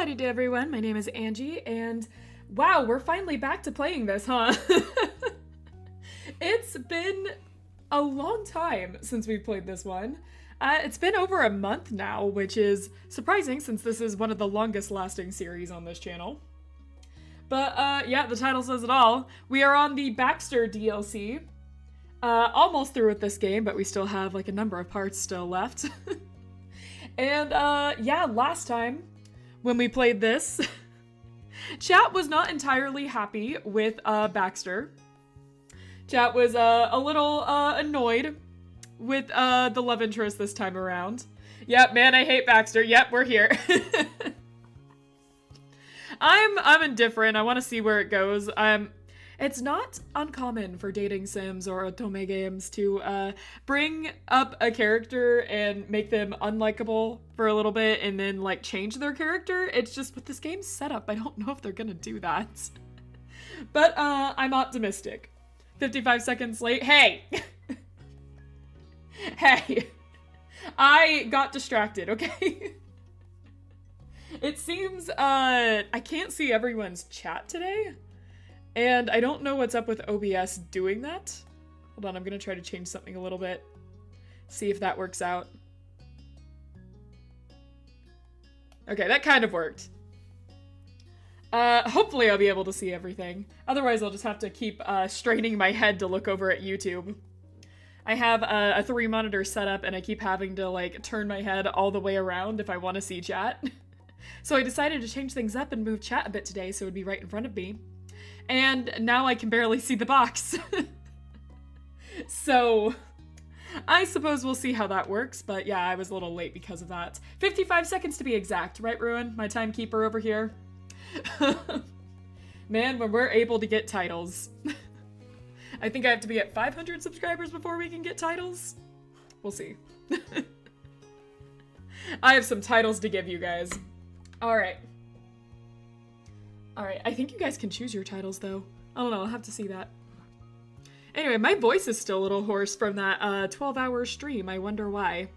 Howdy to everyone, my name is Angie, and wow, we're finally back to playing this, huh? It's been a long time since we've played this one. It's been over a month now, which is surprising since this is one of the longest lasting series on this channel. But yeah, the title says it all. We are on the Baxter DLC. Almost through with this game, but we still have like a number of parts still left. And yeah, last time when we played this, chat was not entirely happy with Baxter. Chat was a little annoyed with the love interest this time around. Yep, man, I hate Baxter. Yep, we're here. I'm indifferent. I want to see where it goes. It's not uncommon for dating sims or otome games to bring up a character and make them unlikable for a little bit and then like change their character. It's just with this game's setup, I don't know if they're gonna do that. But I'm optimistic. 55 seconds late. Hey! Hey! I got distracted, okay? It seems I can't see everyone's chat today. And I don't know what's up with OBS doing that. Hold on, I'm gonna try to change something a little bit. See if that works out. Okay, that kind of worked. Hopefully I'll be able to see everything. Otherwise I'll just have to keep straining my head to look over at YouTube. I have a 3-monitor setup and I keep having to like turn my head all the way around if I want to see chat. So I decided to change things up and move chat a bit today so it would be right in front of me. And now I can barely see the box. So I suppose we'll see how that works, but yeah, I was a little late because of that. 55 seconds to be exact, right, Ruin? My timekeeper over here. Man, when we're able to get titles. I think I have to be at 500 subscribers before we can get titles. We'll see. I have some titles to give you guys. Alright. Alright, I think you guys can choose your titles, though. I don't know, I'll have to see that. Anyway, my voice is still a little hoarse from that 12-hour stream. I wonder why.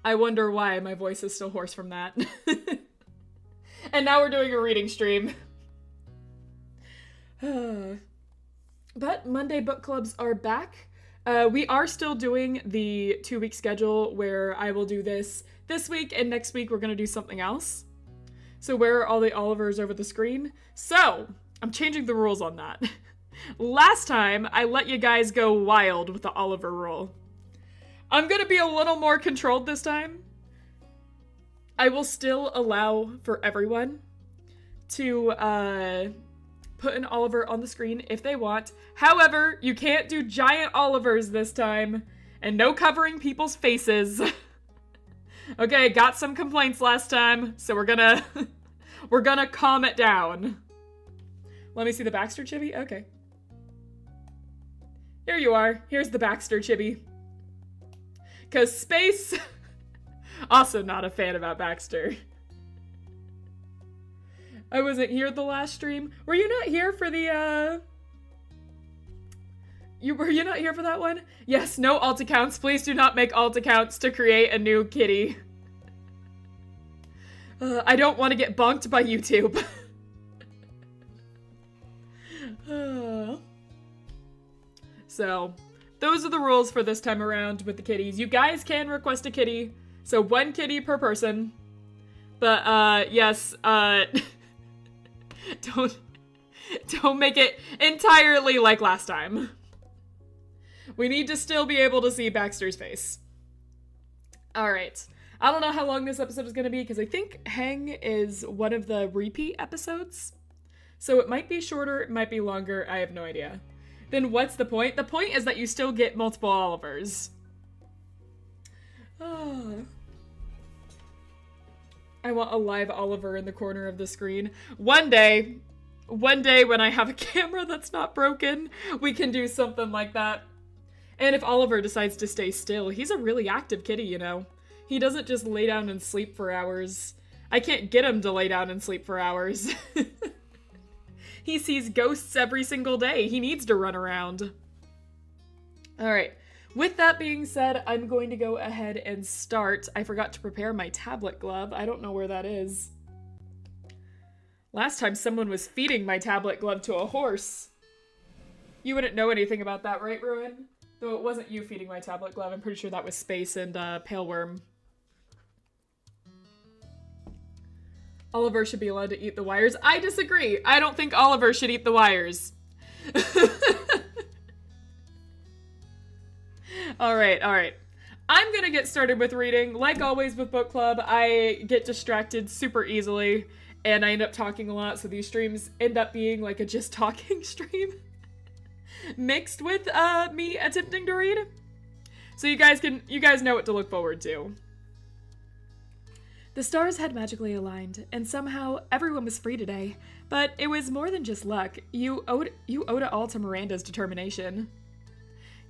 I wonder why my voice is still hoarse from that. And now we're doing a reading stream. But Monday book clubs are back. We are still doing the 2-week schedule where I will do this week, and next week we're going to do something else. So where are all the Olivers over the screen? So, I'm changing the rules on that. Last time, I let you guys go wild with the Oliver rule. I'm gonna be a little more controlled this time. I will still allow for everyone to put an Oliver on the screen if they want. However, you can't do giant Olivers this time, and no covering people's faces. Okay, got some complaints last time, so we're gonna calm it down. Let me see the Baxter chibi? Okay. Here you are. Here's the Baxter chibi. 'Cause space... Also not a fan about Baxter. I wasn't here the last stream. Were you not here for the, Were you not here for that one? Yes, no alt accounts. Please do not make alt accounts to create a new kitty. I don't want to get bonked by YouTube. So, those are the rules for this time around with the kitties. You guys can request a kitty, so 1 kitty per person. But, yes, don't make it entirely like last time. We need to still be able to see Baxter's face. Alright. I don't know how long this episode is going to be, because I think Hang is one of the repeat episodes. So it might be shorter, it might be longer, I have no idea. Then what's the point? The point is that you still get multiple Olivers. Oh. I want a live Oliver in the corner of the screen. One day when I have a camera that's not broken, we can do something like that. And if Oliver decides to stay still, he's a really active kitty, you know. He doesn't just lay down and sleep for hours. I can't get him to lay down and sleep for hours. He sees ghosts every single day. He needs to run around. Alright. With that being said, I'm going to go ahead and start. I forgot to prepare my tablet glove. I don't know where that is. Last time someone was feeding my tablet glove to a horse. You wouldn't know anything about that, right, Ruin? Though it wasn't you feeding my tablet glove. I'm pretty sure that was Space and Pale Worm. Oliver should be allowed to eat the wires. I disagree. I don't think Oliver should eat the wires. All right. I'm gonna get started with reading. Like always with book club, I get distracted super easily, and I end up talking a lot, so these streams end up being like a just talking stream mixed with me attempting to read. So you guys know what to look forward to. The stars had magically aligned, and somehow everyone was free today. But it was more than just luck. You owed it all to Miranda's determination.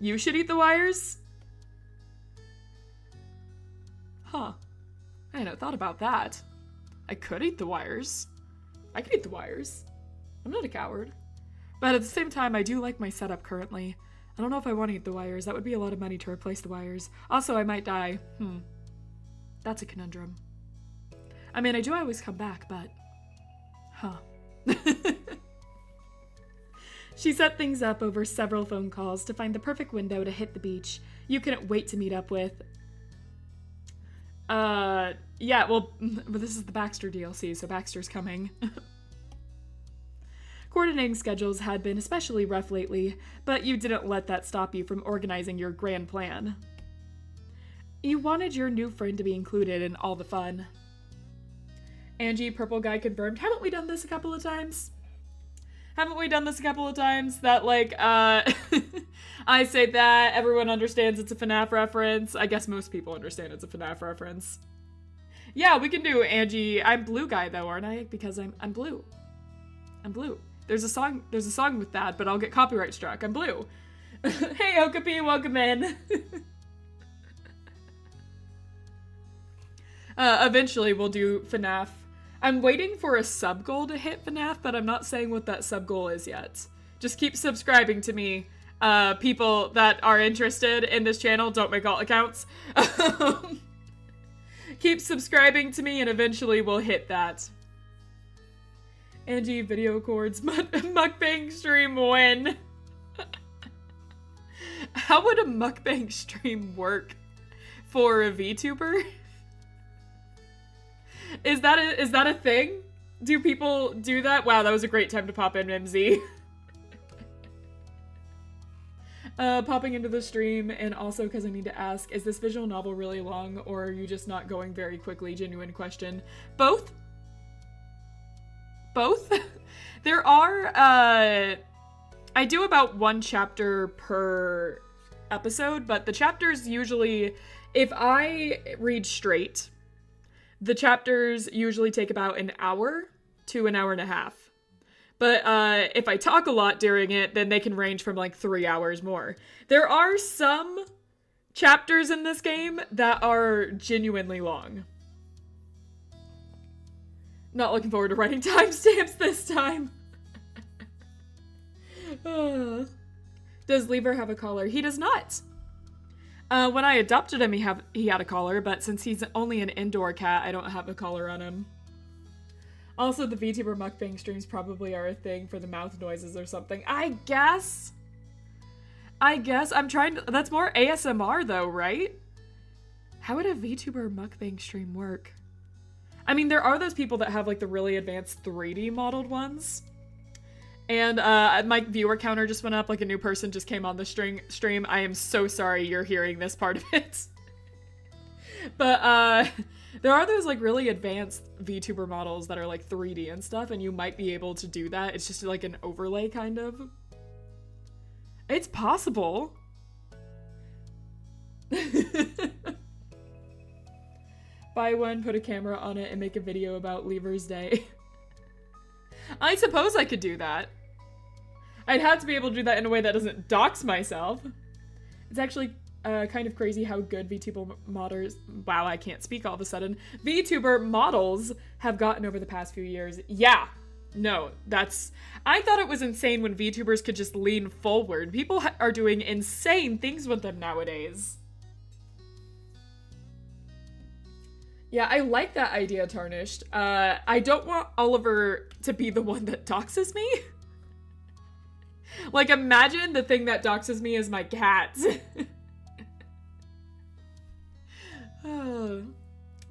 You should eat the wires? Huh. I hadn't thought about that. I could eat the wires. I could eat the wires. I'm not a coward. But at the same time, I do like my setup currently. I don't know if I want to eat the wires. That would be a lot of money to replace the wires. Also, I might die. That's a conundrum. I mean, I do always come back, but... Huh. She set things up over several phone calls to find the perfect window to hit the beach you couldn't wait to meet up with. Yeah, well, this is the Baxter DLC, so Baxter's coming. Coordinating schedules had been especially rough lately, but you didn't let that stop you from organizing your grand plan. You wanted your new friend to be included in all the fun. Angie, purple guy confirmed. Haven't we done this a couple of times? That, like, I say that, everyone understands it's a FNAF reference. I guess most people understand it's a FNAF reference. Yeah, we can do Angie. I'm blue guy, though, aren't I? Because I'm blue. I'm blue. There's a song with that, but I'll get copyright struck. I'm blue. Hey, Okapi, welcome in. Eventually we'll do FNAF. I'm waiting for a sub goal to hit FNAF, but I'm not saying what that sub goal is yet. Just keep subscribing to me. People that are interested in this channel, don't make alt accounts. Keep subscribing to me and eventually we'll hit that. Angie, video chords, mukbang stream win. How would a mukbang stream work for a VTuber? Is that a thing? Do people do that? Wow, that was a great time to pop in, MZ. Popping into the stream, and also because I need to ask, is this visual novel really long, or are you just not going very quickly? Genuine question. Both? Both? There are, I do about one chapter per episode, but the chapters usually, if I read straight, the chapters usually take about an hour to an hour and a half. But if I talk a lot during it, then they can range from like 3 hours more. There are some chapters in this game that are genuinely long. Not looking forward to writing timestamps this time. Does Lever have a collar? He does not. When I adopted him, he had a collar, but since he's only an indoor cat, I don't have a collar on him. Also, the VTuber mukbang streams probably are a thing for the mouth noises or something. I guess I'm trying to... That's more ASMR though, right? How would a VTuber mukbang stream work? I mean, there are those people that have like the really advanced 3D modeled ones. And my viewer counter just went up, like a new person just came on the stream. I am so sorry you're hearing this part of it. But there are those like really advanced VTuber models that are like 3D and stuff, and you might be able to do that. It's just like an overlay kind of. It's possible. Buy one, put a camera on it, and make a video about Lever's Day. I suppose I could do that. I'd have to be able to do that in a way that doesn't dox myself. It's actually kind of crazy how good VTuber modders... Wow, I can't speak all of a sudden. VTuber models have gotten over the past few years. Yeah. No, that's... I thought it was insane when VTubers could just lean forward. People are doing insane things with them nowadays. Yeah, I like that idea, Tarnished. I don't want Oliver to be the one that doxes me. Like, imagine the thing that doxes me is my cat.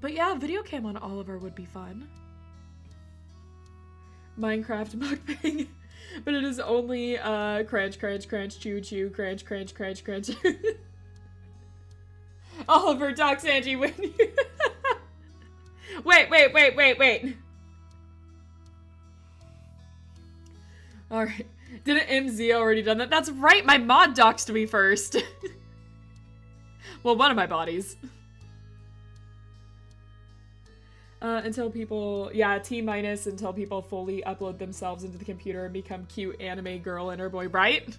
But yeah, video cam on Oliver would be fun. Minecraft mukbang. But it is only crunch, crunch, crunch, chew, chew, crunch, crunch, crunch, crunch. Oliver dox Angie when you... Wait. Alright. Didn't MZ already done that? That's right, my mod doxed me first. Well, one of my bodies. Until people, yeah, T- until people fully upload themselves into the computer and become cute anime girl and her boy, right?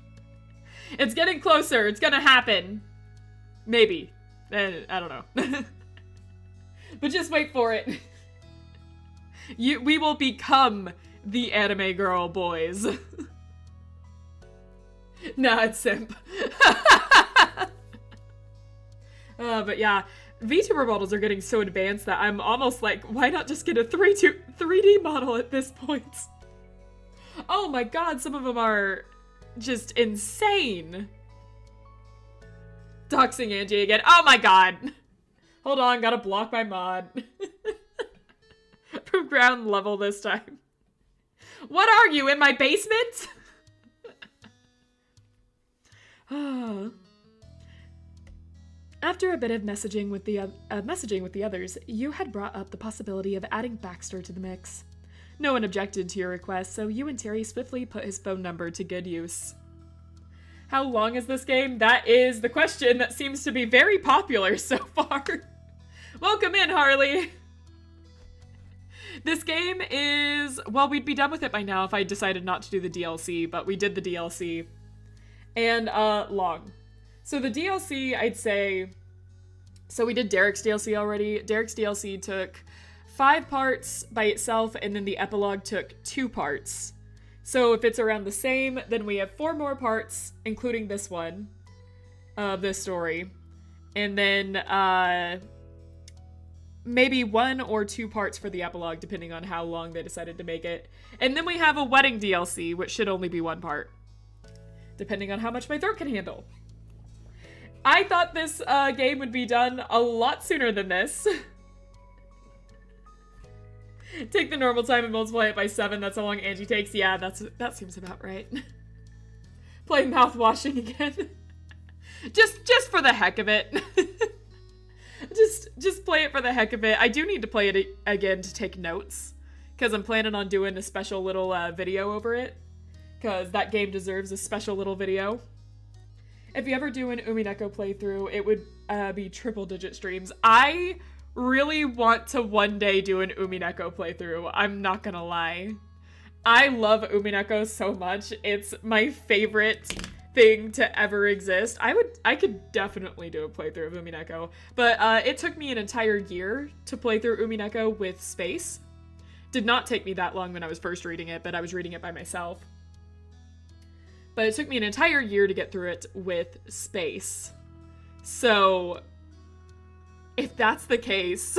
It's getting closer. It's gonna happen. Maybe. I don't know. But just wait for it. We will become the anime girl boys. Nah, it's simp. But yeah. VTuber models are getting so advanced that I'm almost like, why not just get a 3D model at this point? Oh my god, some of them are just insane. Doxing Angie again. Oh my god. Hold on, gotta block my mod. From ground level this time. What are you, in my basement? After a bit of messaging with the others, you had brought up the possibility of adding Baxter to the mix. No one objected to your request, so you and Terry swiftly put his phone number to good use. How long is this game? That is the question that seems to be very popular so far. Welcome in, Harley! This game is... well, we'd be done with it by now if I decided not to do the DLC, but we did the DLC. And, long. So the DLC, I'd say... so we did Derek's DLC already. Derek's DLC took 5 parts by itself, and then the epilogue took 2 parts. So if it's around the same, then we have 4 more parts, including this one, of this story. And then, maybe 1 or 2 parts for the epilogue, depending on how long they decided to make it. And then we have a wedding DLC, which should only be 1 part, depending on how much my throat can handle. I thought this game would be done a lot sooner than this. Take the normal time and multiply it by 7. That's how long Angie takes. Yeah, that seems about right. Play mouth-washing again. just for the heck of it. just play it for the heck of it. I do need to play it again to take notes, because I'm planning on doing a special little video over it, because that game deserves a special little video. If you ever do an Umineko playthrough, it would be triple-digit streams. I really want to one day do an Umineko playthrough. I'm not gonna lie. I love Umineko so much. It's my favorite thing to ever exist. I could definitely do a playthrough of Umineko, but it took me an entire year to play through Umineko with space. Did not take me that long when I was first reading it, but I was reading it by myself. But it took me an entire year to get through it with space. So, if that's the case,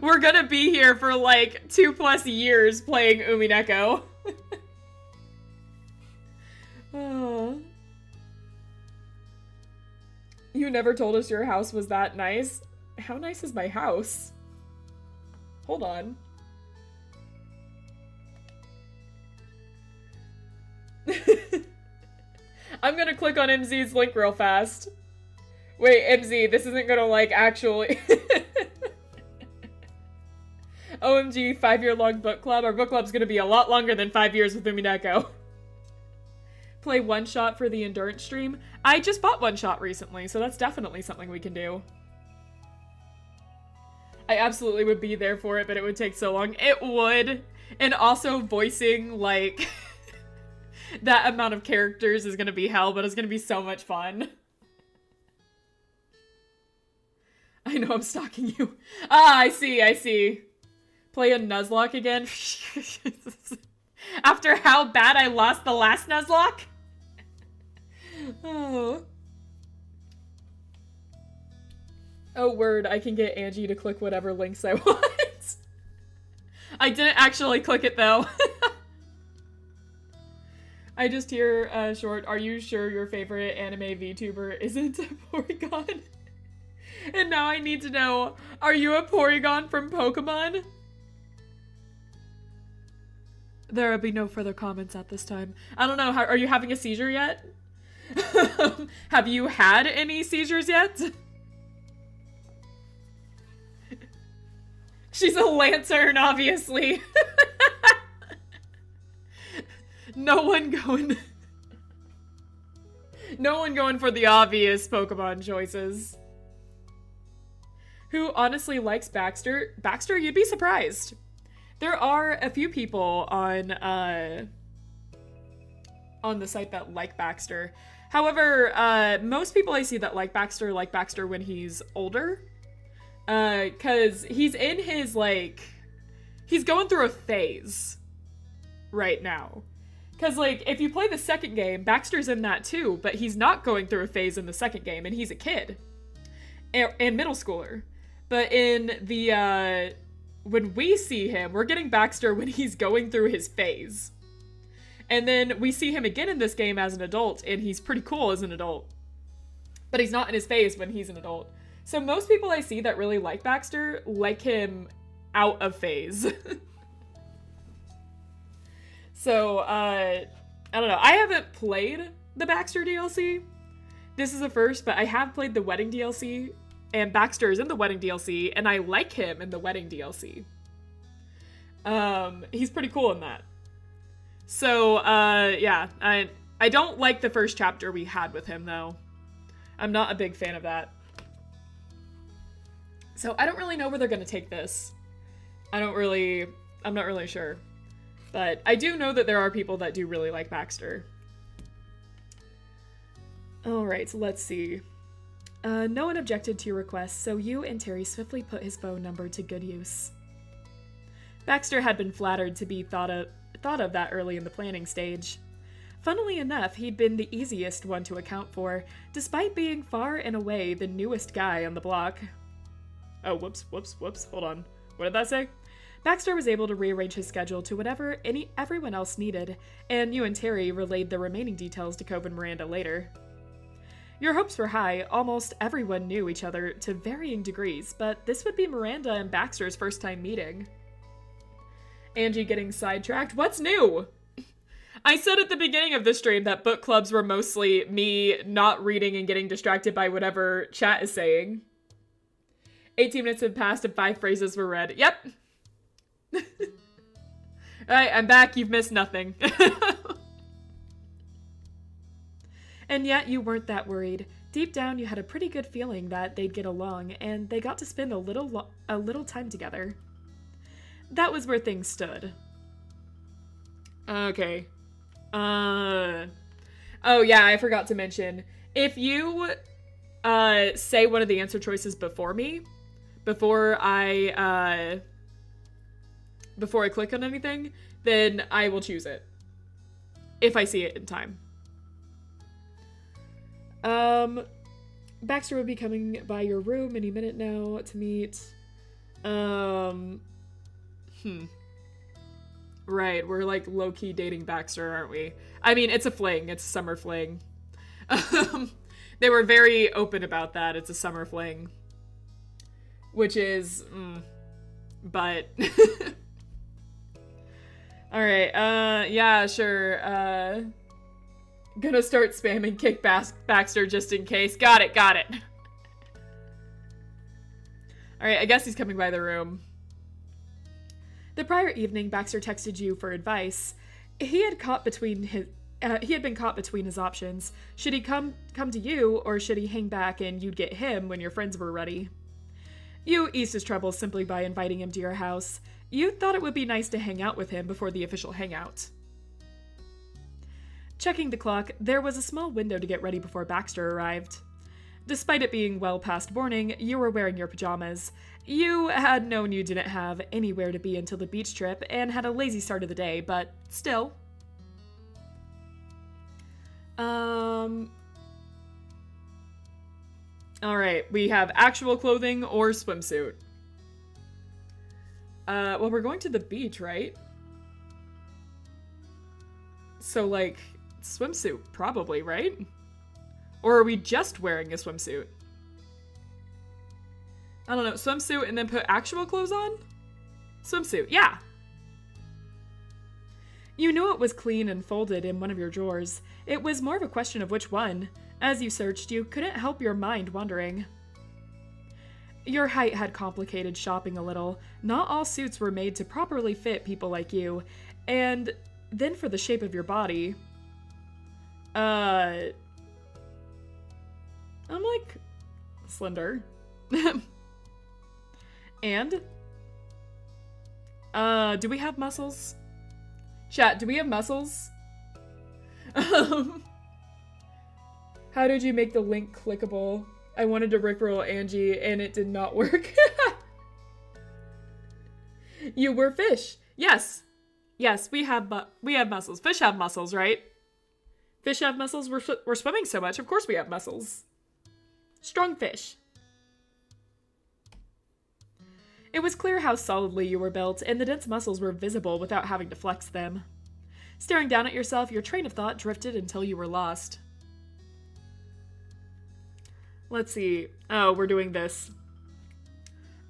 we're gonna be here for like 2+ years playing Umineko. Oh. You never told us your house was that nice. How nice is my house? Hold on. I'm gonna click on MZ's link real fast. Wait, MZ, this isn't gonna, like, actually... OMG, 5-year-long book club. Our book club's gonna be a lot longer than 5 years with Umineko. Play one shot for the endurance stream. I just bought one shot recently, so that's definitely something we can do. I absolutely would be there for it, but it would take so long. It would. And also voicing, like... that amount of characters is gonna be hell, but it's gonna be so much fun. I know I'm stalking you. Ah, I see. Play a Nuzlocke again? After how bad I lost the last Nuzlocke? Oh. Oh, word, I can get Angie to click whatever links I want. I didn't actually click it, though. I just hear, short, are you sure your favorite anime VTuber isn't a Porygon? And now I need to know, are you a Porygon from Pokemon? There will be no further comments at this time. I don't know, are you having a seizure yet? Have you had any seizures yet? She's a Lantern, obviously. No one going for the obvious Pokemon choices. Who honestly likes Baxter? Baxter, you'd be surprised. There are a few people on the site that like Baxter. However, most people I see that like Baxter when he's older. 'Cause he's in his, like, he's going through a phase right now. 'Cause, like, if you play the second game, Baxter's in that too, but he's not going through a phase in the second game, and he's a kid. And middle schooler. But in the, when we see him, we're getting Baxter when he's going through his phase. And then we see him again in this game as an adult, and he's pretty cool as an adult. But he's not in his phase when he's an adult. So most people I see that really like Baxter like him out of phase. So, I don't know. I haven't played the Baxter DLC. This is a first, but I have played the Wedding DLC, and Baxter is in the Wedding DLC, and I like him in the Wedding DLC. He's pretty cool in that. So, yeah, I don't like the first chapter we had with him, though. I'm not a big fan of that. So I don't really know where they're gonna take this. I'm not really sure. But I do know that there are people that do really like Baxter. Alright, so let's see. No one objected to your request, so you and Terry swiftly put his phone number to good use. Baxter had been flattered to be thought of that early in the planning stage. Funnily enough, he'd been the easiest one to account for, despite being far and away the newest guy on the block. Oh, whoops, hold on. What did that say? Baxter was able to rearrange his schedule to whatever everyone else needed, and you and Terry relayed the remaining details to Cove and Miranda later. Your hopes were high. Almost everyone knew each other to varying degrees, but this would be Miranda and Baxter's first time meeting. Angie getting sidetracked. What's new? I said at the beginning of the stream that book clubs were mostly me not reading and getting distracted by whatever chat is saying. 18 minutes had passed and 5 phrases were read. Yep. Alright, I'm back. You've missed nothing. And yet you weren't that worried. Deep down, you had a pretty good feeling that they'd get along, and they got to spend a little time together. That was where things stood. Okay. Oh yeah, I forgot to mention. If you say one of the answer choices before me, before I click on anything, then I will choose it. If I see it in time. Baxter will be coming by your room any minute now to meet. Right, we're like low-key dating Baxter, aren't we? I mean, it's a fling. It's a summer fling. They were very open about that. It's a summer fling. Which is, but... Alright, yeah, sure, gonna start spamming kick Baxter just in case. Got it. Alright, I guess he's coming by the room. The prior evening, Baxter texted you for advice. He had been caught between his options. Should he come to you, or should he hang back and you'd get him when your friends were ready? You eased his troubles simply by inviting him to your house. You thought it would be nice to hang out with him before the official hangout. Checking the clock, there was a small window to get ready before Baxter arrived. Despite it being well past morning, you were wearing your pajamas. You had known you didn't have anywhere to be until the beach trip and had a lazy start of the day, but still. All right, we have actual clothing or swimsuit. Well, we're going to the beach, right? So, like, swimsuit, probably, right? Or are we just wearing a swimsuit? I don't know, swimsuit and then put actual clothes on? Swimsuit, yeah. You knew it was clean and folded in one of your drawers. It was more of a question of which one. As you searched, you couldn't help your mind wandering. Your height had complicated shopping a little. Not all suits were made to properly fit people like you. And then for the shape of your body. I'm like slender. And do we have muscles? Chat, do we have muscles? How did you make the link clickable? I wanted to rickroll Angie and it did not work. You were fish. Yes. Yes, we have muscles. Fish have muscles, right? Fish have muscles. We're swimming so much. Of course we have muscles. Strong fish. It was clear how solidly you were built, and the dense muscles were visible without having to flex them. Staring down at yourself, your train of thought drifted until you were lost. Let's see. Oh, we're doing this.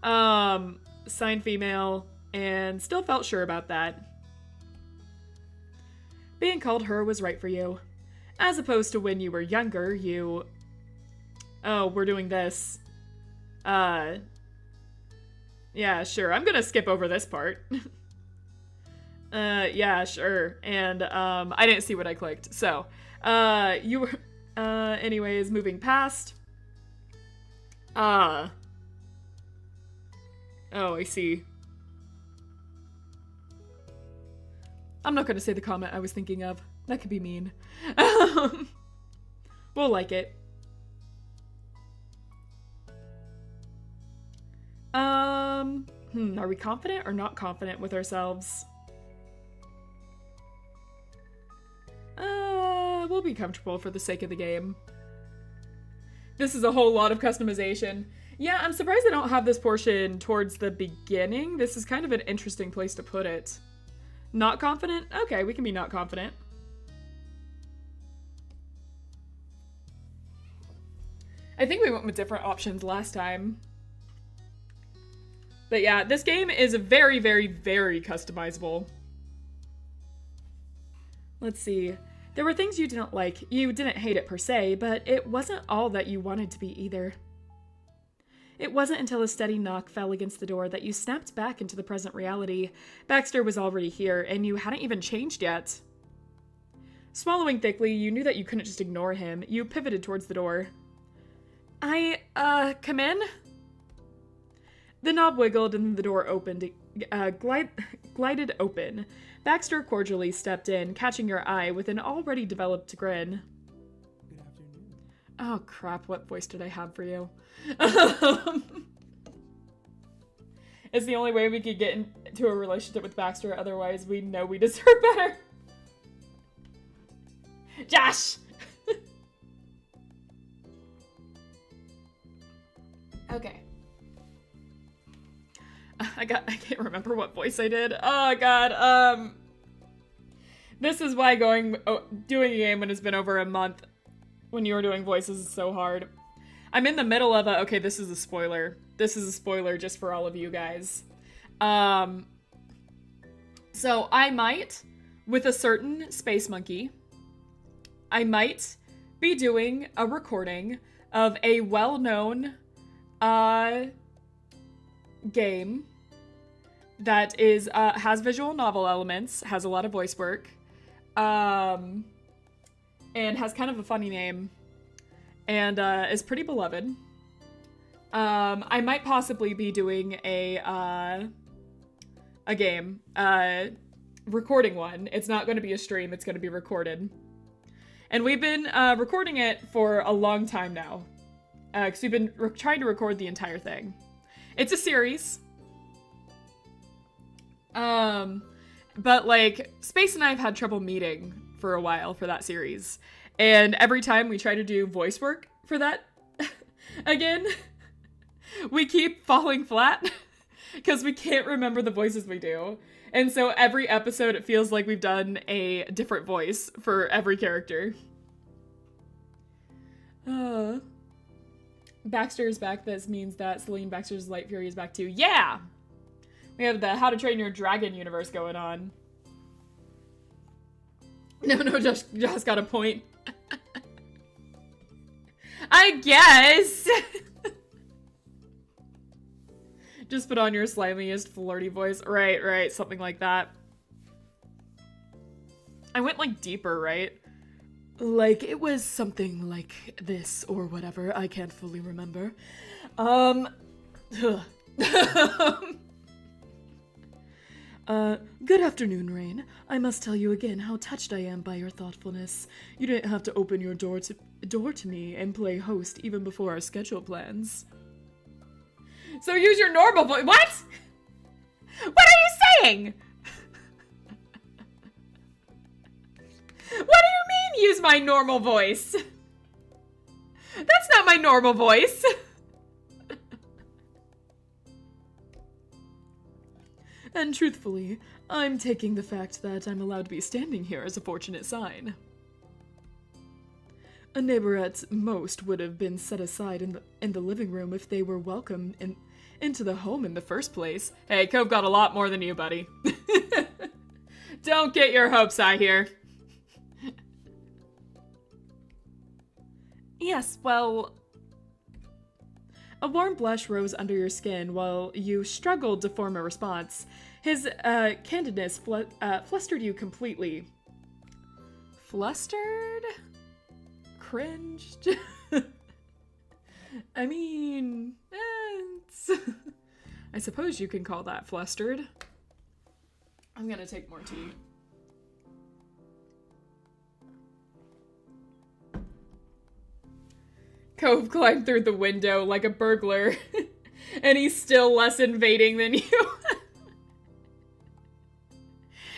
Signed female, and still felt sure about that. Being called her was right for you. As opposed to when you were younger, you... Oh, we're doing this. Yeah, sure. I'm gonna skip over this part. Yeah, sure. And, I didn't see what I clicked. So, you were, anyways, moving past. Oh, I see. I'm not gonna say the comment I was thinking of. That could be mean. We'll like it. Are we confident or not confident with ourselves? We'll be comfortable for the sake of the game. This is a whole lot of customization. Yeah, I'm surprised I don't have this portion towards the beginning. This is kind of an interesting place to put it. Not confident? Okay, we can be not confident. I think we went with different options last time. But yeah, this game is very, very, very customizable. Let's see. There were things you didn't like. You didn't hate it per se, but it wasn't all that you wanted to be either. It wasn't until a steady knock fell against the door that you snapped back into the present reality. Baxter was already here, and you hadn't even changed yet. Swallowing thickly, you knew that you couldn't just ignore him. You pivoted towards the door. Come in? The knob wiggled and the door opened, glided open. Baxter cordially stepped in, catching your eye with an already developed grin. Good afternoon. Oh crap, what voice did I have for you? It's the only way we could get into a relationship with Baxter, otherwise we know we deserve better. Josh! Okay. I can't remember what voice I did. Oh god, this is why doing a game when it's been over a month when you're doing voices is so hard. I'm in the middle of okay, this is a spoiler. This is a spoiler just for all of you guys. So I might, with a certain space monkey, I might be doing a recording of a well-known, game that is has visual novel elements, has a lot of voice work, and has kind of a funny name, and is pretty beloved. I might possibly be doing a game, recording one. It's not going to be a stream, it's going to be recorded. And we've been recording it for a long time now, because we've been trying to record the entire thing. It's a series. But like, Space and I have had trouble meeting for a while for that series. And every time we try to do voice work for that Again, we keep falling flat because we can't remember the voices we do. And so every episode, it feels like we've done a different voice for every character. Baxter is back. This means that Celine Baxter's Light Fury is back too. Yeah! We have the How to Train Your Dragon universe going on. No, Josh got a point. I guess! Just put on your slimiest, flirty voice. Right, something like that. I went, like, deeper, right? Like, it was something like this or whatever. I can't fully remember. Good afternoon, Rain. I must tell you again how touched I am by your thoughtfulness. You didn't have to open your door to me and play host even before our schedule plans. So use your normal voice. What? What are you saying? What do you mean, use my normal voice? That's not my normal voice. And truthfully, I'm taking the fact that I'm allowed to be standing here as a fortunate sign. A neighbor at most would have been set aside in the living room if they were welcome into the home in the first place. Hey, Cove got a lot more than you, buddy. Don't get your hopes high here. Yes, well... A warm blush rose under your skin while you struggled to form a response. His candidness flustered you completely. Flustered? Cringed? I mean, I suppose you can call that flustered. I'm gonna take more tea. Cove climbed through the window like a burglar, and he's still less invading than you.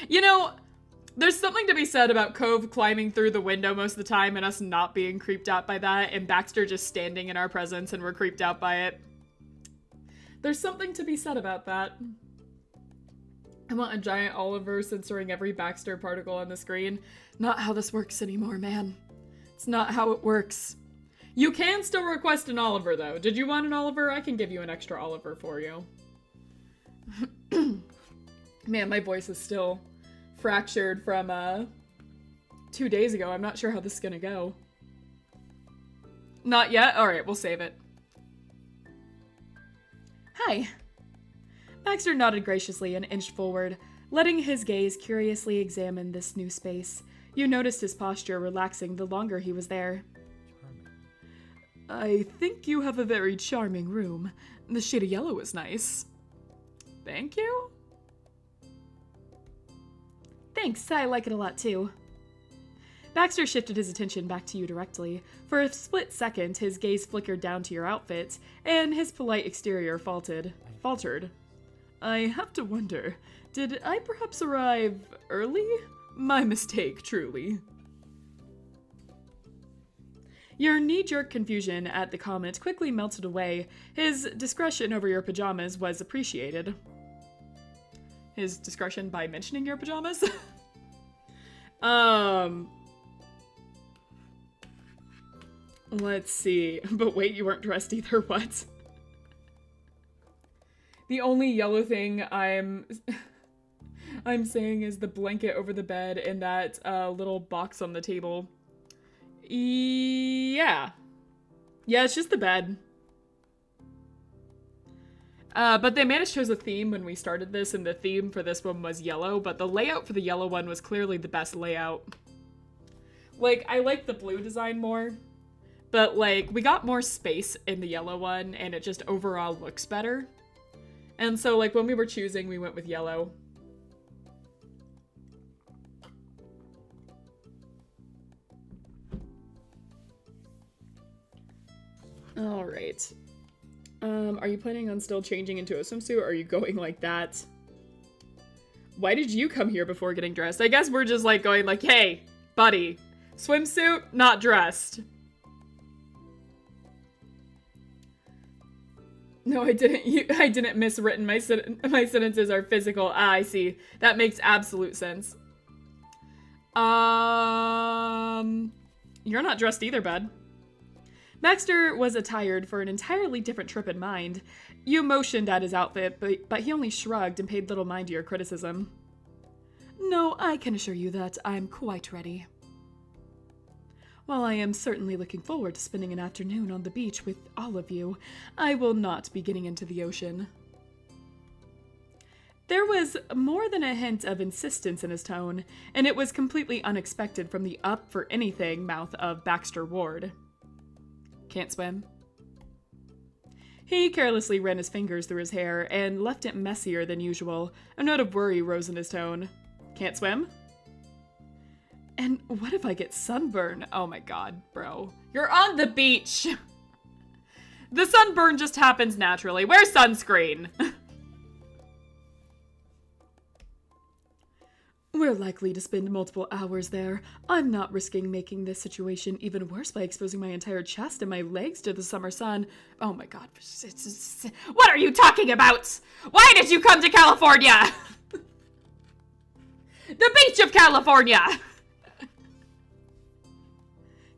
You know, there's something to be said about Cove climbing through the window most of the time and us not being creeped out by that, and Baxter just standing in our presence and we're creeped out by it. There's something to be said about that. I want a giant Oliver censoring every Baxter particle on the screen. Not how this works anymore, man. It's not how it works. You can still request an Oliver, though. Did you want an Oliver? I can give you an extra Oliver for you. Man, my voice is still fractured from 2 days ago. I'm not sure how this is gonna go. Not yet? Alright, we'll save it. Hi. Baxter nodded graciously and inched forward, letting his gaze curiously examine this new space. You noticed his posture relaxing the longer he was there. I think you have a very charming room. The shade of yellow is nice. Thank you? Thanks, I like it a lot too. Baxter shifted his attention back to you directly. For a split second, his gaze flickered down to your outfit, and his polite exterior faltered. I have to wonder, did I perhaps arrive early? My mistake, truly. Your knee-jerk confusion at the comment quickly melted away. His discretion over your pajamas was appreciated. His discretion by mentioning your pajamas? Let's see. But wait, you weren't dressed either, what? The only yellow thing I'm saying is the blanket over the bed and that little box on the table. Yeah. Yeah, it's just the bed. But they managed to choose a theme when we started this, and the theme for this one was yellow, but the layout for the yellow one was clearly the best layout. Like, I like the blue design more, but, like, we got more space in the yellow one, and it just overall looks better. And so, like, when we were choosing, we went with yellow. Alright. Are you planning on still changing into a swimsuit, or are you going like that? Why did you come here before getting dressed? I guess we're just like going like, hey, buddy, swimsuit, not dressed. No, I didn't. I didn't miswritten. My sentences are physical. Ah, I see. That makes absolute sense. You're not dressed either, bud. Baxter was attired for an entirely different trip in mind. You motioned at his outfit, but he only shrugged and paid little mind to your criticism. No, I can assure you that I'm quite ready. While I am certainly looking forward to spending an afternoon on the beach with all of you, I will not be getting into the ocean. There was more than a hint of insistence in his tone, and it was completely unexpected from the up-for-anything mouth of Baxter Ward. Can't swim? He carelessly ran his fingers through his hair and left it messier than usual. A note of worry rose in his tone. Can't swim? And what if I get sunburn? Oh my god, bro. You're on the beach! The sunburn just happens naturally. Wear sunscreen! We're likely to spend multiple hours there. I'm not risking making this situation even worse by exposing my entire chest and my legs to the summer sun. Oh my god. What are you talking about? Why did you come to California? The beach of California!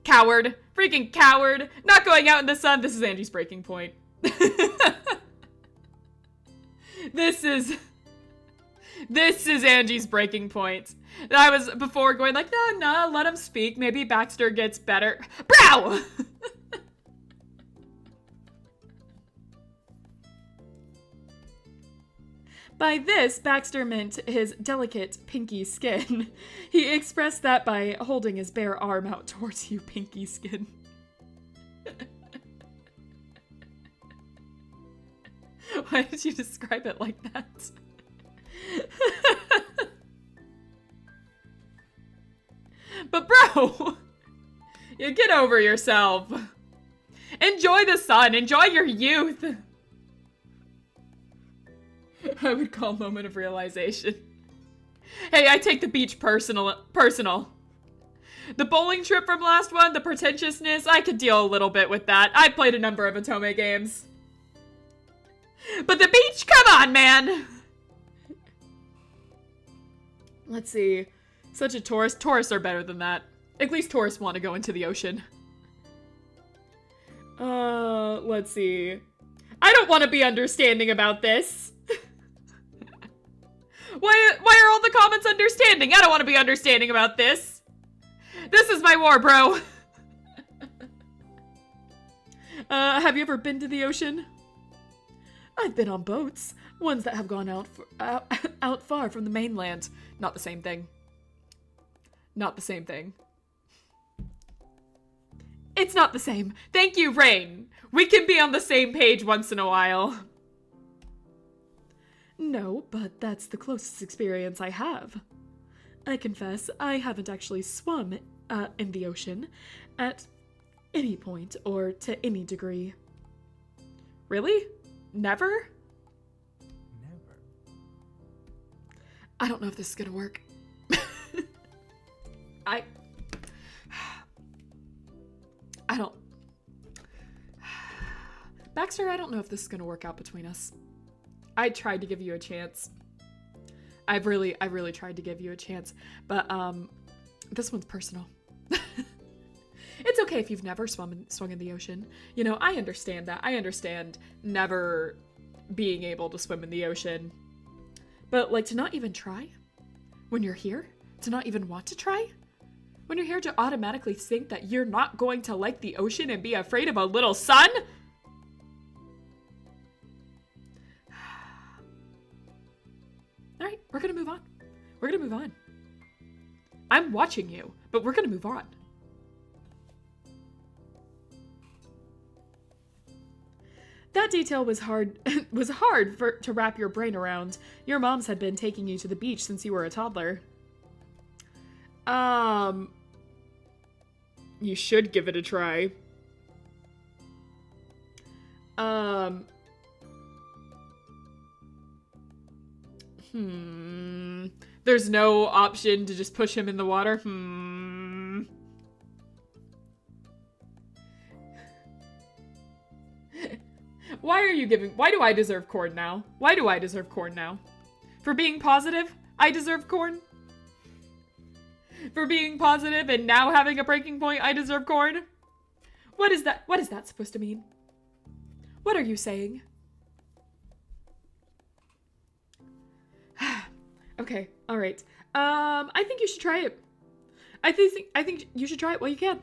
Coward. Freaking coward. Not going out in the sun. This is Angie's breaking point. This is Angie's breaking point. I was before going like, no, let him speak. Maybe Baxter gets better. Bro! By this, Baxter meant his delicate pinky skin. He expressed that by holding his bare arm out towards you, pinky skin. Why did you describe it like that? But bro, you get over yourself. Enjoy the sun. Enjoy your youth. I would call moment of realization. Hey, I take the beach personal. The bowling trip from last one, the pretentiousness, I could deal a little bit with that. I played a number of otome games. But the beach, come on, man. Let's see. Such a tourist. Tourists are better than that. At least tourists want to go into the ocean. Let's see. I don't want to be understanding about this. Why are all the comments understanding? I don't want to be understanding about this. This is my war, bro. Have you ever been to the ocean? I've been on boats. Ones that have gone out far from the mainland. Not the same thing. Not the same thing. It's not the same. Thank you, Rain. We can be on the same page once in a while. No, but that's the closest experience I have. I confess, I haven't actually swum in the ocean at any point or to any degree. Really? Never? Never. I don't know if this is gonna work. I don't... Baxter, I don't know if this is gonna work out between us. I tried to give you a chance. I really tried to give you a chance, but this one's personal. It's okay if you've never swung in the ocean. You know, I understand that. I understand never being able to swim in the ocean. But like to not even try when you're here, to not even want to try when you're here, to automatically think that you're not going to like the ocean and be afraid of a little sun. All right, we're gonna move on. We're gonna move on. I'm watching you, but we're gonna move on. That detail was hard to wrap your brain around. Your moms had been taking you to the beach since you were a toddler. You should give it a try. There's no option to just push him in the water. Why do I deserve corn now? Why do I deserve corn now? For being positive, I deserve corn? For being positive and now having a breaking point, I deserve corn? What is that supposed to mean? What are you saying? Okay, alright. I think you should try it. I think you should try it while you can.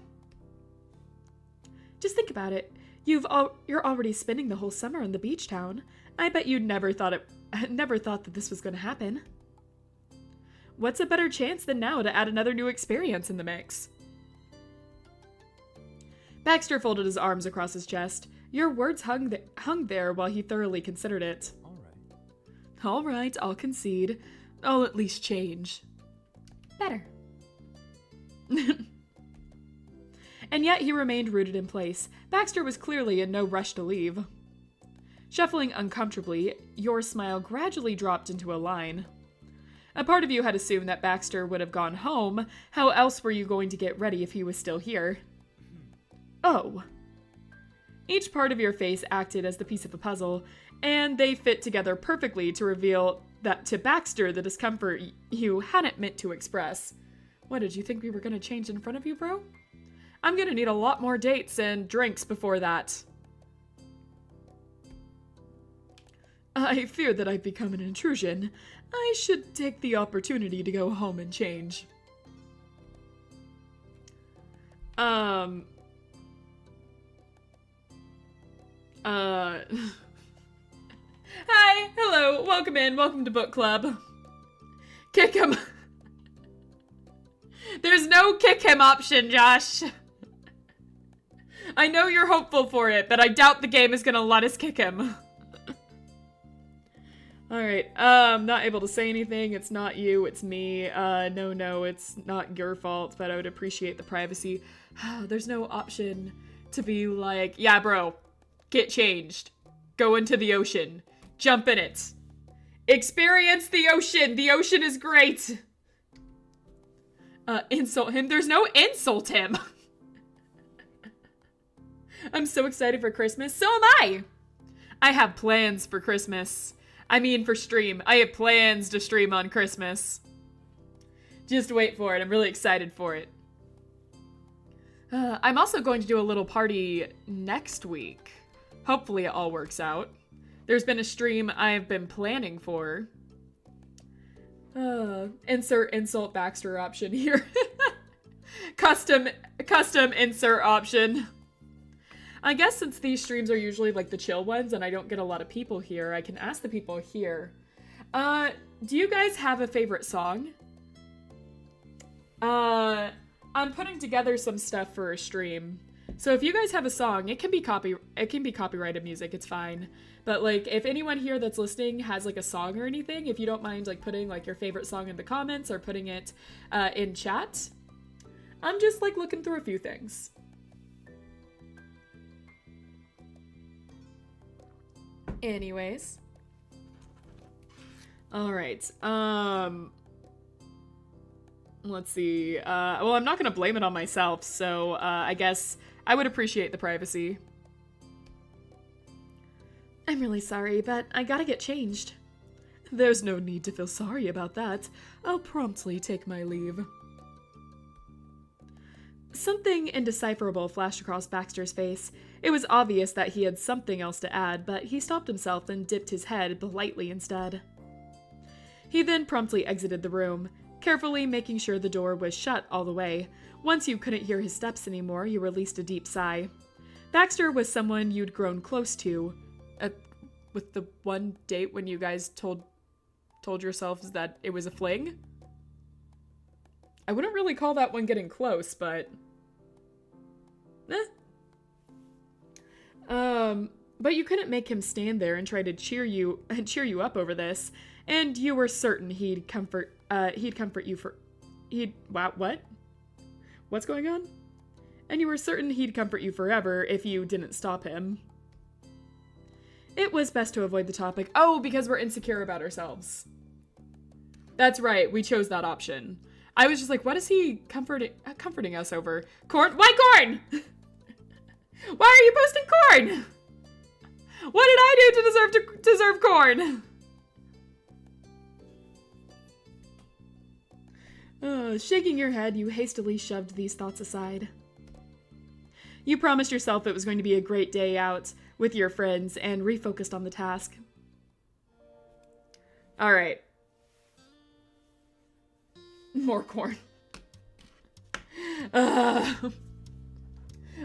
Just think about it. You're already spending the whole summer in the beach town. I bet you never thought that this was going to happen. What's a better chance than now to add another new experience in the mix? Baxter folded his arms across his chest. Your words hung there while he thoroughly considered it. All right, I'll concede. I'll at least change. Better. And yet he remained rooted in place. Baxter was clearly in no rush to leave. Shuffling uncomfortably, your smile gradually dropped into a line. A part of you had assumed that Baxter would have gone home. How else were you going to get ready if he was still here? Oh. Each part of your face acted as the piece of a puzzle, and they fit together perfectly to reveal that to Baxter the discomfort you hadn't meant to express. What, did you think we were going to change in front of you, bro? I'm going to need a lot more dates and drinks before that. I fear that I've become an intrusion. I should take the opportunity to go home and change. Hi, hello, welcome in, welcome to book club. Kick him. There's no kick him option, Josh. I know you're hopeful for it, but I doubt the game is gonna let us kick him. Alright, not able to say anything. It's not you, it's me. No, it's not your fault, but I would appreciate the privacy. There's no option to be like, yeah, bro, get changed. Go into the ocean. Jump in it. Experience the ocean. The ocean is great. Insult him. There's no insult him. I'm so excited for Christmas. So am I. I have plans for Christmas. I mean for stream. I have plans to stream on Christmas. Just wait for it. I'm really excited for it. I'm also going to do a little party next week. Hopefully it all works out. There's been a stream I've been planning for. Insert insult Baxter option here. Custom insert option. I guess since these streams are usually like the chill ones and I don't get a lot of people here, I can ask the people here. Do you guys have a favorite song? I'm putting together some stuff for a stream. So if you guys have a song, it can be copyrighted music, it's fine. But like if anyone here that's listening has like a song or anything, if you don't mind like putting like your favorite song in the comments or putting it in chat. I'm just like looking through a few things. Anyways. All right. Let's see. Well, I'm not going to blame it on myself, so I guess I would appreciate the privacy. I'm really sorry, but I gotta get changed. There's no need to feel sorry about that. I'll promptly take my leave. Something indecipherable flashed across Baxter's face. It was obvious that he had something else to add, but he stopped himself and dipped his head politely instead. He then promptly exited the room, carefully making sure the door was shut all the way. Once you couldn't hear his steps anymore, you released a deep sigh. Baxter was someone you'd grown close to. With the one date when you guys told yourselves that it was a fling? I wouldn't really call that one getting close, but... But you couldn't make him stand there and try to cheer you up over this, and you were certain he'd comfort you for... Wow, what? What's going on? And you were certain he'd comfort you forever if you didn't stop him. It was best to avoid the topic. Oh, because we're insecure about ourselves. That's right, we chose that option. I was just like, what is he comforting us over? Corn? Why corn? Why are you posting corn? What to deserve corn. Shaking your head, you hastily shoved these thoughts aside. You promised yourself it was going to be a great day out with your friends and refocused on the task. All right. More corn.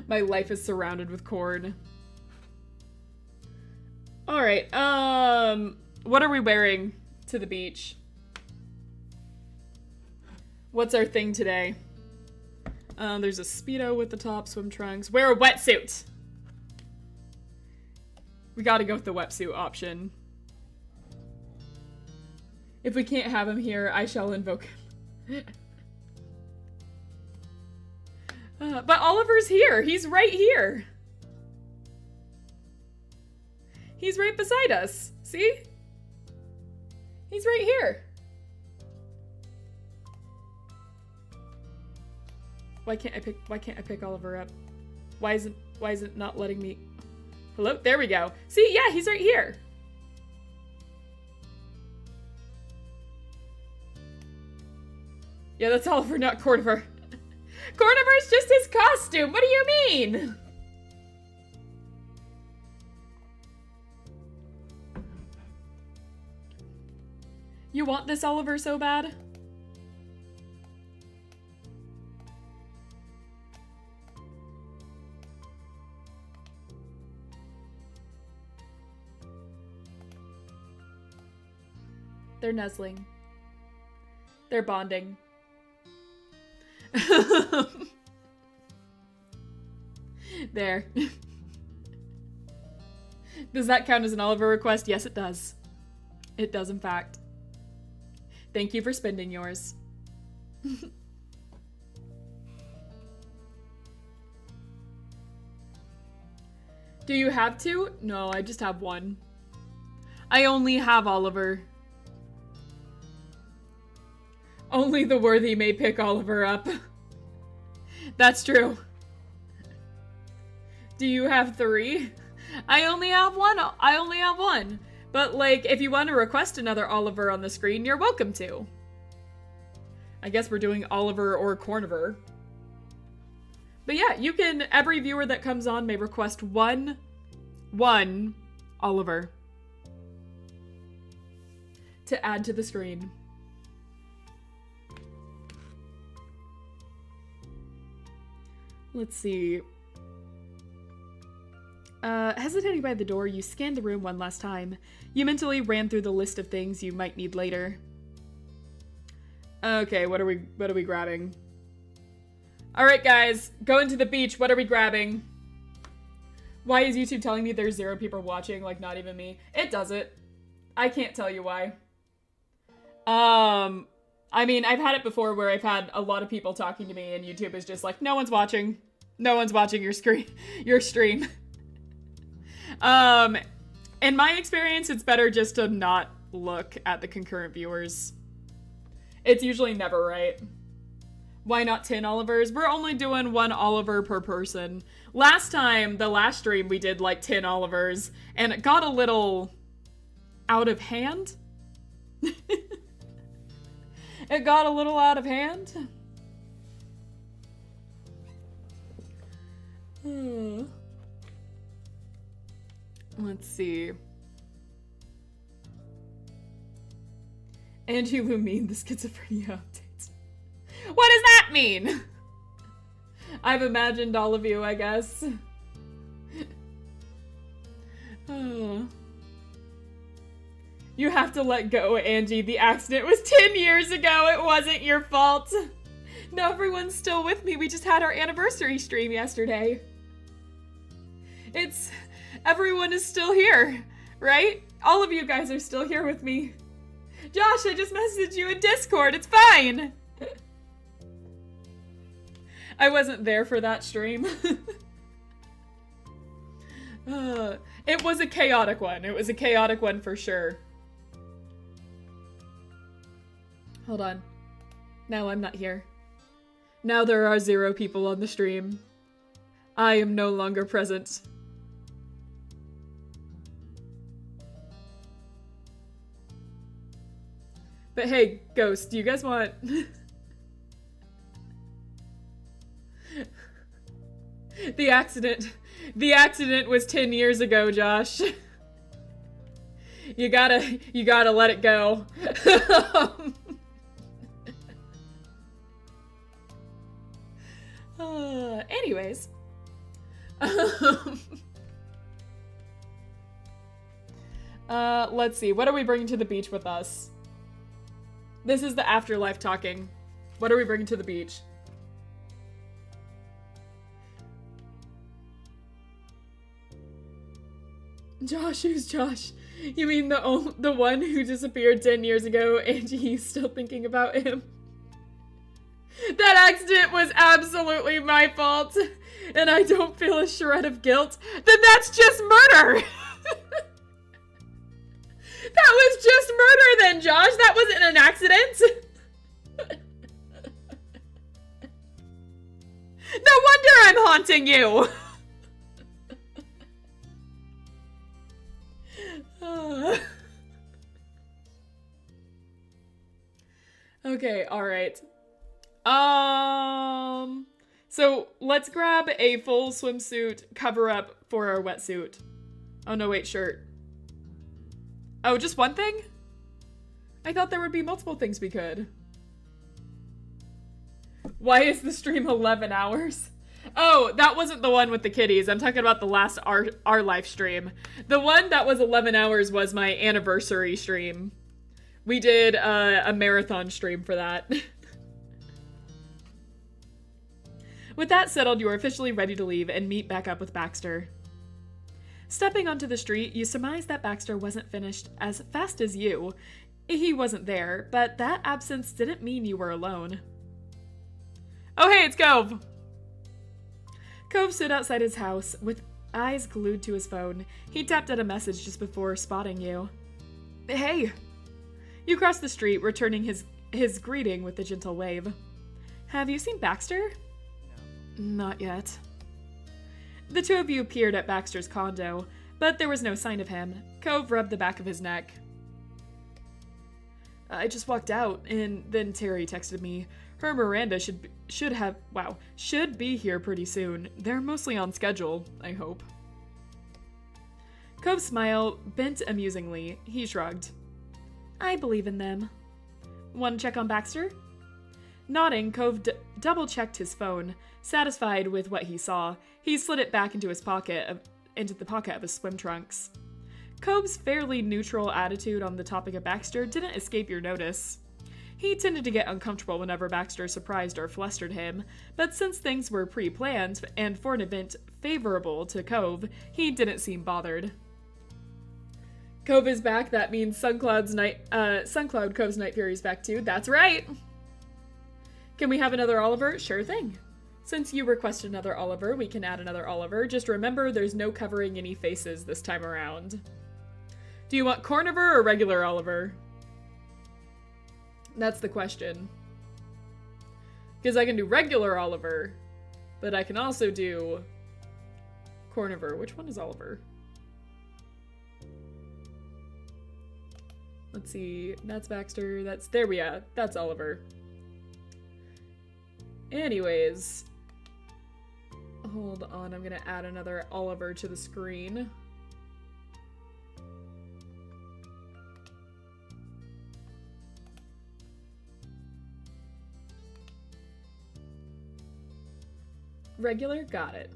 My life is surrounded with corn. All right. What are we wearing to the beach? What's our thing today? There's a Speedo with the top, swim trunks. Wear a wetsuit! We gotta go with the wetsuit option. If we can't have him here, I shall invoke him. But Oliver's here! He's right here! He's right beside us. See? He's right here. Why can't I pick Oliver up? Why is it not letting me? Hello? There we go. See? Yeah, he's right here. Yeah, that's Oliver, not Corniver. Corniver's just his costume. What do you mean? You want this Oliver so bad? They're nuzzling. They're bonding. There. Does that count as an Oliver request? Yes, it does. It does, in fact. Thank you for spending yours. Do you have two? No, I just have one. I only have Oliver. Only the worthy may pick Oliver up. That's true. Do you have three? I only have one. I only have one. But, like, if you want to request another Oliver on the screen, you're welcome to. I guess we're doing Oliver or Corniver. But yeah, you can, every viewer that comes on may request one Oliver to add to the screen. Let's see. Hesitating by the door, you scanned the room one last time. You mentally ran through the list of things you might need later. Okay, what are we grabbing? Alright guys, going to the beach, what are we grabbing? Why is YouTube telling me there's 0 people watching, like not even me? It does it. I can't tell you why. I mean, I've had it before where I've had a lot of people talking to me and YouTube is just like, no one's watching. No one's watching your stream. In my experience, it's better just to not look at the concurrent viewers. It's usually never right. Why not 10 Olivers? We're only doing 1 Oliver per person. Last time, the last stream, we did like 10 Olivers, and it got a little out of hand. It got a little out of hand. Let's see. Angie Lumine, the schizophrenia update. What does that mean? I've imagined all of you, I guess. You have to let go, Angie. The accident was 10 years ago. It wasn't your fault. No, everyone's still with me. We just had our anniversary stream yesterday. Everyone is still here, right? All of you guys are still here with me. Josh, I just messaged you in Discord. It's fine. I wasn't there for that stream. It was a chaotic one. It was a chaotic one for sure. Hold on. Now I'm not here. Now there are 0 people on the stream. I am no longer present. But hey, Ghost, do you guys want... The accident was 10 years ago, Josh. You gotta let it go. Anyways. Let's see. What are we bringing to the beach with us? This is the afterlife talking. What are we bringing to the beach? Josh, who's Josh? You mean the one who disappeared 10 years ago and he's still thinking about him? That accident was absolutely my fault, and I don't feel a shred of guilt. Then that's just murder! That was just murder then, Josh! That wasn't an accident! No wonder I'm haunting you! Okay, alright. So let's grab a full swimsuit cover-up for our wetsuit. Oh no, wait, shirt. Oh, just one thing? I thought there would be multiple things we could. Why is the stream 11 hours? Oh, that wasn't the one with the kitties. I'm talking about the last our live stream. The one that was 11 hours was my anniversary stream. We did a marathon stream for that. With that settled, you are officially ready to leave and meet back up with Baxter. Stepping onto the street, you surmise that Baxter wasn't finished as fast as you. He wasn't there, but that absence didn't mean you were alone. Oh hey, it's Cove! Cove stood outside his house, with eyes glued to his phone. He tapped at a message just before spotting you. Hey! You crossed the street, returning his greeting with a gentle wave. Have you seen Baxter? No. Not yet. The two of you peered at Baxter's condo, but there was no sign of him. Cove rubbed the back of his neck. I just walked out, and then Terry texted me. Her and Miranda should be here pretty soon. They're mostly on schedule, I hope. Cove's smile bent amusingly. He shrugged. I believe in them. Want to check on Baxter? Nodding, Cove double-checked his phone. Satisfied with what he saw, he slid it back into the pocket of his swim trunks. Cove's fairly neutral attitude on the topic of Baxter didn't escape your notice. He tended to get uncomfortable whenever Baxter surprised or flustered him, but since things were pre-planned and for an event favorable to Cove, he didn't seem bothered. Cove is back. That means Suncloud Cove's Night Fury's back too. That's right! Can we have another Oliver? Sure thing. Since you requested another Oliver, we can add another Oliver. Just remember, there's no covering any faces this time around. Do you want Corniver or regular Oliver? That's the question. Because I can do regular Oliver, but I can also do Corniver. Which one is Oliver? Let's see. That's Baxter. There we are. That's Oliver. Anyways. Hold on. I'm going to add another Oliver to the screen. Regular? Got it.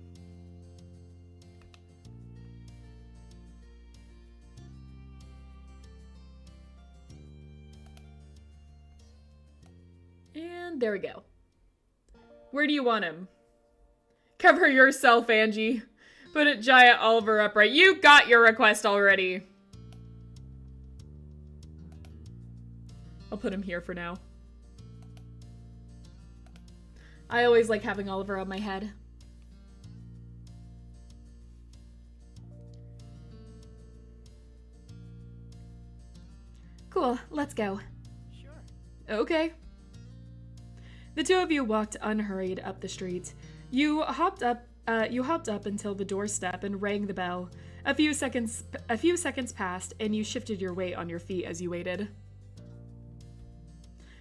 And there we go. Where do you want him? Cover yourself, Angie. Put a giant Oliver upright. You got your request already. I'll put him here for now. I always like having Oliver on my head. Cool, let's go. Sure. Okay. The two of you walked unhurried up the street. You hopped up until the doorstep and rang the bell. A few seconds passed, and you shifted your weight on your feet as you waited.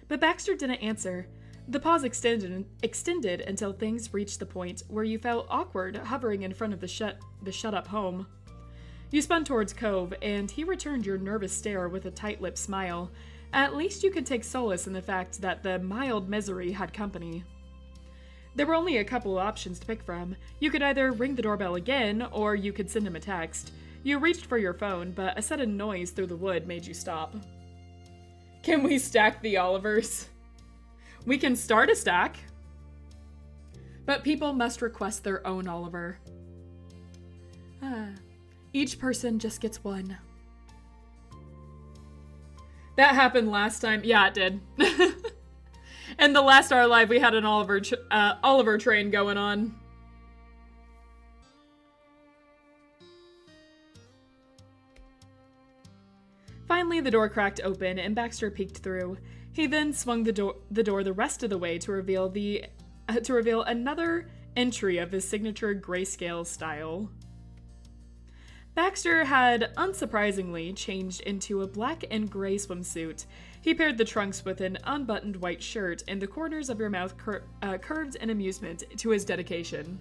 But Baxter didn't answer. The pause extended until things reached the point where you felt awkward hovering in front of the shut-up home. You spun towards Cove, and he returned your nervous stare with a tight-lipped smile. At least you could take solace in the fact that the mild misery had company. There were only a couple of options to pick from. You could either ring the doorbell again, or you could send him a text. You reached for your phone, but a sudden noise through the wood made you stop. Can we stack the Olivers? We can start a stack. But people must request their own Oliver. Each person just gets one. That happened last time. Yeah, it did. And the last Our Live, we had an Oliver train going on. Finally, the door cracked open and Baxter peeked through. He then swung the door the rest of the way to reveal another entry of his signature grayscale style. Baxter had, unsurprisingly, changed into a black and gray swimsuit. He paired the trunks with an unbuttoned white shirt, and the corners of your mouth curved in amusement to his dedication.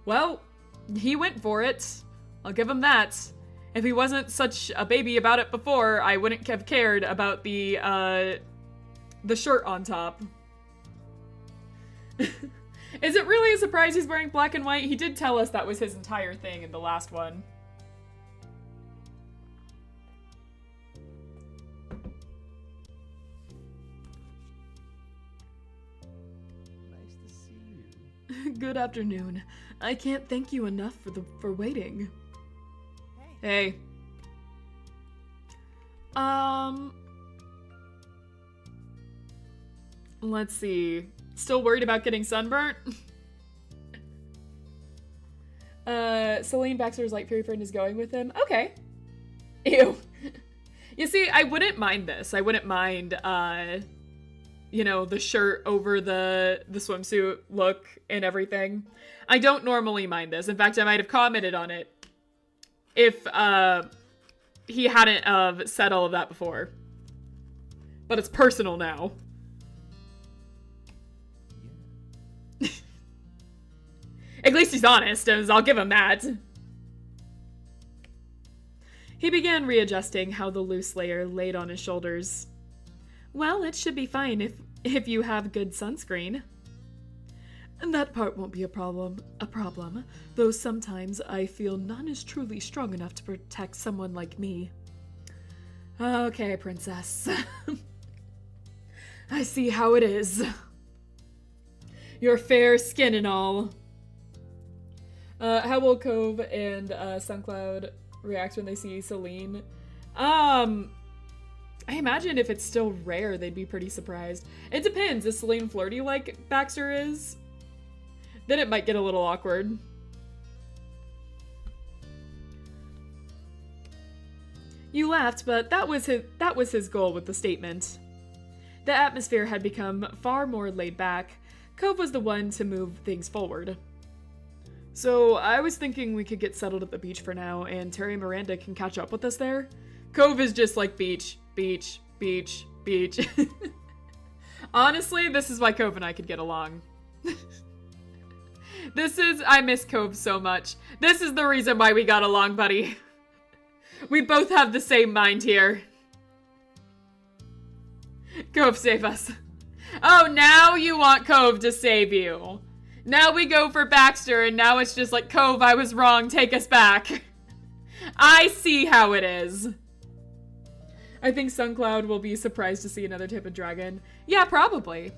Well, he went for it. I'll give him that. If he wasn't such a baby about it before, I wouldn't have cared about the shirt on top. Is it really a surprise he's wearing black and white? He did tell us that was his entire thing in the last one. Nice to see you. Good afternoon. I can't thank you enough for waiting. Hey. Let's see. Still worried about getting sunburnt? Celine, Baxter's light fairy friend, is going with him. Okay. Ew. You see, I wouldn't mind this. I wouldn't mind, you know, the shirt over the swimsuit look and everything. I don't normally mind this. In fact, I might have commented on it if he hadn't said all of that before. But it's personal now. Yeah. At least he's honest, as I'll give him that. He began readjusting how the loose layer laid on his shoulders. Well, it should be fine if you have good sunscreen. And that part won't be a problem, though sometimes I feel none is truly strong enough to protect someone like me. Okay, princess. I see how it is. Your fair skin and all. How will Cove and SunCloud react when they see Celine? I imagine if it's still rare, they'd be pretty surprised. It depends. Is Celine flirty like Baxter is? Then it might get a little awkward. You laughed, but that was his goal with the statement. The atmosphere had become far more laid back. Cove was the one to move things forward. So I was thinking we could get settled at the beach for now, and Terry and Miranda can catch up with us there. Cove is just like beach, beach, beach, beach. Honestly, this is why Cove and I could get along. I miss Cove so much. This is the reason why we got along, buddy. We both have the same mind here. Cove, save us. Oh, now you want Cove to save you. Now we go for Baxter, and now it's just like, Cove, I was wrong, take us back. I see how it is. I think SunCloud will be surprised to see another type of dragon. Yeah, probably.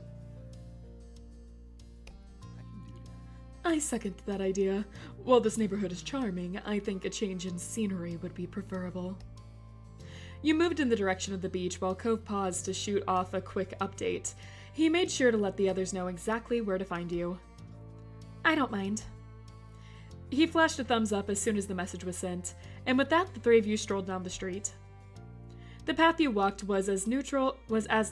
I second that idea. While this neighborhood is charming, I think a change in scenery would be preferable. You moved in the direction of the beach while Cove paused to shoot off a quick update. He made sure to let the others know exactly where to find you. I don't mind. He flashed a thumbs up as soon as the message was sent, and with that, the three of you strolled down the street. The path you walked was as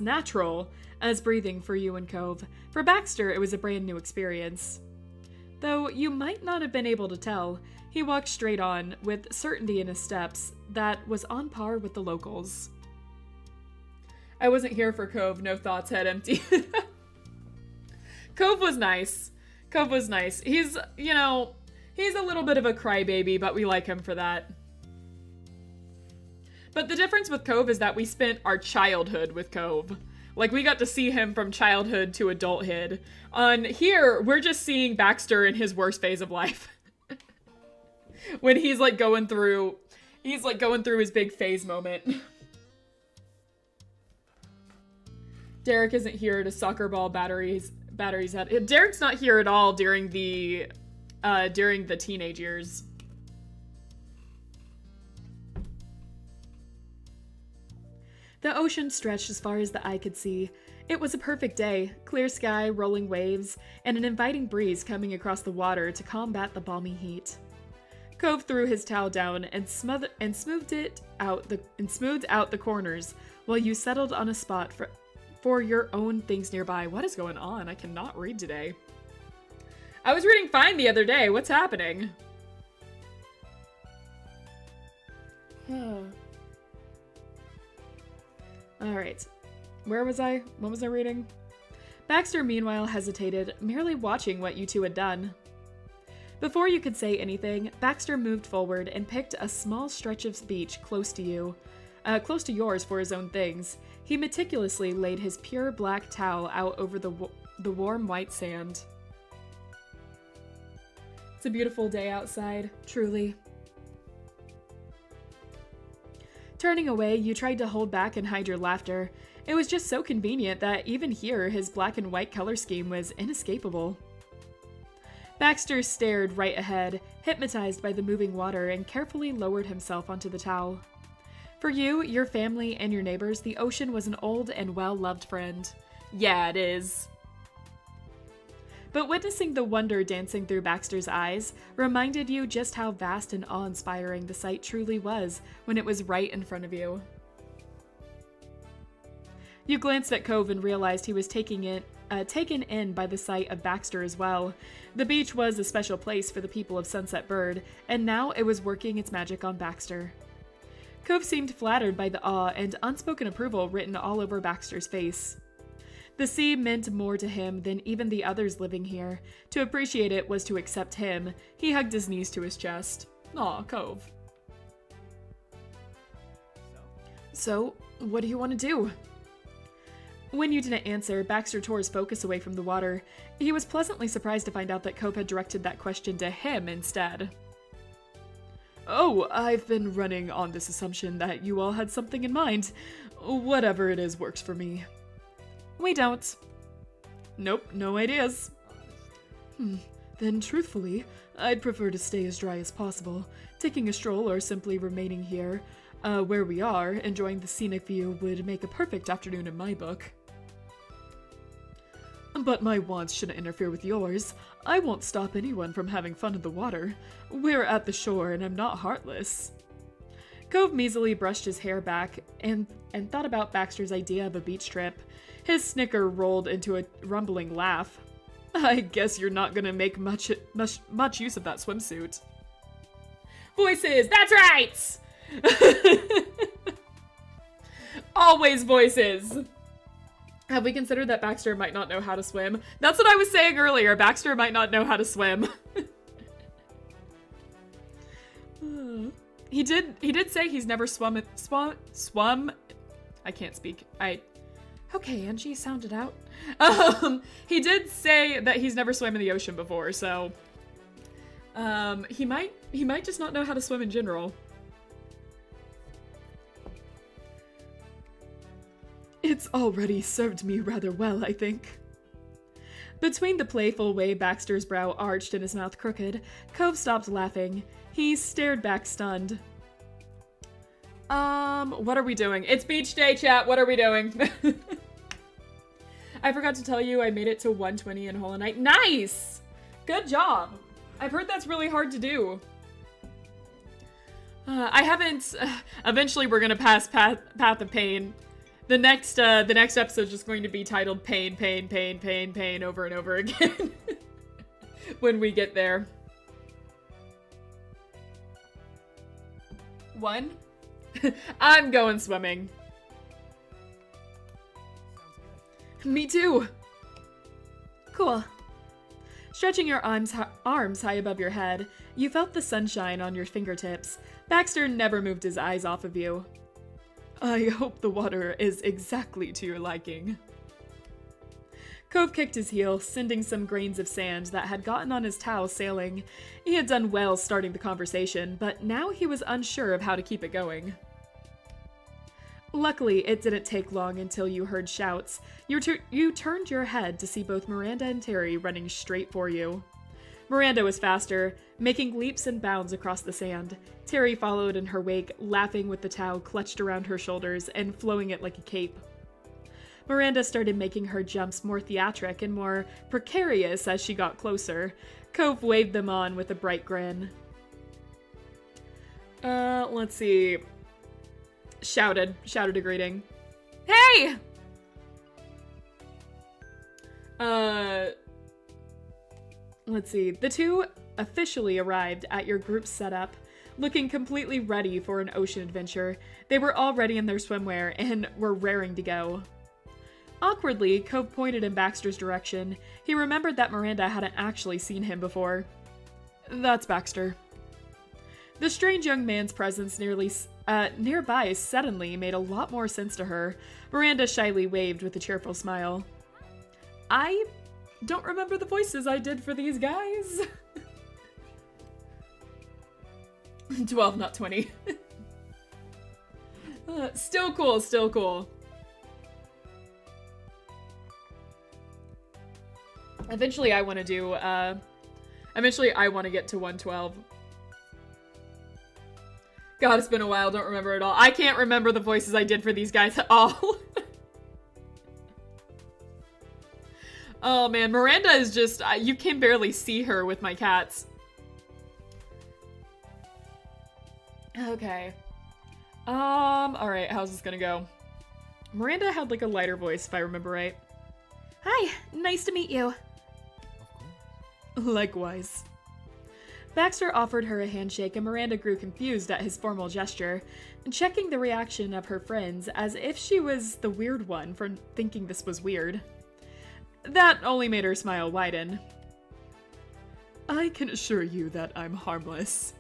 natural as breathing for you and Cove. For Baxter, it was a brand new experience. Though you might not have been able to tell, he walked straight on, with certainty in his steps that was on par with the locals. I wasn't here for Cove. No thoughts, head empty. Cove was nice. Cove was nice. He's, you know, he's a little bit of a crybaby, but we like him for that. But the difference with Cove is that we spent our childhood with Cove. Like, we got to see him from childhood to adulthood. On here, we're just seeing Baxter in his worst phase of life. When he's, like, going through his big phase moment. Derek isn't here to soccer ball batteries at. Derek's not here at all during the teenage years. The ocean stretched as far as the eye could see. It was a perfect day, clear sky, rolling waves, and an inviting breeze coming across the water to combat the balmy heat. Cove threw his towel down and smoothed out the corners while you settled on a spot for your own things nearby. What is going on? I cannot read today. I was reading fine the other day. What's happening? Alright. Where was I? What was I reading? Baxter, meanwhile, hesitated, merely watching what you two had done. Before you could say anything, Baxter moved forward and picked a small stretch of beach close to yours for his own things. He meticulously laid his pure black towel out over the warm white sand. It's a beautiful day outside, truly. Turning away, you tried to hold back and hide your laughter. It was just so convenient that even here, his black and white color scheme was inescapable. Baxter stared right ahead, hypnotized by the moving water, and carefully lowered himself onto the towel. For you, your family, and your neighbors, the ocean was an old and well-loved friend. Yeah, it is. But witnessing the wonder dancing through Baxter's eyes reminded you just how vast and awe-inspiring the sight truly was when it was right in front of you. You glanced at Cove and realized he was taken in by the sight of Baxter as well. The beach was a special place for the people of Sunset Bird, and now it was working its magic on Baxter. Cove seemed flattered by the awe and unspoken approval written all over Baxter's face. The sea meant more to him than even the others living here. To appreciate it was to accept him. He hugged his knees to his chest. Aw, Cove. So, what do you want to do? When you didn't answer, Baxter tore his focus away from the water. He was pleasantly surprised to find out that Cove had directed that question to him instead. Oh, I've been running on this assumption that you all had something in mind. Whatever it is works for me. We don't. Nope, no ideas. Then truthfully, I'd prefer to stay as dry as possible. Taking a stroll or simply remaining here, where we are, enjoying the scenic view would make a perfect afternoon in my book. But my wants shouldn't interfere with yours. I won't stop anyone from having fun in the water. We're at the shore and I'm not heartless. Cove measly brushed his hair back and thought about Baxter's idea of a beach trip. His snicker rolled into a rumbling laugh. I guess you're not gonna make much use of that swimsuit. Voices! That's right! Always voices! Have we considered that Baxter might not know how to swim? That's what I was saying earlier. Baxter might not know how to swim. He did say he's never swum. I can't speak. Okay, Angie, sound it out. He did say that he's never swam in the ocean before, so he might just not know how to swim in general. It's already served me rather well, I think. Between the playful way Baxter's brow arched and his mouth crooked, Cove stopped laughing. He stared back stunned. What are we doing? It's beach day, chat. What are we doing? I forgot to tell you I made it to 120 in Hollow Knight. Nice! Good job. I've heard that's really hard to do. I haven't... eventually we're gonna pass Path of Pain. The next episode is just going to be titled Pain, Pain, Pain, Pain, Pain over and over again. When we get there. 1. I'm going swimming. Me too. Cool. Stretching your arms high above your head, you felt the sunshine on your fingertips. Baxter never moved his eyes off of you. I hope the water is exactly to your liking. Cove kicked his heel, sending some grains of sand that had gotten on his towel sailing. He had done well starting the conversation, but now he was unsure of how to keep it going. Luckily, it didn't take long until you heard shouts. You turned your head to see both Miranda and Terry running straight for you. Miranda was faster, making leaps and bounds across the sand. Terry followed in her wake, laughing with the towel clutched around her shoulders and flowing it like a cape. Miranda started making her jumps more theatric and more precarious as she got closer. Cove waved them on with a bright grin. Let's see. Shouted a greeting. Hey! Let's see. The two officially arrived at your group's setup, looking completely ready for an ocean adventure. They were already in their swimwear and were raring to go. Awkwardly, Cove pointed in Baxter's direction. He remembered that Miranda hadn't actually seen him before. That's Baxter. The strange young man's presence nearby suddenly made a lot more sense to her. Miranda shyly waved with a cheerful smile. I don't remember the voices I did for these guys. 12, not 20. Still cool, still cool. Eventually I want to do, eventually I want to get to 112. God, it's been a while, don't remember it all. I can't remember the voices I did for these guys at all. Oh man, Miranda is just, you can barely see her with my cats. Okay. Alright, how's this gonna go? Miranda had like a lighter voice, if I remember right. Hi, nice to meet you. Likewise. Baxter offered her a handshake and Miranda grew confused at his formal gesture, checking the reaction of her friends as if she was the weird one for thinking this was weird. That only made her smile widen. I can assure you that I'm harmless.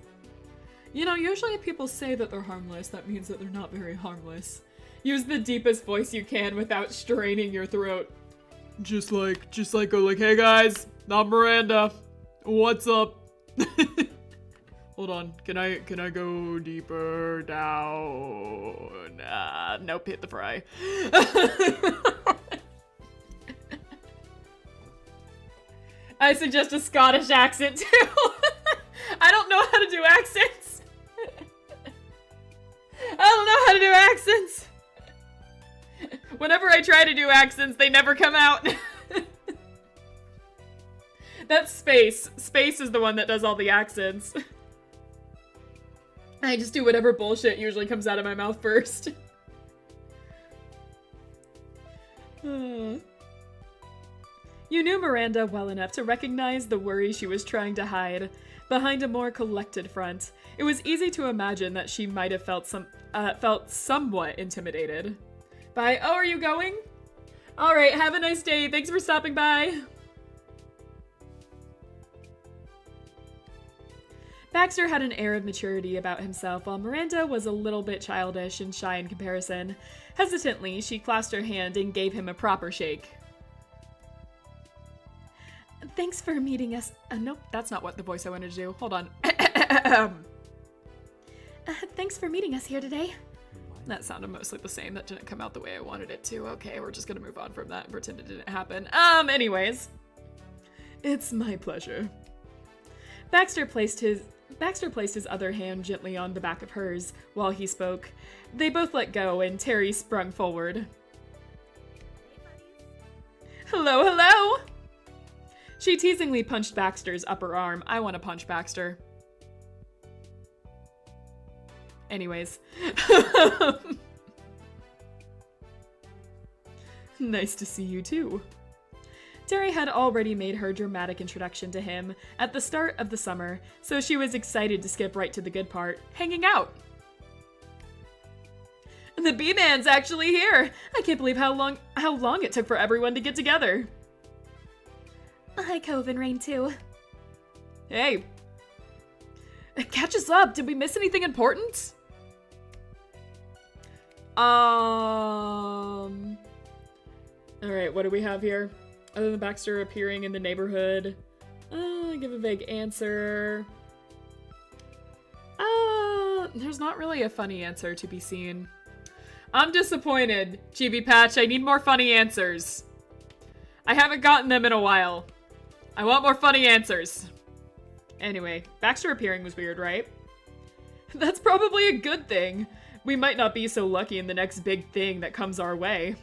You know, usually if people say that they're harmless, that means that they're not very harmless. Use the deepest voice you can without straining your throat. Just like go like, hey guys, I'm Miranda. What's up? Hold on, can I go deeper down? Nope, hit the fry. I suggest a Scottish accent too. I don't know how to do accents. I don't know how to do accents. Whenever I try to do accents, they never come out. That's Space. Space is the one that does all the accents. I just do whatever bullshit usually comes out of my mouth first. You knew Miranda well enough to recognize the worry she was trying to hide behind a more collected front. It was easy to imagine that she might have felt somewhat intimidated. Bye. Oh, are you going? All right, have a nice day. Thanks for stopping by. Baxter had an air of maturity about himself, while Miranda was a little bit childish and shy in comparison. Hesitantly, she clasped her hand and gave him a proper shake. Thanks for meeting us. Nope, that's not what the voice I wanted to do. Hold on. Thanks for meeting us here today. That sounded mostly the same. That didn't come out the way I wanted it to. Okay, we're just gonna move on from that and pretend it didn't happen. Anyways. It's my pleasure. Baxter placed his other hand gently on the back of hers while he spoke. They both let go and Terry sprung forward. Hello, hello! She teasingly punched Baxter's upper arm. I want to punch Baxter. Anyways. Nice to see you too. Terry had already made her dramatic introduction to him at the start of the summer, so she was excited to skip right to the good part, hanging out. The bee-man's actually here! I can't believe how long it took for everyone to get together. Hi, Cove and Rain too. Hey. Catch us up! Did we miss anything important? Alright, what do we have here? Other than Baxter appearing in the neighborhood. Give a vague answer. There's not really a funny answer to be seen. I'm disappointed, Chibi Patch. I need more funny answers. I haven't gotten them in a while. I want more funny answers. Anyway, Baxter appearing was weird, right? That's probably a good thing. We might not be so lucky in the next big thing that comes our way.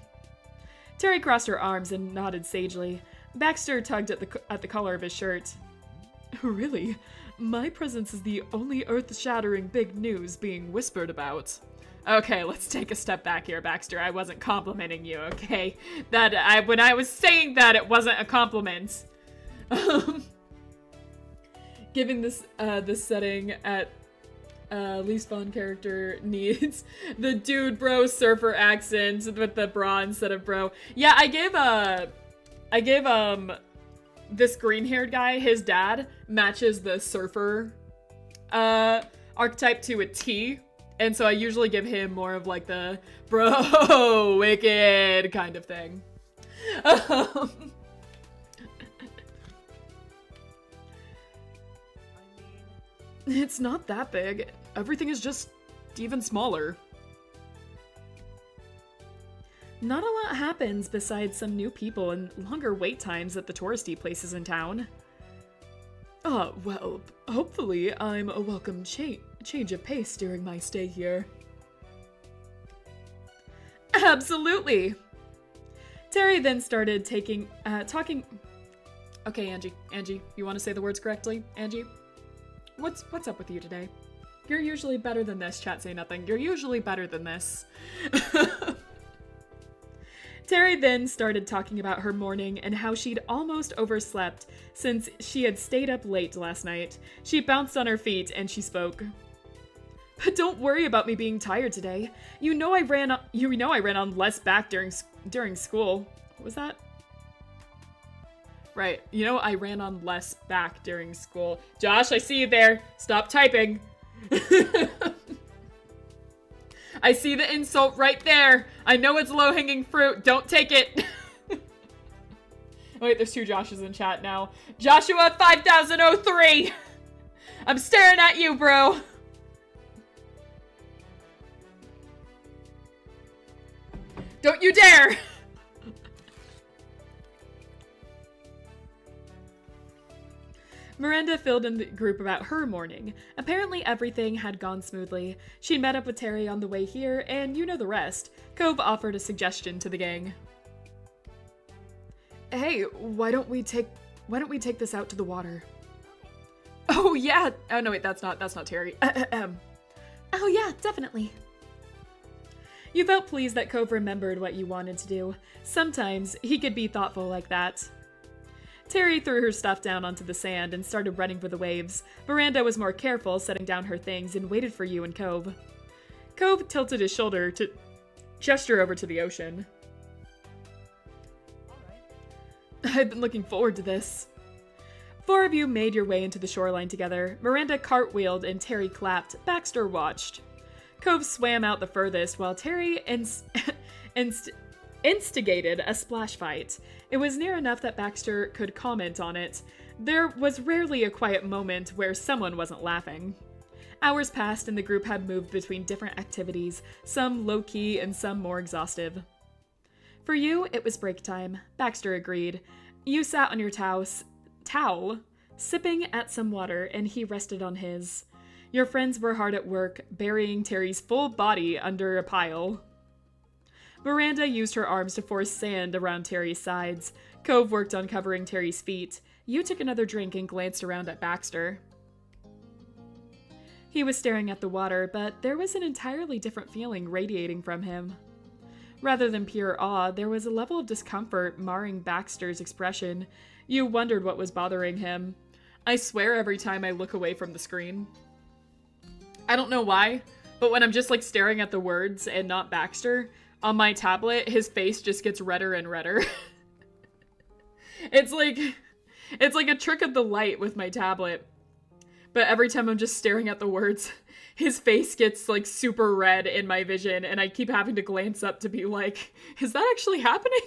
Terry crossed her arms and nodded sagely. Baxter tugged at the collar of his shirt. Really? My presence is the only earth-shattering big news being whispered about. Okay, let's take a step back here, Baxter. I wasn't complimenting you, okay? When I was saying that, it wasn't a compliment. Given this setting at least fun character needs the dude bro surfer accent with the bra instead of bro. Yeah, I gave this green-haired guy, his dad matches the surfer archetype to a T. And so I usually give him more of like the bro wicked kind of thing. It's not that big. Everything is just even smaller. Not a lot happens besides some new people and longer wait times at the touristy places in town. Well, hopefully I'm a welcome change of pace during my stay here. Absolutely! Terry then started talking... Okay, Angie, you want to say the words correctly? Angie? What's up with you today? You're usually better than this, chat say nothing. You're usually better than this. Terry then started talking about her morning and how she'd almost overslept since she had stayed up late last night. She bounced on her feet and she spoke. But don't worry about me being tired today. You know I ran on less back during school. What was that? Right. You know I ran on less back during school. Josh, I see you there. Stop typing. I see the insult right there. I know it's low-hanging fruit. Don't take it. Wait, there's two Joshes in chat now. Joshua 5003. I'm staring at you, bro. Don't you dare. Miranda filled in the group about her morning. Apparently everything had gone smoothly. She met up with Terry on the way here, and you know the rest. Cove offered a suggestion to the gang. Hey, why don't we take this out to the water? Oh yeah. Oh no, wait, that's not Terry. Oh yeah, definitely. You felt pleased that Cove remembered what you wanted to do. Sometimes he could be thoughtful like that. Terry threw her stuff down onto the sand and started running for the waves. Miranda was more careful, setting down her things, and waited for you and Cove. Cove tilted his shoulder to gesture over to the ocean. I've been looking forward to this. Four of you made your way into the shoreline together. Miranda cartwheeled and Terry clapped. Baxter watched. Cove swam out the furthest while Terry instigated a splash fight. It was near enough that Baxter could comment on it. There was rarely a quiet moment where someone wasn't laughing. Hours passed and the group had moved between different activities, some low-key and some more exhaustive. For you, it was break time. Baxter agreed. You sat on your towel, sipping at some water, and he rested on his. Your friends were hard at work, burying Terry's full body under a pile. Miranda used her arms to force sand around Terry's sides. Cove worked on covering Terry's feet. You took another drink and glanced around at Baxter. He was staring at the water, but there was an entirely different feeling radiating from him. Rather than pure awe, there was a level of discomfort marring Baxter's expression. You wondered what was bothering him. I swear every time I look away from the screen. I don't know why, but when I'm just like staring at the words and not Baxter, on my tablet, his face just gets redder and redder. It's like a trick of the light with my tablet. But every time I'm just staring at the words, his face gets like super red in my vision, and I keep having to glance up to be like, is that actually happening?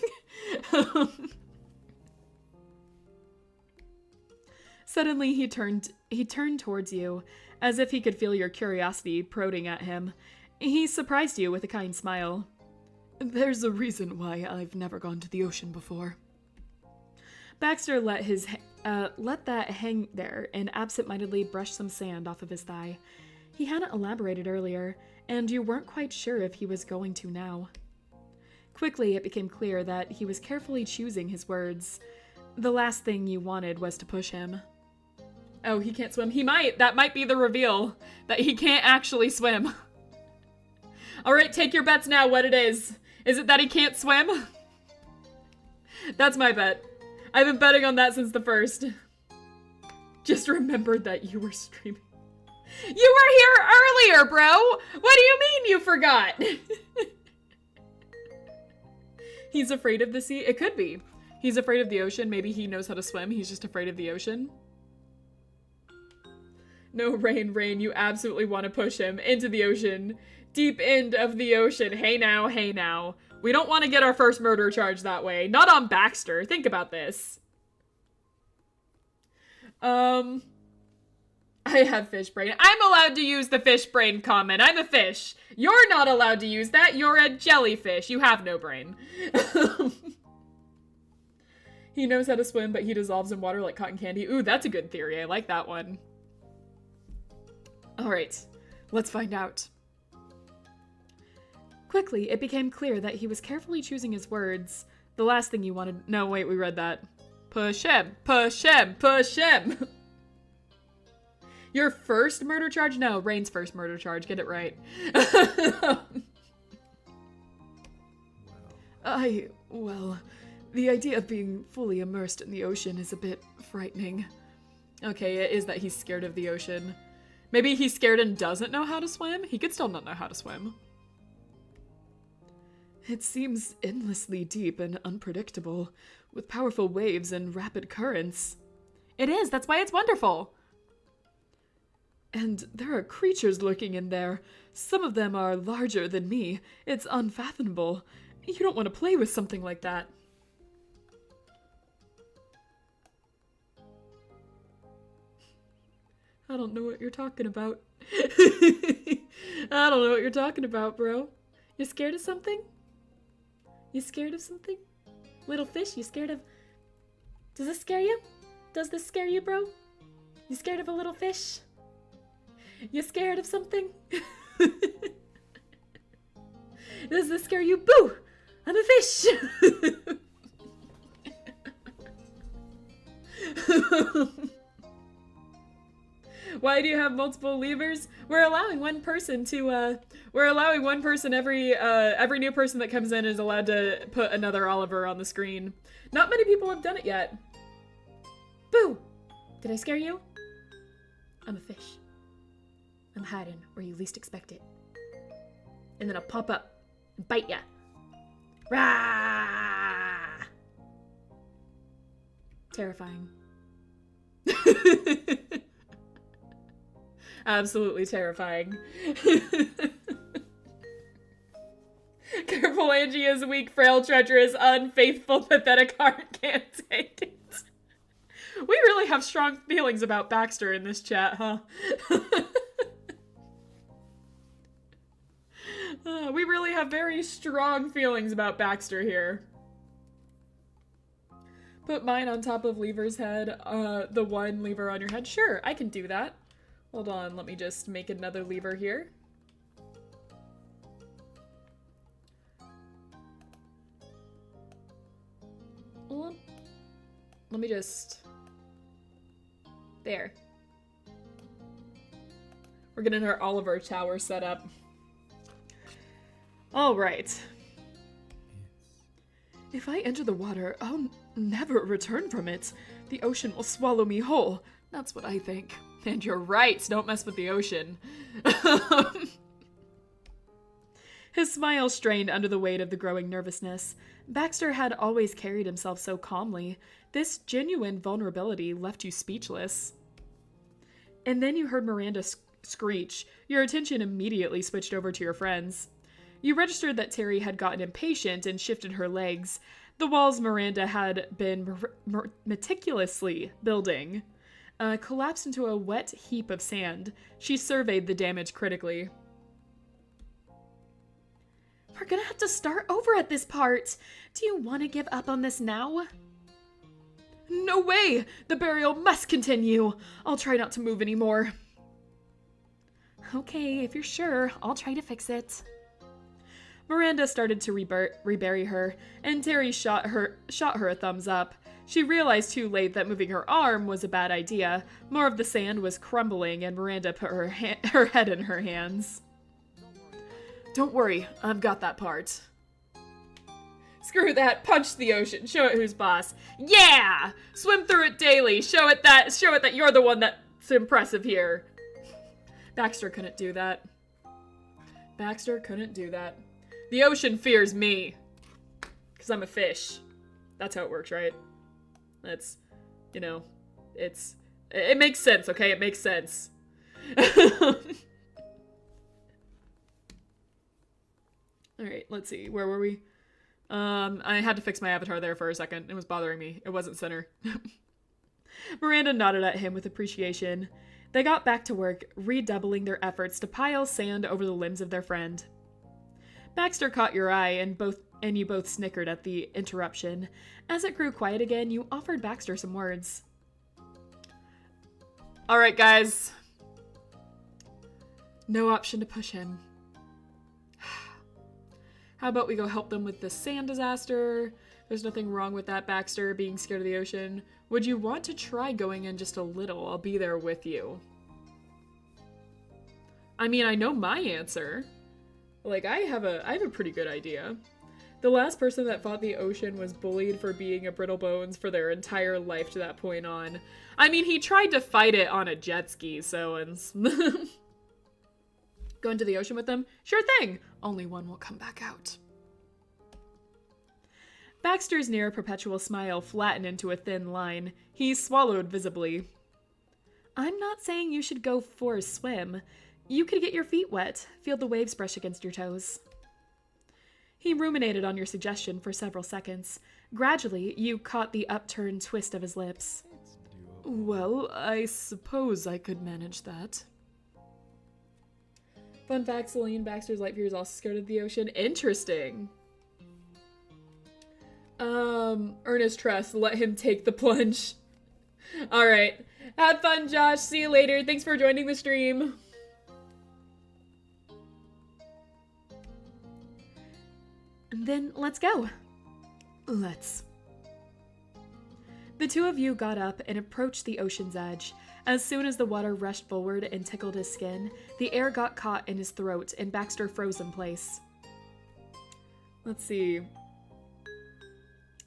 Suddenly he turned towards you, as if he could feel your curiosity prodding at him. He surprised you with a kind smile. There's a reason why I've never gone to the ocean before. Baxter let that hang there and absent-mindedly brushed some sand off of his thigh. He hadn't elaborated earlier, and you weren't quite sure if he was going to now. Quickly, it became clear that he was carefully choosing his words. The last thing you wanted was to push him. Oh, he can't swim. He might. That might be the reveal, that he can't actually swim. All right, take your bets now, what it is. Is it that he can't swim? That's my bet. I've been betting on that since the first. Just remembered that you were streaming. You were here earlier, bro! What do you mean you forgot? He's afraid of the sea? It could be. He's afraid of the ocean. Maybe he knows how to swim. He's just afraid of the ocean. No, Rain, you absolutely want to push him into the ocean. Deep end of the ocean. Hey now, hey now. We don't want to get our first murder charge that way. Not on Baxter. Think about this. I have fish brain. I'm allowed to use the fish brain comment. I'm a fish. You're not allowed to use that. You're a jellyfish. You have no brain. He knows how to swim, but he dissolves in water like cotton candy. Ooh, that's a good theory. I like that one. All right, let's find out. Quickly, it became clear that he was carefully choosing his words. The last thing you wanted— No, wait, we read that. Push him, push him, push him. Your first murder charge? No, Rain's first murder charge. Get it right. Well, the idea of being fully immersed in the ocean is a bit frightening. Okay, it is that he's scared of the ocean. Maybe he's scared and doesn't know how to swim? He could still not know how to swim. It seems endlessly deep and unpredictable, with powerful waves and rapid currents. It is, that's why it's wonderful. And there are creatures lurking in there. Some of them are larger than me. It's unfathomable. You don't want to play with something like that. I don't know what you're talking about. I don't know what you're talking about, bro. You scared of something? You scared of something? Little fish, you scared of... Does this scare you? Does this scare you, bro? You scared of a little fish? You scared of something? Does this scare you? Boo! I'm a fish! Why do you have multiple levers? We're allowing one person every new person that comes in is allowed to put another Oliver on the screen. Not many people have done it yet. Boo! Did I scare you? I'm a fish. I'm hiding where you least expect it. And then I'll pop up and bite ya. Rah! Terrifying. Absolutely terrifying. Careful, Angie is weak, frail, treacherous, unfaithful, pathetic heart can't take it. We really have strong feelings about Baxter in this chat, huh? We really have very strong feelings about Baxter here. Put mine on top of Lever's head, the one lever on your head. Sure, I can do that. Hold on, let me just make another lever here. Let me just... There. We're getting our Oliver Tower set up. Alright. If I enter the water, I'll never return from it. The ocean will swallow me whole. That's what I think. And you're right, don't mess with the ocean. His smile strained under the weight of the growing nervousness. Baxter had always carried himself so calmly. This genuine vulnerability left you speechless. And then you heard Miranda screech. Your attention immediately switched over to your friends. You registered that Terry had gotten impatient and shifted her legs. The walls Miranda had been meticulously building collapsed into a wet heap of sand. She surveyed the damage critically. We're gonna have to start over at this part. Do you want to give up on this now? No way! The burial must continue. I'll try not to move anymore. Okay, if you're sure, I'll try to fix it. Miranda started to rebury her, and Terry shot her a thumbs up. She realized too late that moving her arm was a bad idea. More of the sand was crumbling, and Miranda put her head in her hands. Don't worry, I've got that part. Screw that, punch the ocean, show it who's boss. Yeah! Swim through it daily, show it that you're the one that's impressive here. Baxter couldn't do that. Baxter couldn't do that. The ocean fears me. Because I'm a fish. That's how it works, right? That's, you know, it makes sense, okay? It makes sense. Alright, let's see. Where were we? I had to fix my avatar there for a second. It was bothering me. It wasn't center. Miranda nodded at him with appreciation. They got back to work, redoubling their efforts to pile sand over the limbs of their friend. Baxter caught your eye, and you both snickered at the interruption. As it grew quiet again, you offered Baxter some words. Alright, guys. No option to push him. How about we go help them with the sand disaster? There's nothing wrong with that, Baxter, being scared of the ocean. Would you want to try going in just a little? I'll be there with you. I mean, I know my answer. Like, I have a pretty good idea. The last person that fought the ocean was bullied for being a brittle bones for their entire life to that point on. I mean, he tried to fight it on a jet ski, so... Go into the ocean with them? Sure thing! Only one will come back out. Baxter's near perpetual smile flattened into a thin line. He swallowed visibly. I'm not saying you should go for a swim. You could get your feet wet, feel the waves brush against your toes. He ruminated on your suggestion for several seconds. Gradually, you caught the upturned twist of his lips. Well, I suppose I could manage that. Fun fact, Celine, Baxter's light fear is also scared of the ocean. Interesting. Ernest Trust, let him take the plunge. Alright. Have fun, Josh. See you later. Thanks for joining the stream. Then let's go. Let's. The two of you got up and approached the ocean's edge. As soon as the water rushed forward and tickled his skin, the air got caught in his throat and Baxter froze in place. Let's see.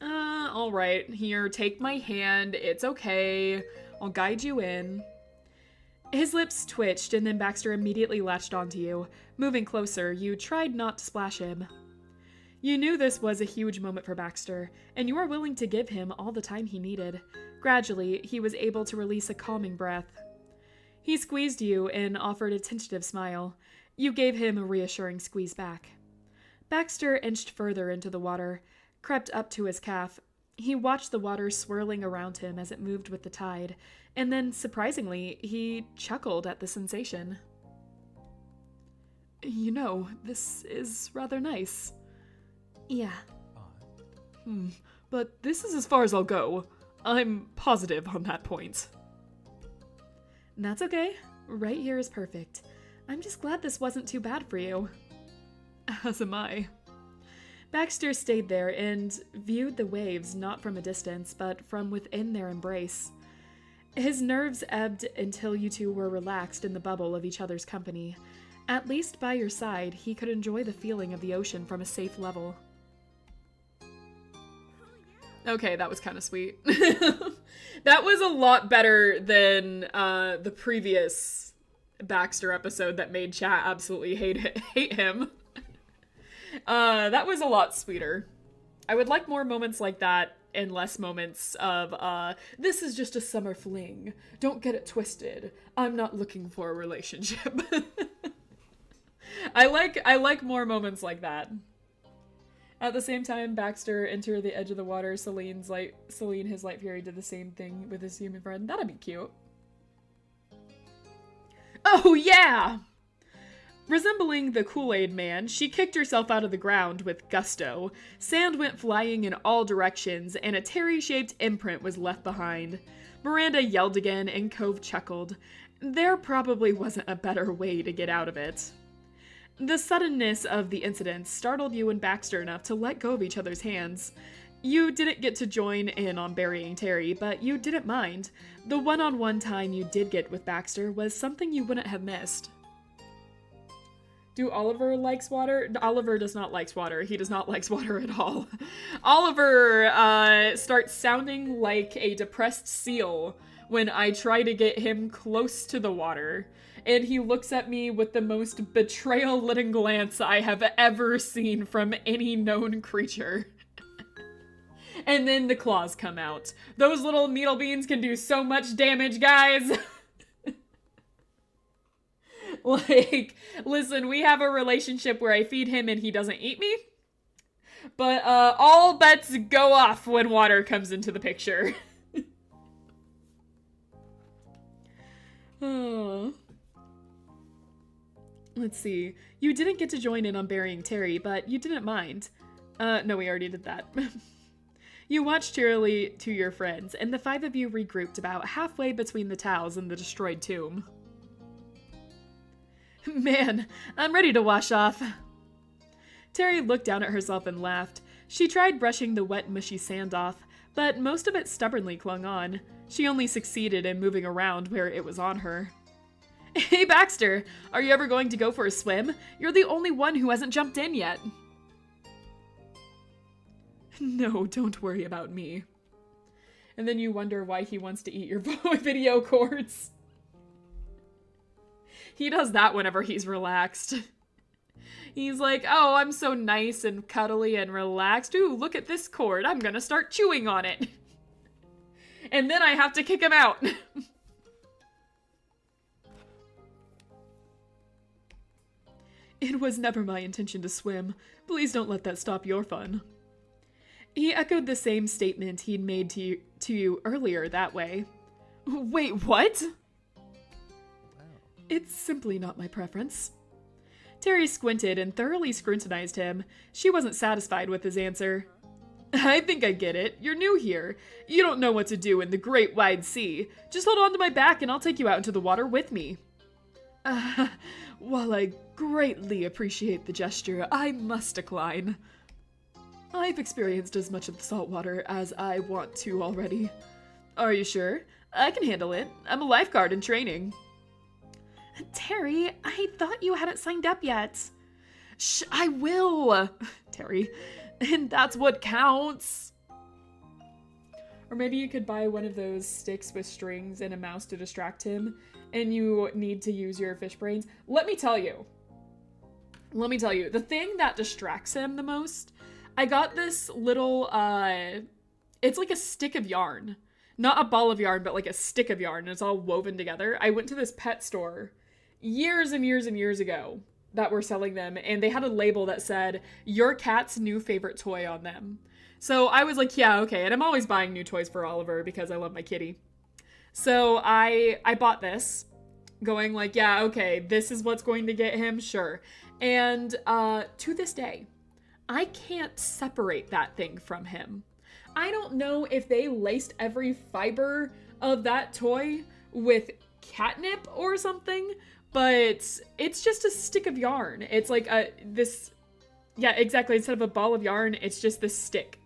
Alright. Here, take my hand. It's okay. I'll guide you in. His lips twitched and then Baxter immediately latched onto you. Moving closer, you tried not to splash him. You knew this was a huge moment for Baxter, and you were willing to give him all the time he needed. Gradually, he was able to release a calming breath. He squeezed you and offered a tentative smile. You gave him a reassuring squeeze back. Baxter inched further into the water, crept up to his calf. He watched the water swirling around him as it moved with the tide, and then, surprisingly, he chuckled at the sensation. You know, this is rather nice. Yeah. But this is as far as I'll go. I'm positive on that point. That's okay. Right here is perfect. I'm just glad this wasn't too bad for you. As am I. Baxter stayed there and viewed the waves not from a distance, but from within their embrace. His nerves ebbed until you two were relaxed in the bubble of each other's company. At least by your side, he could enjoy the feeling of the ocean from a safe level. Okay, that was kind of sweet. That was a lot better than the previous Baxter episode that made chat absolutely hate him. That was a lot sweeter. I would like more moments like that and less moments of, this is just a summer fling. Don't get it twisted. I'm not looking for a relationship. I like more moments like that. At the same time, Baxter entered the edge of the water. Celine, his light fury, did the same thing with his human friend. That'd be cute. Oh, yeah! Resembling the Kool-Aid man, she kicked herself out of the ground with gusto. Sand went flying in all directions, and a Terry-shaped imprint was left behind. Miranda yelled again, and Cove chuckled. There probably wasn't a better way to get out of it. The suddenness of the incident startled you and Baxter enough to let go of each other's hands. You didn't get to join in on burying Terry, but you didn't mind. The one-on-one time you did get with Baxter was something you wouldn't have missed. Do Oliver likes water? Oliver does not like water. He does not like water at all. Oliver starts sounding like a depressed seal when I try to get him close to the water. And he looks at me with the most betrayal-laden glance I have ever seen from any known creature. And then the claws come out. Those little needle beans can do so much damage, guys. Like, listen, we have a relationship where I feed him and he doesn't eat me. But all bets go off when water comes into the picture. Oh. Let's see. You didn't get to join in on burying Terry, but you didn't mind. No, we already did that. You watched cheerily to your friends, and the five of you regrouped about halfway between the towels and the destroyed tomb. Man, I'm ready to wash off. Terry looked down at herself and laughed. She tried brushing the wet, mushy sand off, but most of it stubbornly clung on. She only succeeded in moving around where it was on her. Hey, Baxter, are you ever going to go for a swim? You're the only one who hasn't jumped in yet. No, don't worry about me. And then you wonder why he wants to eat your video cords. He does that whenever he's relaxed. He's like, oh, I'm so nice and cuddly and relaxed. Ooh, look at this cord. I'm gonna start chewing on it. And then I have to kick him out. It was never my intention to swim. Please don't let that stop your fun. He echoed the same statement he'd made to you earlier that way. Wait, what? It's simply not my preference. Terry squinted and thoroughly scrutinized him. She wasn't satisfied with his answer. I think I get it. You're new here. You don't know what to do in the great wide sea. Just hold on to my back and I'll take you out into the water with me. While I greatly appreciate the gesture, I must decline. I've experienced as much of the salt water as I want to already. Are you sure? I can handle it. I'm a lifeguard in training. Terry, I thought you hadn't signed up yet. Shh, I will, Terry. And that's what counts. Or maybe you could buy one of those sticks with strings and a mouse to distract him, and you need to use your fish brains. Let me tell you, the thing that distracts him the most, I got this little, it's like a stick of yarn. Not a ball of yarn, but like a stick of yarn, and it's all woven together. I went to this pet store years and years and years ago that were selling them, and they had a label that said, your cat's new favorite toy on them. So I was like, yeah, okay, and I'm always buying new toys for Oliver because I love my kitty. So I bought this, going like, yeah, okay, this is what's going to get him, sure. And to this day, I can't separate that thing from him. I don't know if they laced every fiber of that toy with catnip or something, but it's just a stick of yarn. It's like yeah, exactly. Instead of a ball of yarn, it's just this stick.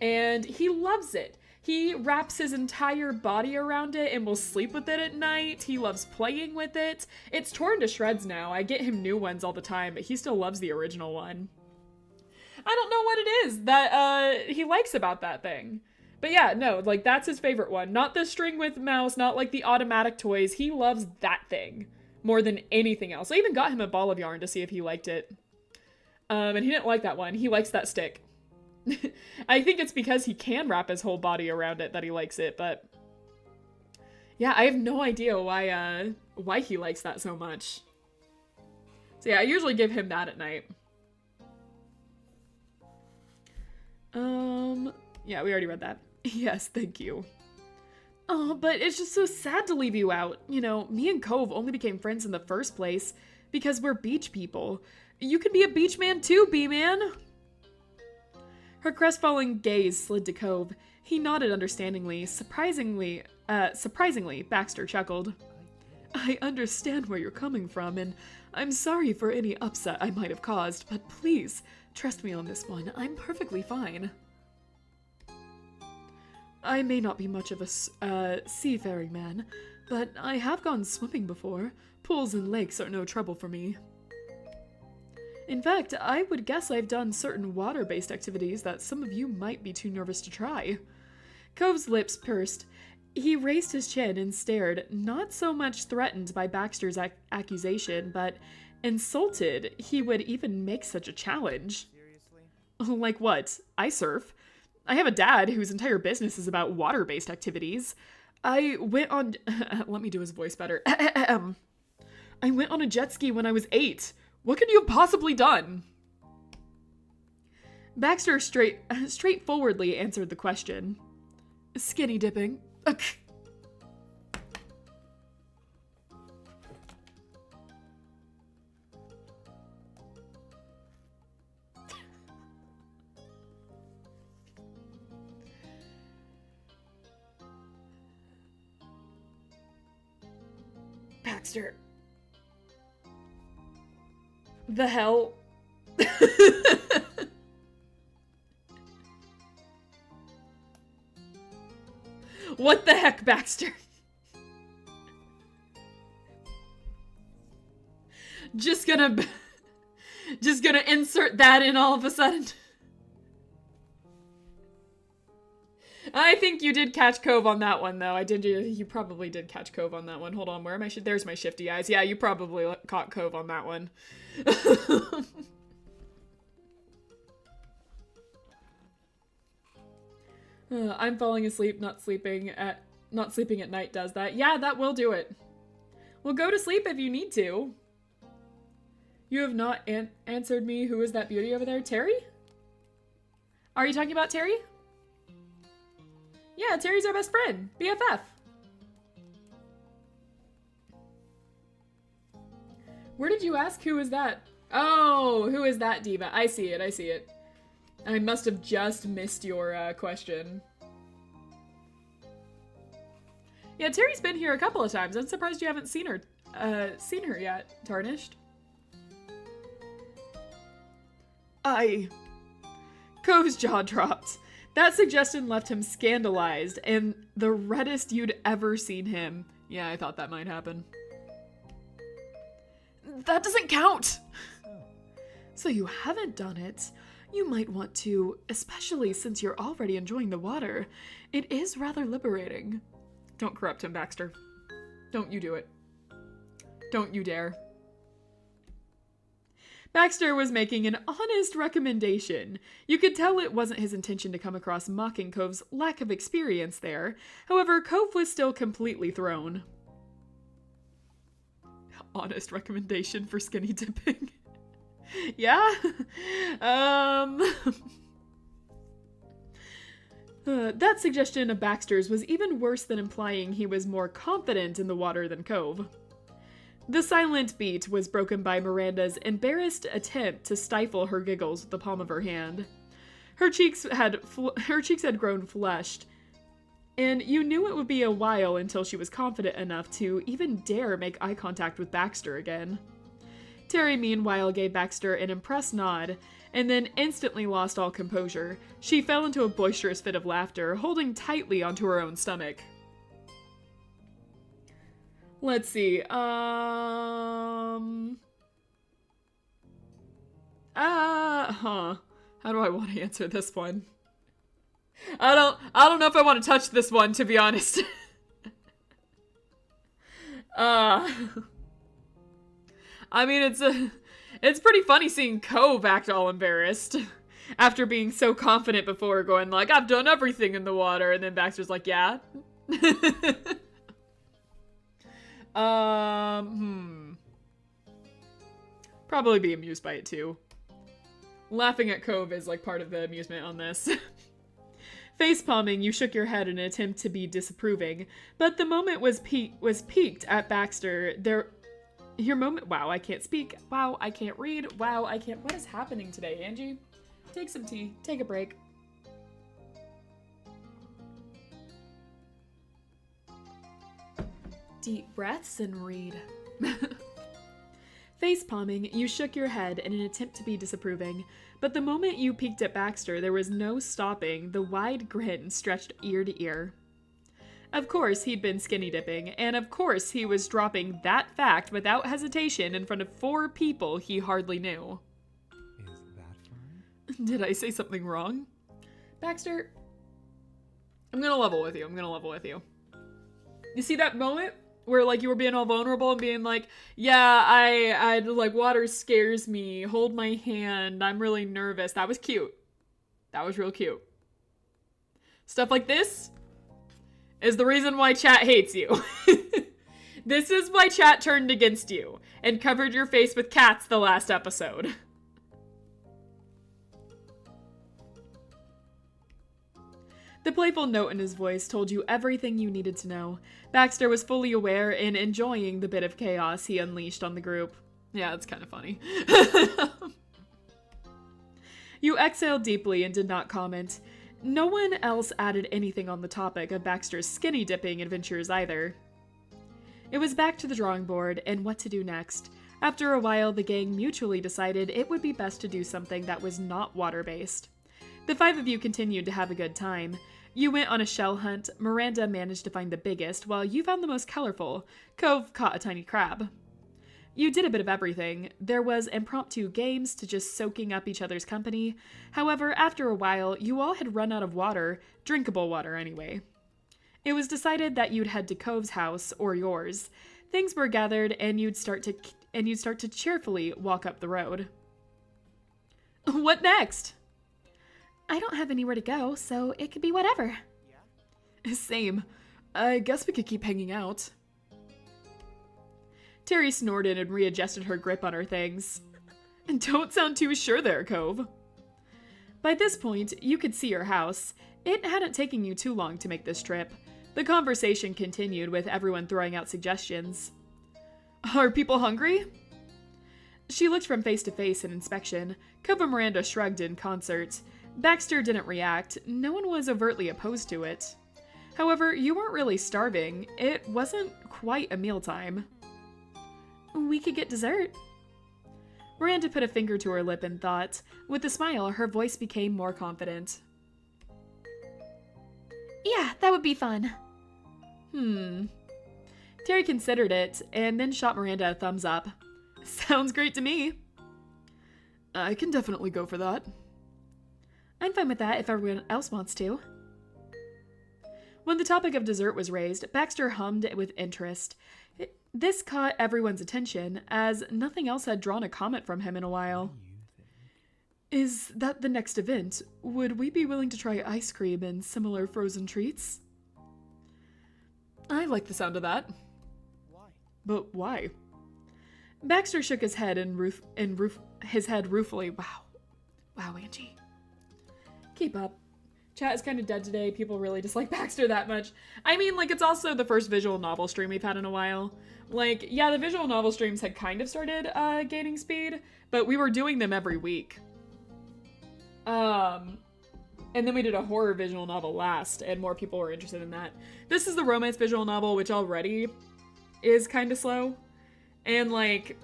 And he loves it. He wraps his entire body around it and will sleep with it at night. He loves playing with it. It's torn to shreds now. I get him new ones all the time, but he still loves the original one. I don't know what it is that he likes about that thing. But yeah, no, like that's his favorite one. Not the string with mouse, not like the automatic toys. He loves that thing more than anything else. I even got him a ball of yarn to see if he liked it. And he didn't like that one. He likes that stick. I think it's because he can wrap his whole body around it that he likes it, but yeah, I have no idea why he likes that so much. So yeah, I usually give him that at night. Yeah, we already read that. Yes, thank you. Oh, but it's just so sad to leave you out. You know, me and Cove only became friends in the first place because we're beach people. You can be a beach man too, B-man. Her crestfallen gaze slid to Cove. He nodded understandingly. Surprisingly, Baxter chuckled. I understand where you're coming from, and I'm sorry for any upset I might have caused, but please, trust me on this one. I'm perfectly fine. I may not be much of a seafaring man, but I have gone swimming before. Pools and lakes are no trouble for me. In fact, I would guess I've done certain water-based activities that some of you might be too nervous to try. Cove's lips pursed. He raised his chin and stared, not so much threatened by Baxter's accusation, but insulted he would even make such a challenge. Seriously? Like what? I surf. I have a dad whose entire business is about water-based activities. I went on... Let me do his voice better. I went on a jet ski when I was 8. What could you have possibly done? Baxter straightforwardly answered the question. Skinny dipping. Baxter. The hell? What the heck, Baxter? Just gonna insert that in all of a sudden. I think you did catch Cove on that one, though. You probably did catch Cove on that one. Hold on, where am I? There's my shifty eyes. Yeah, you probably caught Cove on that one. I'm falling asleep, not sleeping at night does that. Yeah, that will do it. Well, go to sleep if you need to. You have not answered me. Who is that beauty over there? Terry? Are you talking about Terry? Yeah, Terry's our best friend. BFF. Where did you ask? Who is that? Oh, who is that diva? I see it. I must have just missed your question. Yeah, Terry's been here a couple of times. I'm surprised you haven't seen her yet, Tarnished. Cove's jaw dropped. That suggestion left him scandalized and the reddest you'd ever seen him. Yeah, I thought that might happen. That doesn't count! So you haven't done it. You might want to, especially since you're already enjoying the water. It is rather liberating. Don't corrupt him, Baxter. Don't you do it. Don't you dare. Baxter was making an honest recommendation. You could tell it wasn't his intention to come across mocking Cove's lack of experience there. However, Cove was still completely thrown. Honest recommendation for skinny dipping. Yeah? That suggestion of Baxter's was even worse than implying he was more confident in the water than Cove. The silent beat was broken by Miranda's embarrassed attempt to stifle her giggles with the palm of her hand. Her cheeks had grown flushed, and you knew it would be a while until she was confident enough to even dare make eye contact with Baxter again. Terry, meanwhile, gave Baxter an impressed nod, and then instantly lost all composure. She fell into a boisterous fit of laughter, holding tightly onto her own stomach. Let's see, How do I want to answer this one? I don't know if I want to touch this one, to be honest. I mean, It's pretty funny seeing Cove act all embarrassed after being so confident before, going like, I've done everything in the water, and then Baxter's like, yeah. Probably be amused by it too. Laughing at Cove is like part of the amusement on this. Face-palming, you shook your head in an attempt to be disapproving, but the moment was peaked at Baxter. Your moment. Wow, I can't speak. Wow, I can't read. Wow, I can't. What is happening today, Angie? Take some tea. Take a break. Deep breaths and read. Face-palming, you shook your head in an attempt to be disapproving, but the moment you peeked at Baxter, there was no stopping the wide grin stretched ear to ear. Of course, he'd been skinny dipping, and of course he was dropping that fact without hesitation in front of 4 people he hardly knew. Is that fine? Did I say something wrong? Baxter, I'm gonna level with you. You see that moment where like you were being all vulnerable and being like, yeah, I like water scares me, hold my hand, I'm really nervous. That was cute. That was real cute. Stuff like this is the reason why chat hates you. This is why chat turned against you and covered your face with cats the last episode. The playful note in his voice told you everything you needed to know. Baxter was fully aware and enjoying the bit of chaos he unleashed on the group. Yeah, it's kind of funny. You exhaled deeply and did not comment. No one else added anything on the topic of Baxter's skinny dipping adventures either. It was back to the drawing board and what to do next. After a while, the gang mutually decided it would be best to do something that was not water-based. The 5 of you continued to have a good time. You went on a shell hunt. Miranda managed to find the biggest, while you found the most colorful. Cove caught a tiny crab. You did a bit of everything. There was impromptu games to just soaking up each other's company. However, after a while, you all had run out of water, drinkable water anyway. It was decided that you'd head to Cove's house, or yours. Things were gathered, and you'd start to cheerfully walk up the road. What next? I don't have anywhere to go, so it could be whatever. Yeah. Same. I guess we could keep hanging out. Terry snorted and readjusted her grip on her things. And don't sound too sure there, Cove. By this point, you could see your house. It hadn't taken you too long to make this trip. The conversation continued with everyone throwing out suggestions. Are people hungry? She looked from face to face in inspection. Cove and Miranda shrugged in concert. Baxter didn't react. No one was overtly opposed to it. However, you weren't really starving. It wasn't quite a mealtime. We could get dessert. Miranda put a finger to her lip and thought. With a smile, her voice became more confident. Yeah, that would be fun. Terry considered it, and then shot Miranda a thumbs up. Sounds great to me. I can definitely go for that. I'm fine with that if everyone else wants to. When the topic of dessert was raised, Baxter hummed with interest. This caught everyone's attention, as nothing else had drawn a comment from him in a while. Is that the next event? Would we be willing to try ice cream and similar frozen treats? I like the sound of that. Why? But why? Baxter shook his head ruefully. Wow, Angie. Keep up. Chat is kind of dead today. People really dislike Baxter that much. I mean, like, it's also the first visual novel stream we've had in a while. Like, yeah, the visual novel streams had kind of started gaining speed, but we were doing them every week. And then we did a horror visual novel last, and more people were interested in that. This is the romance visual novel, which already is kind of slow. And, like,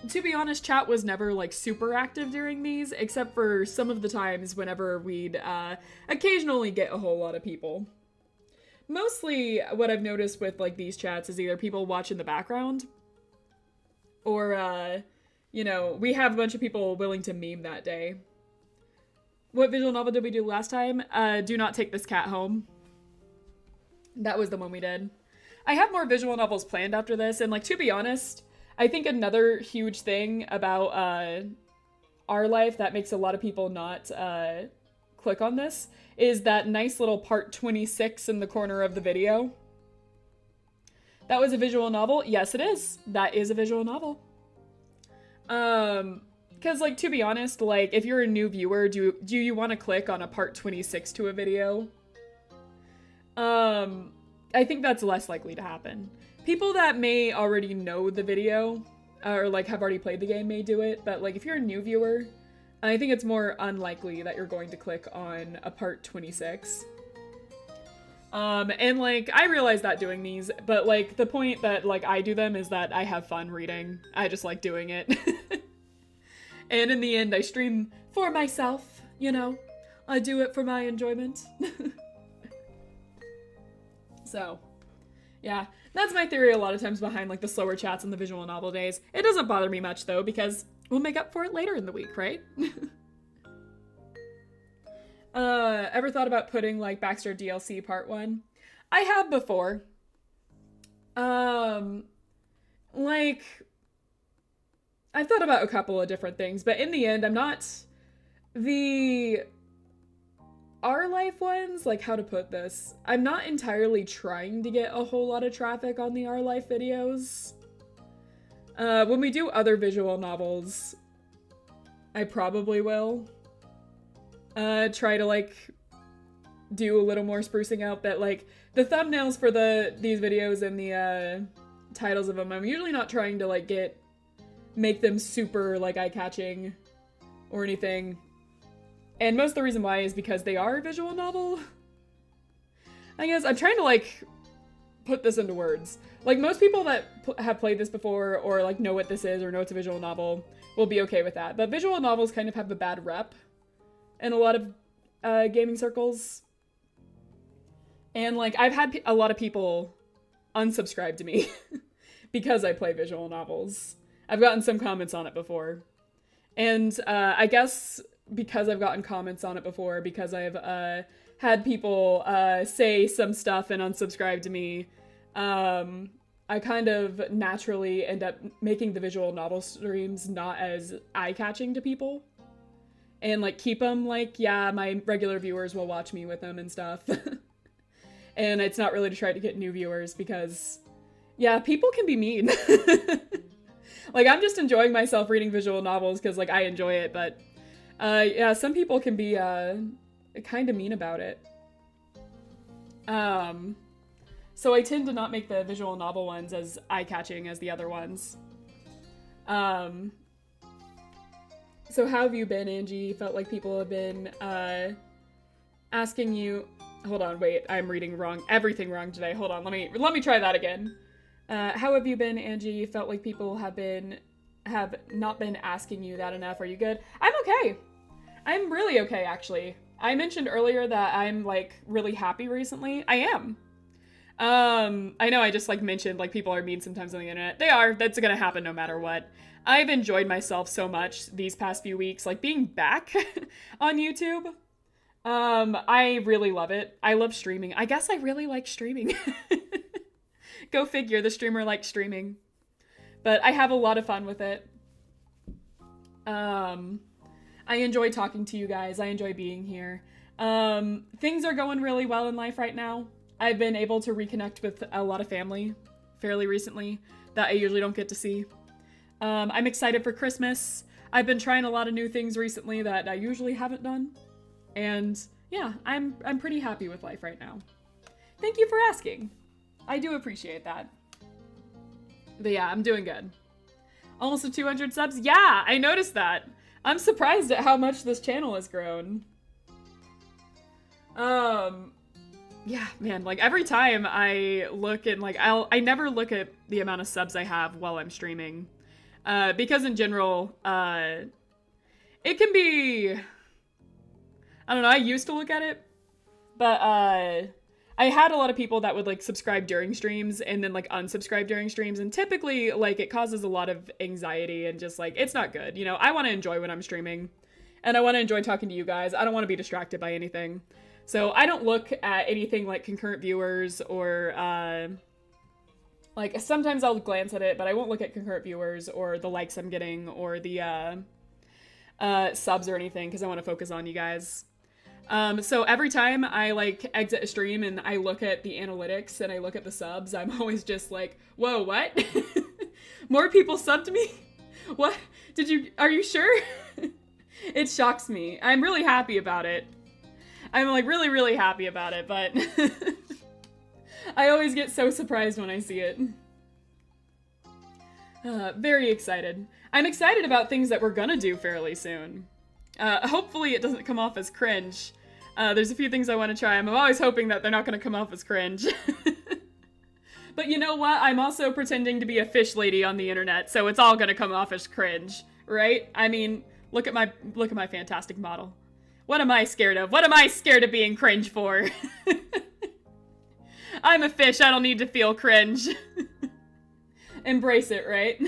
to be honest, chat was never, like, super active during these, except for some of the times whenever we'd occasionally get a whole lot of people. Mostly what I've noticed with, like, these chats is either people watch in the background, or, you know, we have a bunch of people willing to meme that day. What visual novel did we do last time? Do Not Take This Cat Home. That was the one we did. I have more visual novels planned after this, and, like, to be honest, I think another huge thing about our life that makes a lot of people not click on this is that nice little part 26 in the corner of the video. That was a visual novel? Yes, it is. That is a visual novel. Because, like, to be honest, like, if you're a new viewer, do you want to click on a part 26 to a video? I think that's less likely to happen. People that may already know the video, or, like, have already played the game may do it, but, like, if you're a new viewer, I think it's more unlikely that you're going to click on a part 26. And, like, I realize that doing these, but, like, the point that, like, I do them is that I have fun reading. I just like doing it. And in the end, I stream for myself, you know? I do it for my enjoyment. So, yeah. That's my theory a lot of times behind, like, the slower chats on the visual novel days. It doesn't bother me much, though, because we'll make up for it later in the week, right? Ever thought about putting, like, Baxter DLC Part 1? I have before. Like, I've thought about a couple of different things, but in the end, I'm not... The our life ones, like, how to put this? I'm not entirely trying to get a whole lot of traffic on the our life videos. When we do other visual novels, I probably will. Try to, like, do a little more sprucing out, but, like, the thumbnails for these videos and the titles of them, I'm usually not trying to, like, make them super, like, eye-catching or anything. And most of the reason why is because they are a visual novel. I guess I'm trying to, like, put this into words. Like, most people that have played this before or, like, know what this is or know it's a visual novel will be okay with that. But visual novels kind of have a bad rep in a lot of gaming circles. And, like, I've had a lot of people unsubscribe to me because I play visual novels. I've gotten some comments on it before. And I guess because I've gotten comments on it before, because I've had people say some stuff and unsubscribe to me, I kind of naturally end up making the visual novel streams not as eye-catching to people. And, like, keep them, like, yeah, my regular viewers will watch me with them and stuff. And it's not really to try to get new viewers because, yeah, people can be mean. Like, I'm just enjoying myself reading visual novels because, like, I enjoy it, but, yeah, some people can be, kind of mean about it. So I tend to not make the visual novel ones as eye-catching as the other ones. So how have you been, Angie? Felt like people have been, asking you... Hold on, wait, I'm reading everything wrong today. Hold on, let me try that again. How have you been, Angie? Felt like people have not been asking you that enough. Are you good? I'm okay. I'm really okay, actually. I mentioned earlier that I'm, like, really happy recently. I am. I know I just, like, mentioned, like, people are mean sometimes on the internet. They are. That's gonna happen no matter what. I've enjoyed myself so much these past few weeks, like, being back on YouTube. I really love it. I love streaming. I guess I really like streaming. Go figure, the streamer likes streaming. But I have a lot of fun with it. I enjoy talking to you guys. I enjoy being here. Things are going really well in life right now. I've been able to reconnect with a lot of family fairly recently that I usually don't get to see. I'm excited for Christmas. I've been trying a lot of new things recently that I usually haven't done. And yeah, I'm pretty happy with life right now. Thank you for asking. I do appreciate that. But yeah, I'm doing good. Almost to 200 subs? Yeah, I noticed that. I'm surprised at how much this channel has grown. Yeah, man, like every time I look and like, I never look at the amount of subs I have while I'm streaming. Because in general, it can be, I don't know, I used to look at it, but, I had a lot of people that would like subscribe during streams and then like unsubscribe during streams, and typically like it causes a lot of anxiety and just like, it's not good. You know, I want to enjoy when I'm streaming and I want to enjoy talking to you guys. I don't want to be distracted by anything. So I don't look at anything like concurrent viewers or, Like, sometimes I'll glance at it, but I won't look at concurrent viewers or the likes I'm getting or the subs or anything because I want to focus on you guys. So every time I like exit a stream and I look at the analytics and I look at the subs, I'm always just like, whoa, what? More people subbed me? What? Are you sure? It shocks me. I'm really happy about it. I'm like really, really happy about it, but I always get so surprised when I see it. Very excited. I'm excited about things that we're gonna do fairly soon. Hopefully it doesn't come off as cringe. There's a few things I want to try. I'm always hoping that they're not going to come off as cringe. But you know what? I'm also pretending to be a fish lady on the internet, so it's all going to come off as cringe, right? I mean, look at my fantastic model. What am I scared of? What am I scared of being cringe for? I'm a fish. I don't need to feel cringe. Embrace it, right?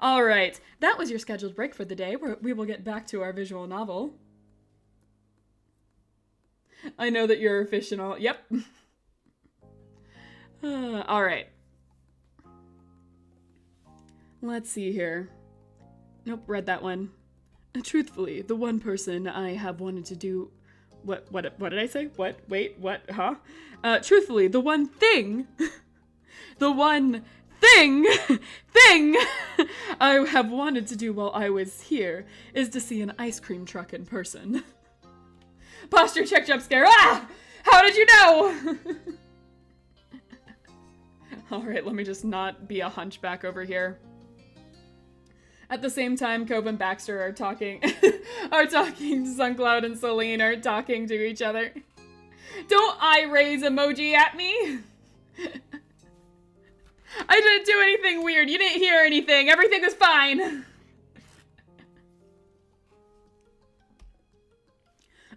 All right. That was your scheduled break for the day. We will get back to our visual novel. I know that you're a fish and all. Yep. All right. Let's see here. Nope, read that one. Truthfully, the one person I have wanted to do... What did I say? What? Wait, what? Huh? Truthfully, the one thing... the one thing I have wanted to do while I was here is to see an ice cream truck in person. Posture check jump scare. Ah! How did you know? Alright, let me just not be a hunchback over here. At the same time, Cove and Baxter are talking. Suncloud and Celine are talking to each other. Don't eye raise emoji at me. I didn't do anything weird. You didn't hear anything. Everything was fine.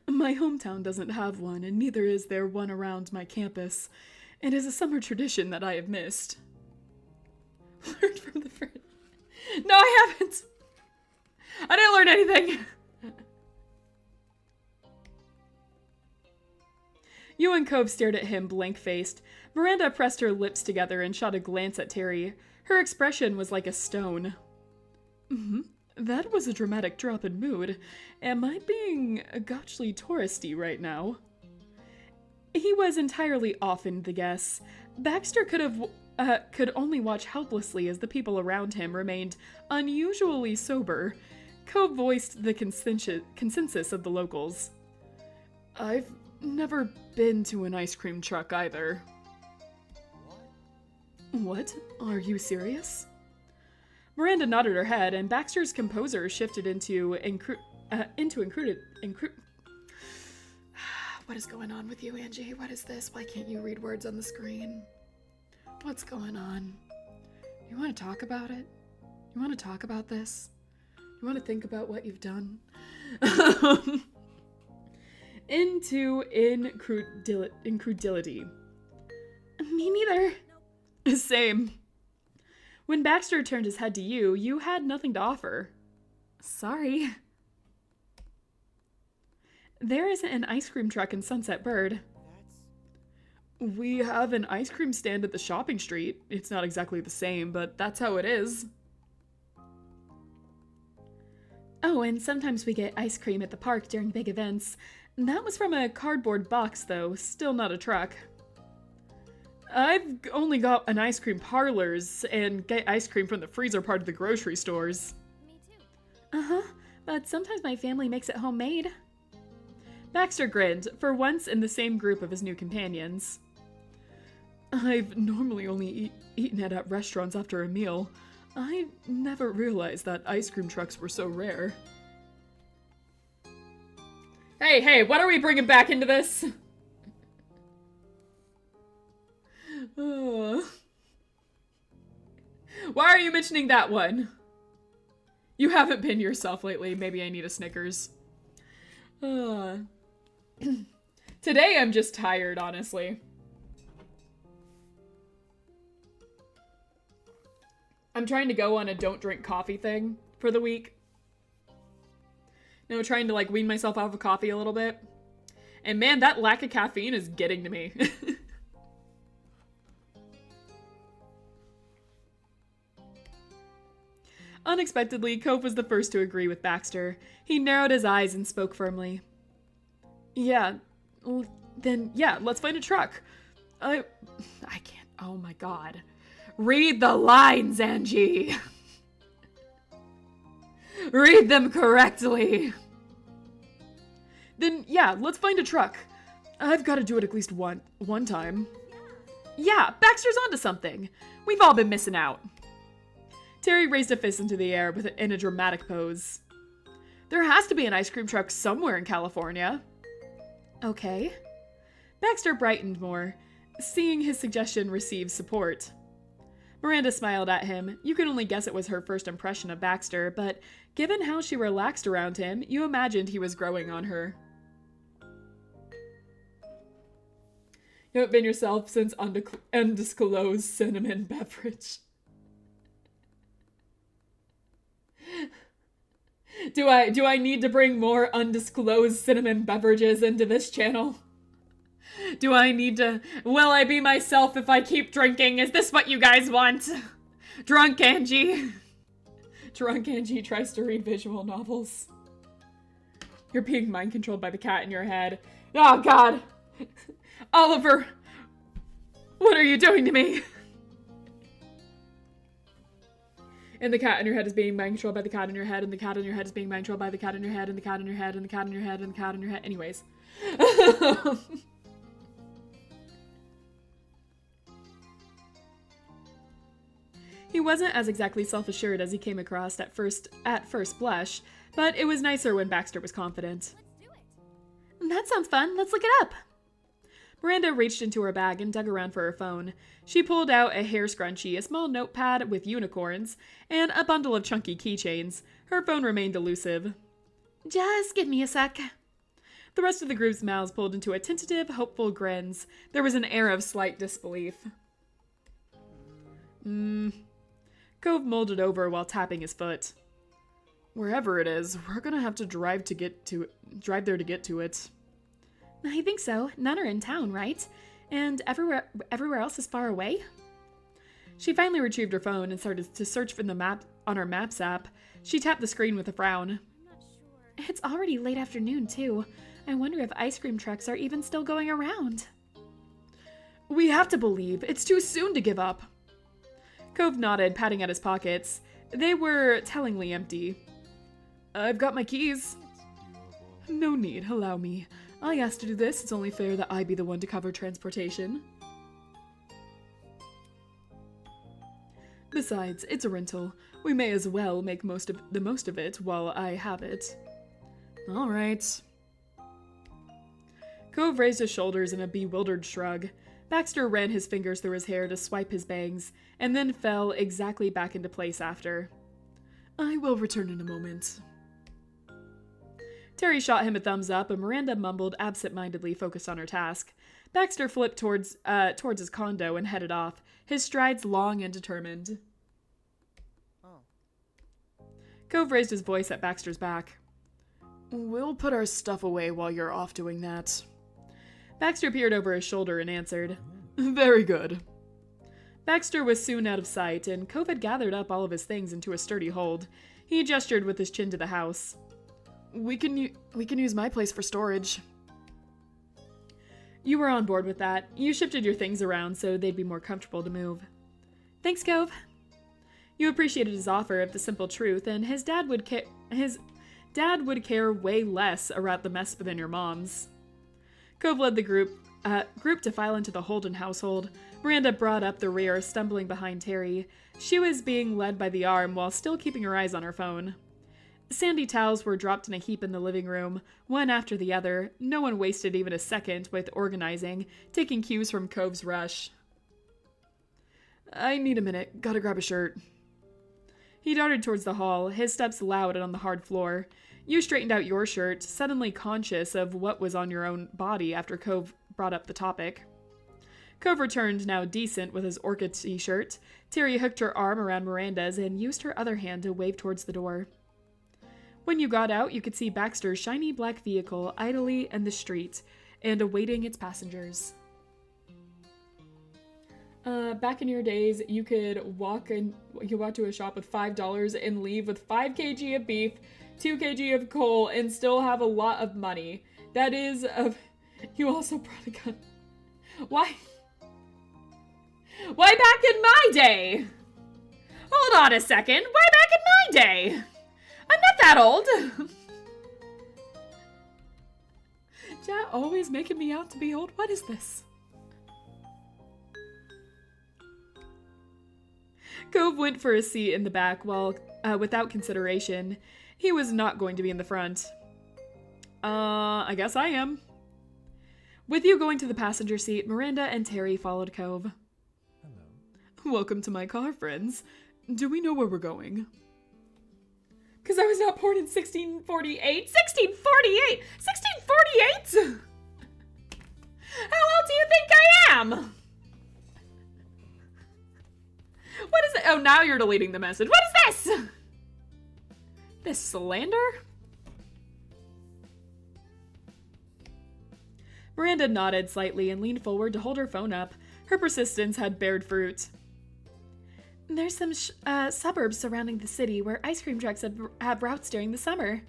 My hometown doesn't have one, and neither is there one around my campus. It is a summer tradition that I have missed. Learned from the friend. No, I haven't. I didn't learn anything. You and Cove stared at him blank-faced. Miranda pressed her lips together and shot a glance at Terry. Her expression was like a stone. That was a dramatic drop in mood. Am I being gotchly touristy right now? He was entirely off in the guess. Baxter could only watch helplessly as the people around him remained unusually sober. Cove voiced the consensus of the locals. I've never been to an ice cream truck either. What? Are you serious? Miranda nodded her head, and Baxter's composure shifted into What is going on with you, Angie? What is this? Why can't you read words on the screen? What's going on? You want to talk about it? You want to talk about this? You want to think about what you've done? Into incredulity. Me neither. Same. When Baxter turned his head to you, you had nothing to offer. Sorry. There isn't an ice cream truck in Sunset Bird. We have an ice cream stand at the shopping street. It's not exactly the same, but that's how it is. Oh, and sometimes we get ice cream at the park during big events. That was from a cardboard box, though, still not a truck. I've only got an ice cream parlors and get ice cream from the freezer part of the grocery stores. Me too. But sometimes my family makes it homemade. Baxter grinned, for once in the same group of his new companions. I've normally only eaten it at restaurants after a meal. I never realized that ice cream trucks were so rare. Hey, what are we bringing back into this? Why are you mentioning that one? You haven't been yourself lately. Maybe I need a Snickers. Today I'm just tired, honestly. I'm trying to go on a don't drink coffee thing for the week. You know, trying to like wean myself off of coffee a little bit. And man, that lack of caffeine is getting to me. Unexpectedly, Cove was the first to agree with Baxter. He narrowed his eyes and spoke firmly. Yeah, let's find a truck. I can't, oh my god. Read the lines, Angie! Read them correctly! Then, yeah, let's find a truck. I've got to do it at least one time. Yeah, Baxter's onto something. We've all been missing out. Terry raised a fist into the air in a dramatic pose. There has to be an ice cream truck somewhere in California. Okay. Baxter brightened more, seeing his suggestion receive support. Miranda smiled at him. You can only guess it was her first impression of Baxter, but given how she relaxed around him, you imagined he was growing on her. You haven't been yourself since undisclosed cinnamon beverage. Do I need to bring more undisclosed cinnamon beverages into this channel? Do I need to... Will I be myself if I keep drinking? Is this what you guys want? Drunk Angie. Drunk Angie tries to read visual novels. You're being mind controlled by the cat in your head. Oh god. Oliver. What are you doing to me? And the cat in your head is being mind controlled by the cat in your head, and the cat in your head is being mind controlled by the cat in your head, and the cat in your head, and the cat in your head, and the cat in your head. Anyways. He wasn't as exactly self-assured as he came across at first blush, but it was nicer when Baxter was confident. Let's do it. That sounds fun. Let's look it up. Miranda reached into her bag and dug around for her phone. She pulled out a hair scrunchie, a small notepad with unicorns, and a bundle of chunky keychains. Her phone remained elusive. Just give me a sec. The rest of the group's mouths pulled into a tentative, hopeful grins. There was an air of slight disbelief. Cove molded over while tapping his foot. Wherever it is, we're gonna have to drive there to get to it. I think so. None are in town, right? And everywhere else is far away? She finally retrieved her phone and started to search for the map on her Maps app. She tapped the screen with a frown. I'm not sure. It's already late afternoon, too. I wonder if ice cream trucks are even still going around. We have to believe. It's too soon to give up. Cove nodded, patting at his pockets. They were tellingly empty. I've got my keys. No need, allow me. I asked to do this, it's only fair that I be the one to cover transportation. Besides, it's a rental. We may as well make the most of it while I have it. All right. Cove raised his shoulders in a bewildered shrug. Baxter ran his fingers through his hair to swipe his bangs, and then fell exactly back into place after. I will return in a moment. Terry shot him a thumbs up, and Miranda mumbled absent-mindedly, focused on her task. Baxter flipped towards his condo and headed off, his strides long and determined. Oh. Cove raised his voice at Baxter's back. We'll put our stuff away while you're off doing that. Baxter peered over his shoulder and answered, Very good. Baxter was soon out of sight, and Cove had gathered up all of his things into a sturdy hold. He gestured with his chin to the house. We can use my place for storage. You were on board with that. You shifted your things around so they'd be more comfortable to move. Thanks, Cove. You appreciated his offer of the simple truth, and his dad would care way less about the mess than your mom's. Cove led the group to file into the Holden household. Miranda brought up the rear, stumbling behind Terry. She was being led by the arm while still keeping her eyes on her phone. Sandy towels were dropped in a heap in the living room, one after the other. No one wasted even a second with organizing, taking cues from Cove's rush. I need a minute. Gotta grab a shirt. He darted towards the hall, his steps loud on the hard floor. You straightened out your shirt, suddenly conscious of what was on your own body after Cove brought up the topic. Cove returned, now decent, with his orchid t-shirt. Terry hooked her arm around Miranda's and used her other hand to wave towards the door. When you got out, you could see Baxter's shiny black vehicle idly in the street and awaiting its passengers. Back in your days, you could walk to a shop with $5 and leave with 5 kg of beef, 2 kg of coal, and still have a lot of money. That is you also brought a gun. Why? Why back in my day? Hold on a second. Why back in my day? I'm not that old. Chat always making me out to be old. What is this? Cove went for a seat in the back while, without consideration. He was not going to be in the front. I guess I am. With you going to the passenger seat, Miranda and Terry followed Cove. Hello. Welcome to my car, friends. Do we know where we're going? Because I was not born in 1648. 1648? 1648? How old do you think I am? What is it? Oh, now you're deleting the message. What is this? This slander? Miranda nodded slightly and leaned forward to hold her phone up. Her persistence had bared fruit. There's some suburbs surrounding the city where ice cream trucks have routes during the summer.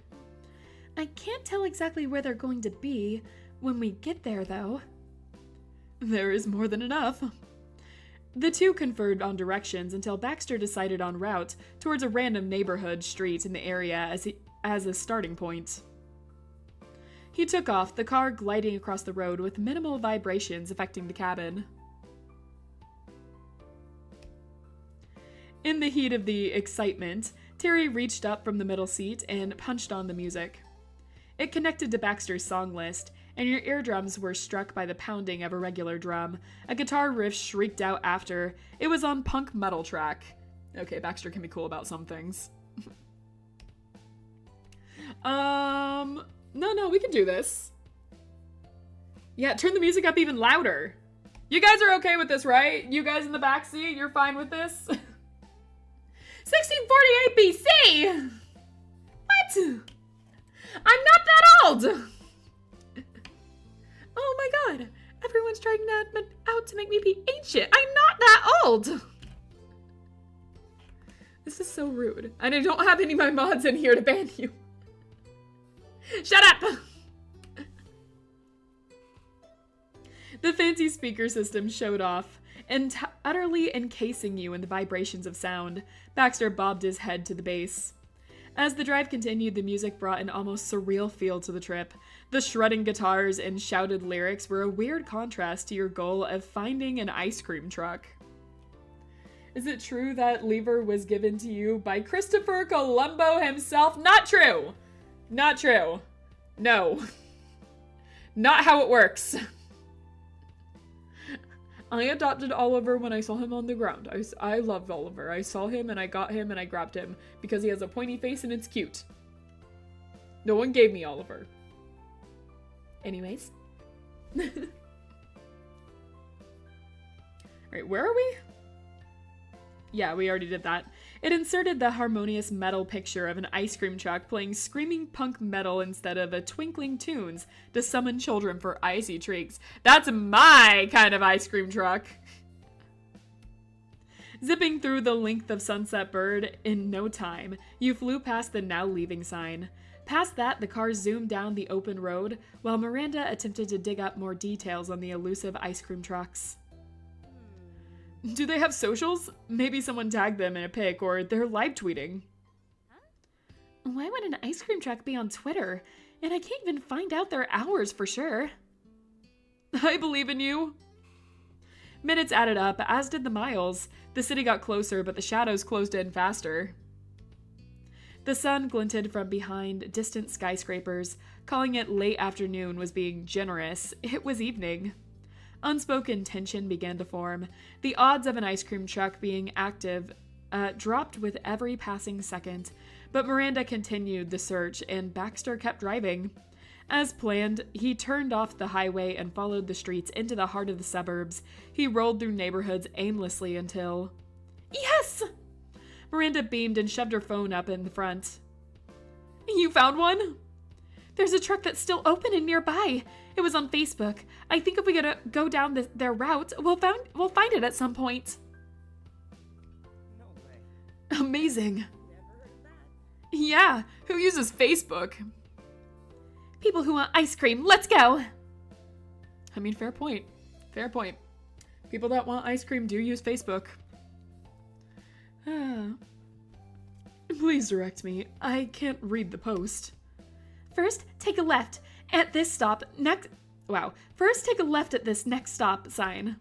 I can't tell exactly where they're going to be when we get there, though. There is more than enough. The two conferred on directions until Baxter decided on route towards a random neighborhood street in the area as a starting point. He took off, the car gliding across the road with minimal vibrations affecting the cabin. In the heat of the excitement, Terry reached up from the middle seat and punched on the music. It connected to Baxter's song list, and your eardrums were struck by the pounding of a regular drum. A guitar riff shrieked out after. It was on punk metal track. Okay, Baxter can be cool about some things. No, we can do this. Yeah, turn the music up even louder. You guys are okay with this, right? You guys in the back seat, you're fine with this? 1648 BC! What? I'm not that old! Oh my god, everyone's trying out to make me be ancient. I'm not that old! This is so rude. And I don't have any of my mods in here to ban you. Shut up! The fancy speaker system showed off, utterly encasing you in the vibrations of sound. Baxter bobbed his head to the bass. As the drive continued, the music brought an almost surreal feel to the trip. The shredding guitars and shouted lyrics were a weird contrast to your goal of finding an ice cream truck. Is it true that lever was given to you by Christopher Colombo himself? Not true! Not true. No. Not how it works. I adopted Oliver when I saw him on the ground. I loved Oliver. I saw him and I got him and I grabbed him because he has a pointy face and it's cute. No one gave me Oliver. Anyways. Right, where are we? Yeah, we already did that. It inserted the harmonious metal picture of an ice cream truck playing screaming punk metal instead of a twinkling tunes to summon children for icy treats. That's my kind of ice cream truck. Zipping through the length of Sunset Bird in no time, you flew past the now leaving sign. Past that, the car zoomed down the open road, while Miranda attempted to dig up more details on the elusive ice cream trucks. Do they have socials? Maybe someone tagged them in a pic, or they're live tweeting. Why would an ice cream truck be on Twitter? And I can't even find out their hours for sure. I believe in you. Minutes added up, as did the miles. The city got closer, but the shadows closed in faster. The sun glinted from behind distant skyscrapers. Calling it late afternoon was being generous. It was evening. Unspoken tension began to form. The odds of an ice cream truck being active dropped with every passing second, but Miranda continued the search and Baxter kept driving. As planned, he turned off the highway and followed the streets into the heart of the suburbs. He rolled through neighborhoods aimlessly until... Yes! Miranda beamed and shoved her phone up in the front. You found one? There's a truck that's still open and nearby. It was on Facebook. I think if we go down their route, we'll find it at some point. No way. Amazing. Never heard of that. Yeah, who uses Facebook? People who want ice cream, let's go! I mean, fair point. Fair point. People that want ice cream do use Facebook. Please direct me. I can't read the post. First, take a left at this stop next. Wow. First, take a left at this next stop sign.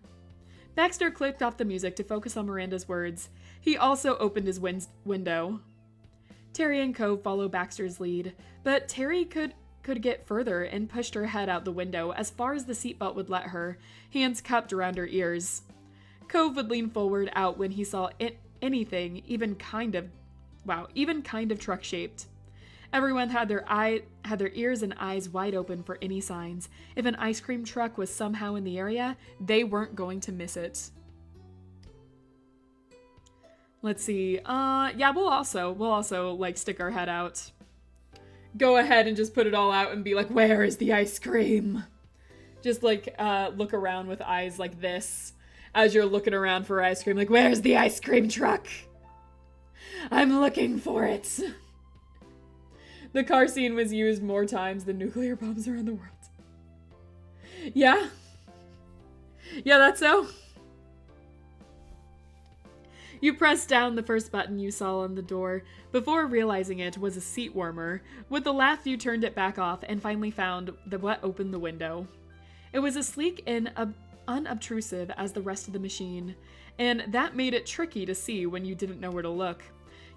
Baxter clicked off the music to focus on Miranda's words. He also opened his window. Terry and Cove follow Baxter's lead, but Terry could get further and pushed her head out the window as far as the seatbelt would let her, hands cupped around her ears. Cove would lean forward out when he saw anything, even kind of truck-shaped. Everyone had their ears and eyes wide open for any signs. If an ice cream truck was somehow in the area, they weren't going to miss it. Let's see. Yeah, we'll also like stick our head out. Go ahead and just put it all out and be like, where is the ice cream? Just like look around with eyes like this as you're looking around for ice cream. Like, where's the ice cream truck? I'm looking for it. The car scene was used more times than nuclear bombs around the world. Yeah? Yeah, that's so. You pressed down the first button you saw on the door before realizing it was a seat warmer. With a laugh, you turned it back off and finally found what opened the window. It was as sleek and unobtrusive as the rest of the machine, and that made it tricky to see when you didn't know where to look.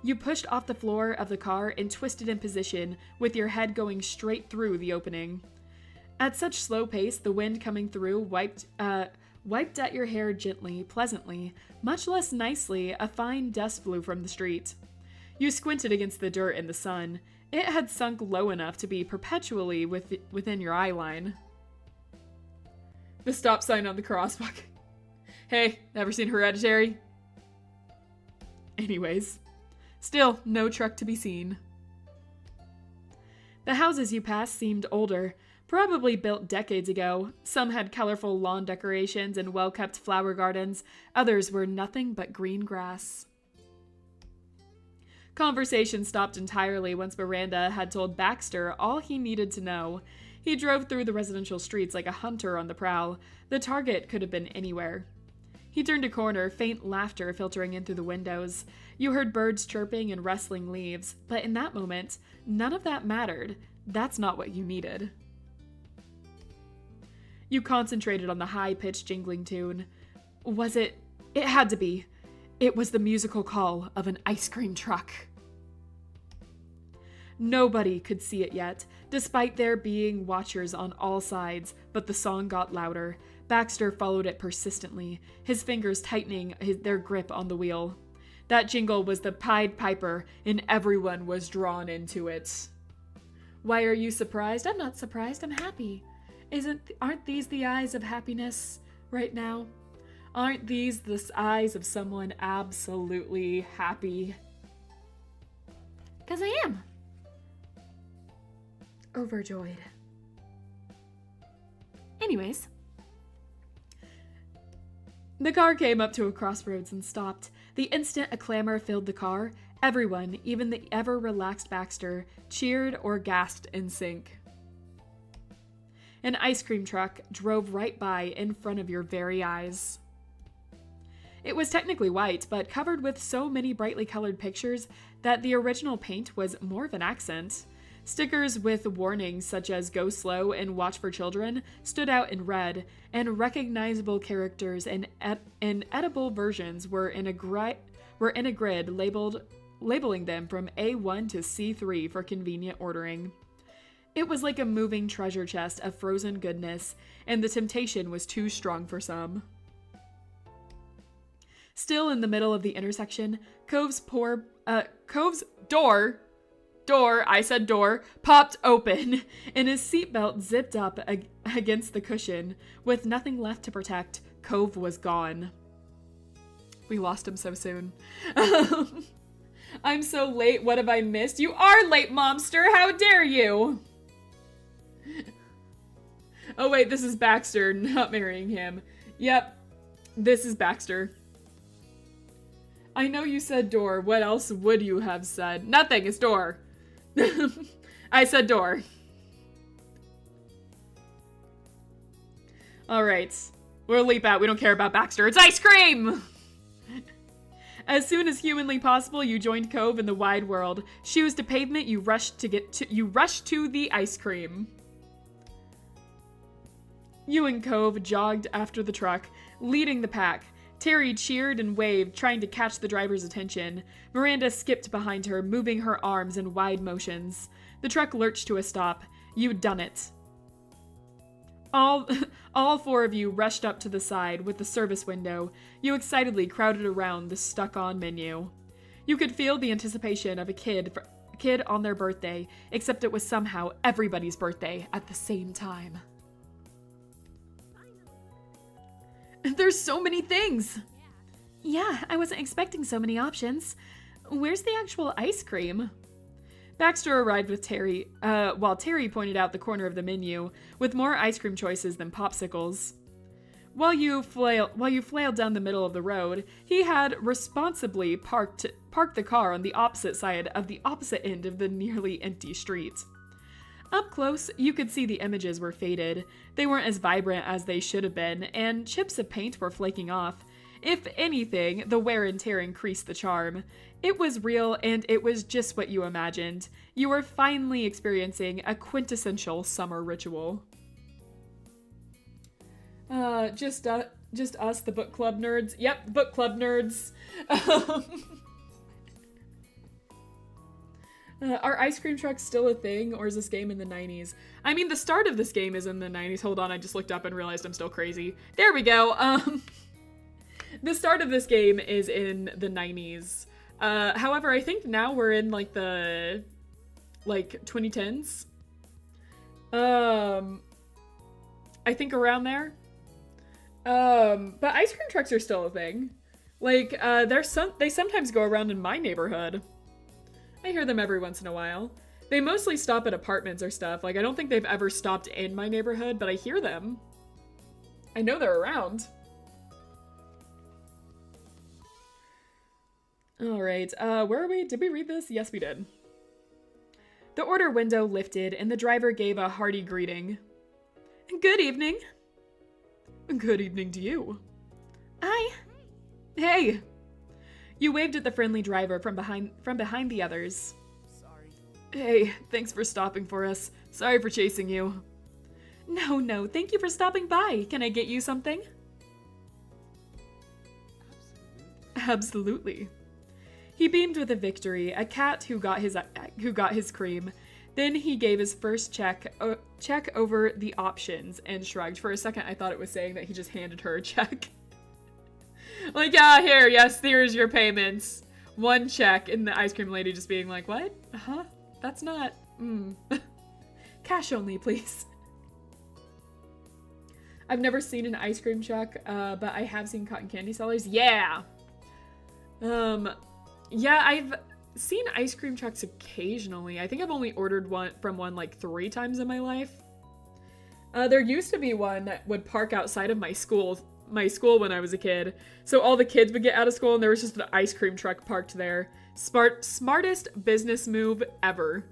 You pushed off the floor of the car and twisted in position, with your head going straight through the opening. At such slow pace, the wind coming through wiped at your hair gently, pleasantly, much less nicely. A fine dust blew from the street. You squinted against the dirt in the sun. It had sunk low enough to be perpetually within your eye line. The stop sign on the crosswalk. Hey, never seen Hereditary? Anyways. Still, no truck to be seen. The houses you passed seemed older, probably built decades ago. Some had colorful lawn decorations and well-kept flower gardens. Others were nothing but green grass. Conversation stopped entirely once Miranda had told Baxter all he needed to know. He drove through the residential streets like a hunter on the prowl. The target could have been anywhere. He turned a corner, faint laughter filtering in through the windows. You heard birds chirping and rustling leaves, but in that moment, none of that mattered. That's not what you needed. You concentrated on the high-pitched jingling tune. Was it? It had to be. It was the musical call of an ice cream truck. Nobody could see it yet, despite there being watchers on all sides, but the song got louder. Baxter followed it persistently, his fingers tightening their grip on the wheel. That jingle was the Pied Piper, and everyone was drawn into it. Why are you surprised? I'm not surprised, I'm happy. Aren't these the eyes of happiness right now? Aren't these the eyes of someone absolutely happy? 'Cause I am. Overjoyed. Anyways. The car came up to a crossroads and stopped. The instant a clamor filled the car, everyone, even the ever-relaxed Baxter, cheered or gasped in sync. An ice cream truck drove right by in front of your very eyes. It was technically white, but covered with so many brightly colored pictures that the original paint was more of an accent. Stickers with warnings such as "Go slow" and "Watch for children" stood out in red, and recognizable characters and edible versions were in a grid labeling them from A1 to C3 for convenient ordering. It was like a moving treasure chest of frozen goodness, and the temptation was too strong for some. Still in the middle of the intersection, Cove's door, I said door, popped open, and his seatbelt zipped up against the cushion. With nothing left to protect, Cove was gone. We lost him so soon. I'm so late, what have I missed? You are late, Momster, how dare you? Oh wait, this is Baxter, not marrying him. Yep, this is Baxter. I know you said door. What else would you have said? Nothing, it's door. I said door. Alright. We'll leap out. We don't care about Baxter. It's ice cream! As soon as humanly possible, you joined Cove in the wide world. Shoes to pavement, you rushed to the ice cream. You and Cove jogged after the truck, leading the pack. Terry cheered and waved, trying to catch the driver's attention. Miranda skipped behind her, moving her arms in wide motions. The truck lurched to a stop. You'd done it. All four of you rushed up to the side with the service window. You excitedly crowded around the stuck-on menu. You could feel the anticipation of a kid on their birthday, except it was somehow everybody's birthday at the same time. There's so many things! Yeah, I wasn't expecting so many options. Where's the actual ice cream? Baxter arrived with Terry, while Terry pointed out the corner of the menu, with more ice cream choices than popsicles. While you flailed down the middle of the road, he had responsibly parked the car on the opposite side of the opposite end of the nearly empty street. Up close, you could see the images were faded. They weren't as vibrant as they should have been, and chips of paint were flaking off. If anything, the wear and tear increased the charm. It was real, and it was just what you imagined. You were finally experiencing a quintessential summer ritual. Just us, the book club nerds. Yep, book club nerds. Are ice cream trucks still a thing, or is this game in the 90s? I mean, the start of this game is in the 90s. Hold on, I just looked up and realized I'm still crazy. There we go. The start of this game is in the 90s. However, I think now we're in, like, the, 2010s. I think around there. But ice cream trucks are still a thing. Like, they sometimes go around in my neighborhood. I hear them every once in a while. They mostly stop at apartments or stuff. Like, I don't think they've ever stopped in my neighborhood, but I hear them. I know they're around. Alright, where are we? Did we read this? Yes, we did. The order window lifted, and the driver gave a hearty greeting. Good evening. Good evening to you. Hi. Hey. You waved at the friendly driver from behind the others. Sorry. Hey, thanks for stopping for us. Sorry for chasing you. No, thank you for stopping by. Can I get you something? Absolutely. He beamed with a victory, a cat who got his cream. Then he gave his first check over the options and shrugged. For a second, I thought it was saying that he just handed her a check. Like, yeah, here, yes, here's your payments. One check, and the ice cream lady just being like, what? Uh-huh, that's not, Cash only, please. I've never seen an ice cream truck, but I have seen cotton candy sellers. Yeah! Yeah, I've seen ice cream trucks occasionally. I think I've only ordered one like 3 times in my life. There used to be one that would park outside of my school when I was a kid. So all the kids would get out of school and there was just an ice cream truck parked there. Smartest business move ever.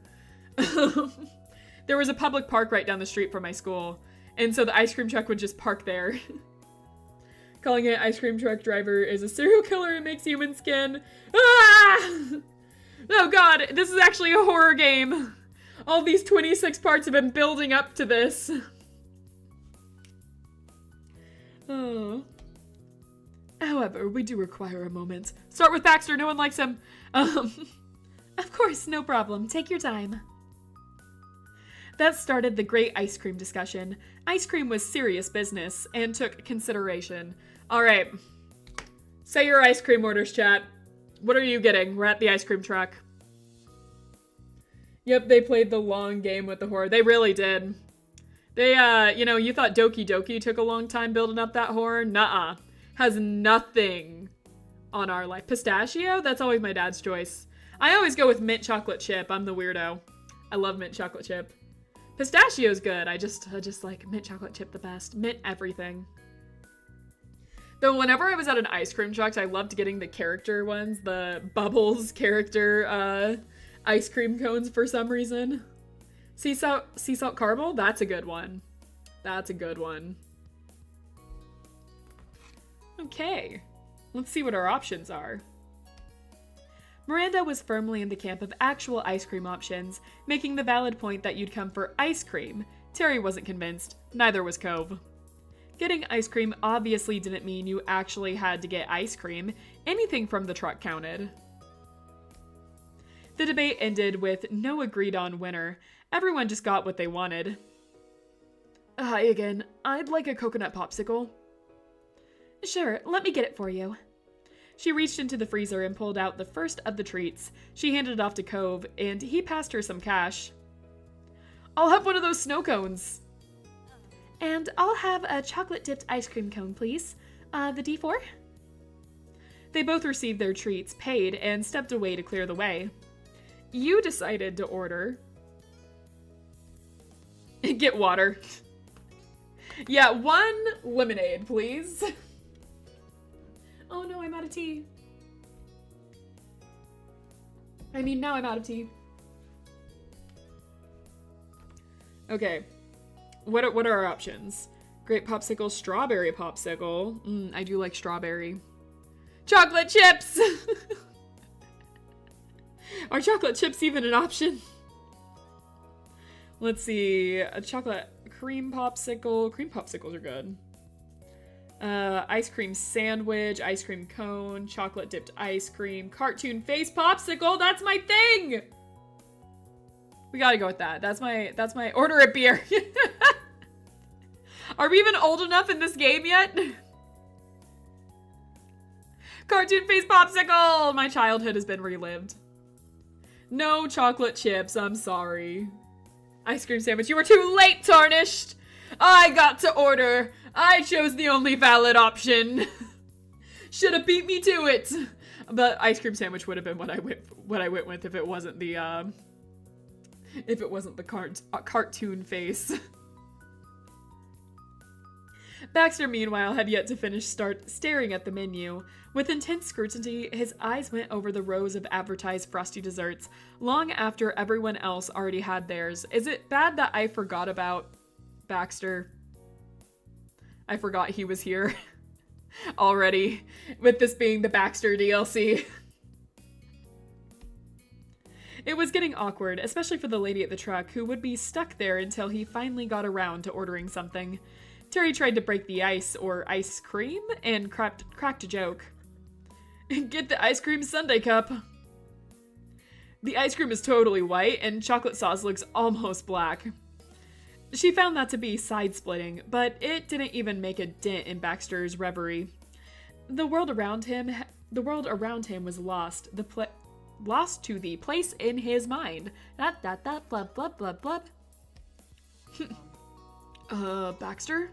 There was a public park right down the street from my school. And so the ice cream truck would just park there. Calling it ice cream truck driver is a serial killer who makes human skin. Ah! Oh god, this is actually a horror game. All these 26 parts have been building up to this. Oh. However, we do require a moment. Start with Baxter, no one likes him. Of course, no problem. Take your time. That started the great ice cream discussion. Ice cream was serious business and took consideration. Alright. Say your ice cream orders, chat. What are you getting? We're at the ice cream truck. Yep, they played the long game with the horror. They really did. They, you thought Doki Doki took a long time building up that horror? Nuh-uh. Has nothing on our life. Pistachio? That's always my dad's choice. I always go with mint chocolate chip. I'm the weirdo. I love mint chocolate chip. Pistachio's good. I just like mint chocolate chip the best. Mint everything. Though whenever I was at an ice cream truck, I loved getting the character ones, the Bubbles character ice cream cones for some reason. Sea salt caramel, that's a good one. That's a good one. Okay, let's see what our options are. Miranda was firmly in the camp of actual ice cream options, making the valid point that you'd come for ice cream. Terry wasn't convinced, neither was Cove. Getting ice cream obviously didn't mean you actually had to get ice cream. Anything from the truck counted. The debate ended with no agreed-on winner. Everyone just got what they wanted. Hi again. I'd like a coconut popsicle. Sure, let me get it for you. She reached into the freezer and pulled out the first of the treats. She handed it off to Cove, and he passed her some cash. I'll have one of those snow cones. And I'll have a chocolate-dipped ice cream cone, please. The D4? They both received their treats, paid, and stepped away to clear the way. You decided to order. Get water. Yeah, 1 lemonade, please. Oh no, I'm out of tea. I mean, now I'm out of tea. Okay. What are our options? Grape popsicle, strawberry popsicle. I do like strawberry. Chocolate chips! Are chocolate chips even an option? Let's see. A chocolate cream popsicle. Cream popsicles are good. Ice cream sandwich, ice cream cone, chocolate dipped ice cream, cartoon face popsicle. That's my thing. We gotta go with that. That's my order a beer. Are we even old enough in this game yet? Cartoon face popsicle. My childhood has been relived. No chocolate chips. I'm sorry. Ice cream sandwich. You were too late, Tarnished. I got to order. I chose the only valid option. Should have beat me to it. But ice cream sandwich would have been what I went with if it wasn't the cartoon face. Baxter, meanwhile, had yet to finish staring at the menu. With intense scrutiny, his eyes went over the rows of advertised frosty desserts, long after everyone else already had theirs. Is it bad that I forgot about Baxter? I forgot he was here already, with this being the Baxter DLC. It was getting awkward, especially for the lady at the truck, who would be stuck there until he finally got around to ordering something. Terry tried to break the ice, or ice cream, and cracked a joke. Get the ice cream sundae cup. The ice cream is totally white, and chocolate sauce looks almost black. She found that to be side-splitting, but it didn't even make a dent in Baxter's reverie. The world around him was lost. Lost to the place in his mind. Blub, blub, blub, blub. Baxter?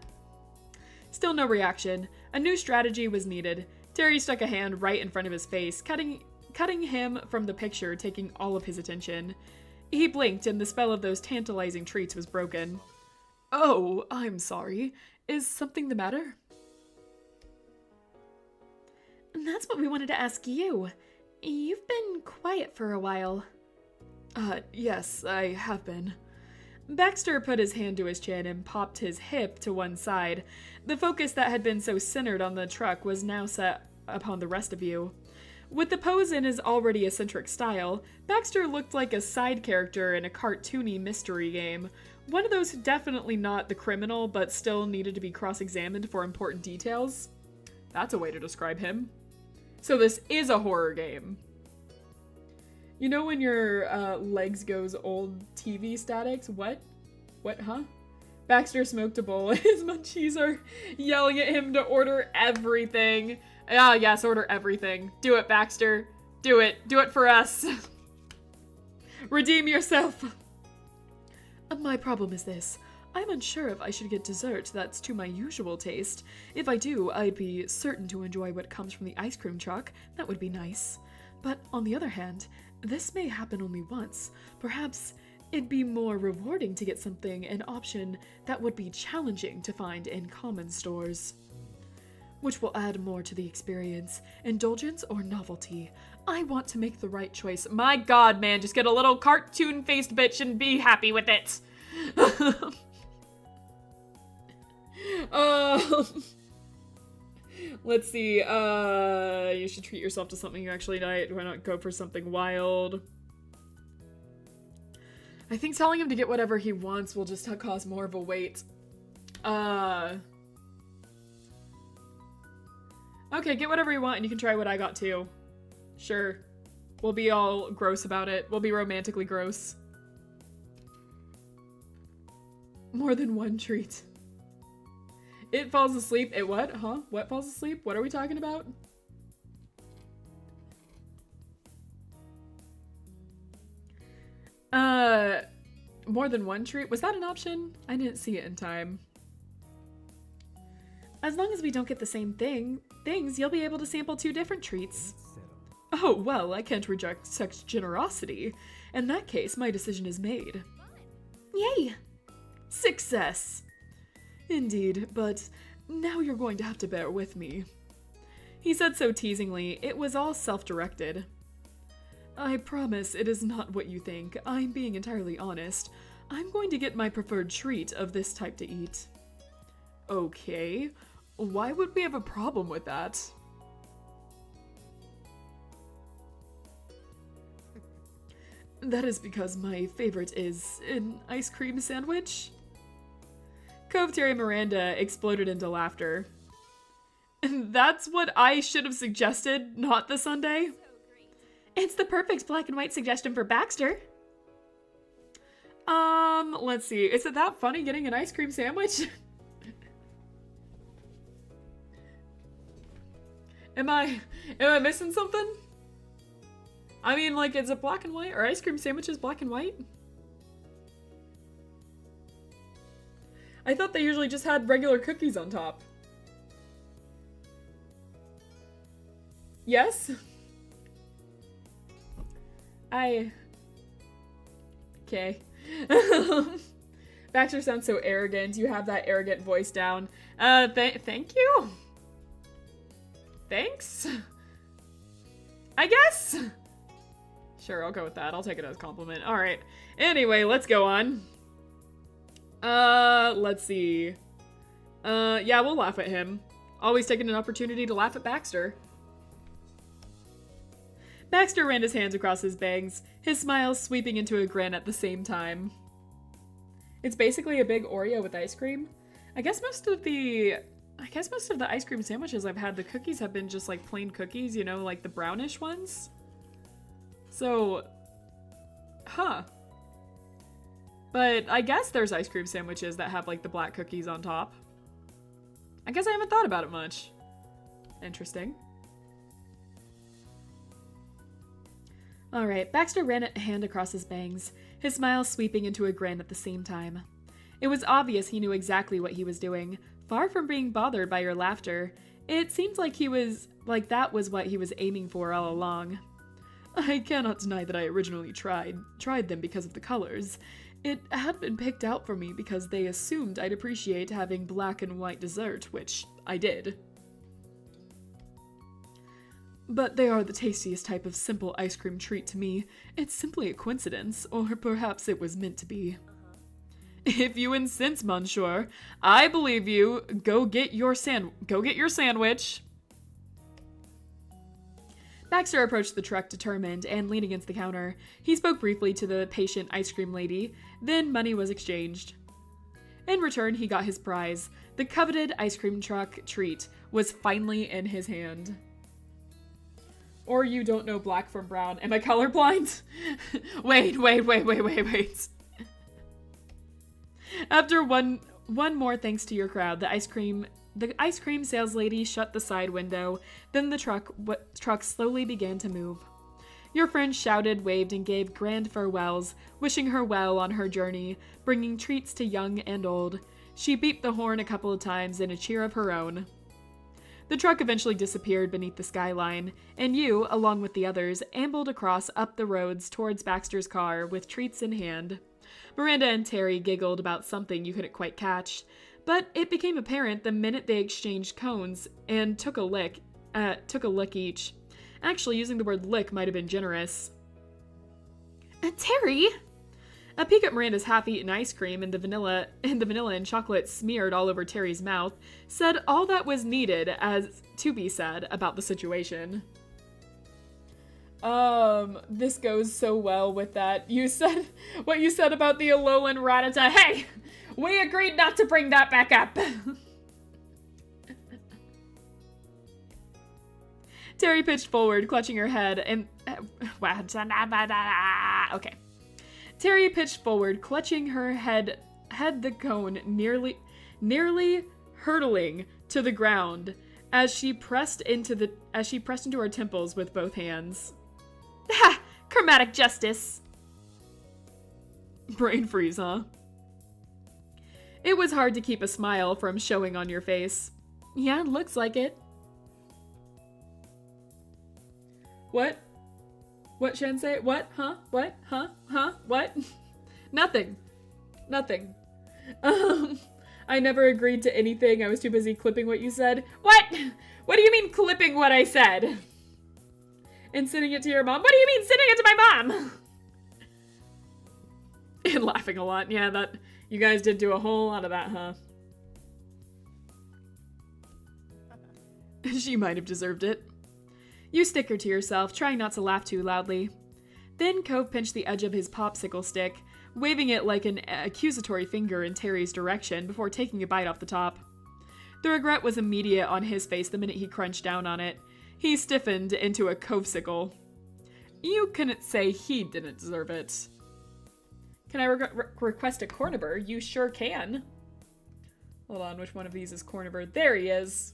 Still no reaction. A new strategy was needed. Terry stuck a hand right in front of his face, cutting him from the picture, taking all of his attention. He blinked, and the spell of those tantalizing treats was broken. Oh, I'm sorry. Is something the matter? That's what we wanted to ask you. You've been quiet for a while. Yes, I have been. Baxter put his hand to his chin and popped his hip to one side. The focus that had been so centered on the truck was now set upon the rest of you. With the pose in his already eccentric style, Baxter looked like a side character in a cartoony mystery game. One of those definitely not the criminal, but still needed to be cross-examined for important details. That's a way to describe him. So this is a horror game. You know when your legs goes old TV statics? What? What, huh? Baxter smoked a bowl. His munchies are yelling at him to order everything. Ah, yes, order everything. Do it, Baxter. Do it. Do it for us. Redeem yourself. My problem is this. I'm unsure if I should get dessert that's to my usual taste. If I do, I'd be certain to enjoy what comes from the ice cream truck. That would be nice. But on the other hand, this may happen only once. Perhaps It'd be more rewarding to get something, an option that would be challenging to find in common stores. Which will add more to the experience, indulgence or novelty. I want to make the right choice. My god, man, just get a little cartoon-faced bitch and be happy with it. Let's see, you should treat yourself to something you actually like. Why not go for something wild? I think telling him to get whatever he wants will just cause more of a wait. Okay, get whatever you want and you can try what I got too. Sure. We'll be all gross about it. We'll be romantically gross. More than one treat. It falls asleep. It what? Huh? What falls asleep? What are we talking about? More than one treat? Was that an option? I didn't see it in time. As long as we don't get the same things, you'll be able to sample 2 different treats. Oh, well, I can't reject such generosity. In that case, my decision is made. Yay! Success! Indeed, but now you're going to have to bear with me. He said so teasingly, it was all self-directed. I promise it is not what you think. I'm being entirely honest. I'm going to get my preferred treat of this type to eat. Okay. Why would we have a problem with that? That is because my favorite is an ice cream sandwich. Cove Terry Miranda exploded into laughter. That's what I should have suggested, not the sundae. It's the perfect black and white suggestion for Baxter. Let's see. Is it that funny getting an ice cream sandwich? Am I missing something? I mean, like, is it black and white? Are ice cream sandwiches black and white? I thought they usually just had regular cookies on top. Yes? Okay. Baxter sounds so arrogant. You have that arrogant voice down. Thank you? Thanks? I guess? Sure, I'll go with that. I'll take it as a compliment. Alright. Anyway, let's go on. Let's see. Yeah, we'll laugh at him. Always taking an opportunity to laugh at Baxter. Baxter ran his hands across his bangs, his smile sweeping into a grin at the same time. It's basically a big Oreo with ice cream. I guess most of the ice cream sandwiches I've had, the cookies have been just like plain cookies, you know, like the brownish ones. So, huh. But I guess there's ice cream sandwiches that have like the black cookies on top. I guess I haven't thought about it much. Interesting. Alright, Baxter ran a hand across his bangs, his smile sweeping into a grin at the same time. It was obvious he knew exactly what he was doing. Far from being bothered by your laughter, it seemed like that was what he was aiming for all along. I cannot deny that I originally tried them because of the colors. It had been picked out for me because they assumed I'd appreciate having black and white dessert, which I did. But they are the tastiest type of simple ice cream treat to me. It's simply a coincidence, or perhaps it was meant to be. If you insist, monsieur, I believe you. Go get your sandwich. Baxter approached the truck determined and leaned against the counter. He spoke briefly to the patient ice cream lady, then money was exchanged. In return, he got his prize. The coveted ice cream truck treat was finally in his hand. Or you don't know black from brown. Am I colorblind? Wait. After one more thanks to your crowd, the ice cream sales lady shut the side window. Then the truck slowly began to move. Your friend shouted, waved, and gave grand farewells, wishing her well on her journey, bringing treats to young and old. She beeped the horn a couple of times in a cheer of her own. The truck eventually disappeared beneath the skyline, and you, along with the others, ambled across up the roads towards Baxter's car with treats in hand. Miranda and Terry giggled about something you couldn't quite catch, but it became apparent the minute they exchanged cones and took a lick each. Actually, using the word lick might have been generous. Terry! A peek at Miranda's half-eaten ice cream and the vanilla and chocolate smeared all over Terry's mouth said all that was needed as to be said about the situation. This goes so well with that. You said what you said about the Alolan Rattata. Hey! We agreed not to bring that back up! Terry pitched forward, clutching her head, and... okay. Terry pitched forward, clutching her head the cone, nearly hurtling to the ground as she pressed into her temples with both hands. Ha! Chromatic justice! Brain freeze, huh? It was hard to keep a smile from showing on your face. Yeah, looks like it. What? What, Shansei? What? Huh? What? Huh? Huh? What? Nothing. Nothing. I never agreed to anything. I was too busy clipping what you said. What? What do you mean clipping what I said? And sending it to your mom? What do you mean sending it to my mom? And laughing a lot. Yeah, that you guys did do a whole lot of that, huh? She might have deserved it. You snickered to yourself, trying not to laugh too loudly. Then Cove pinched the edge of his popsicle stick, waving it like an accusatory finger in Terry's direction before taking a bite off the top. The regret was immediate on his face the minute he crunched down on it. He stiffened into a Covesicle. You couldn't say he didn't deserve it. Can I request a Corniver? You sure can. Hold on, which one of these is Corniver? There he is.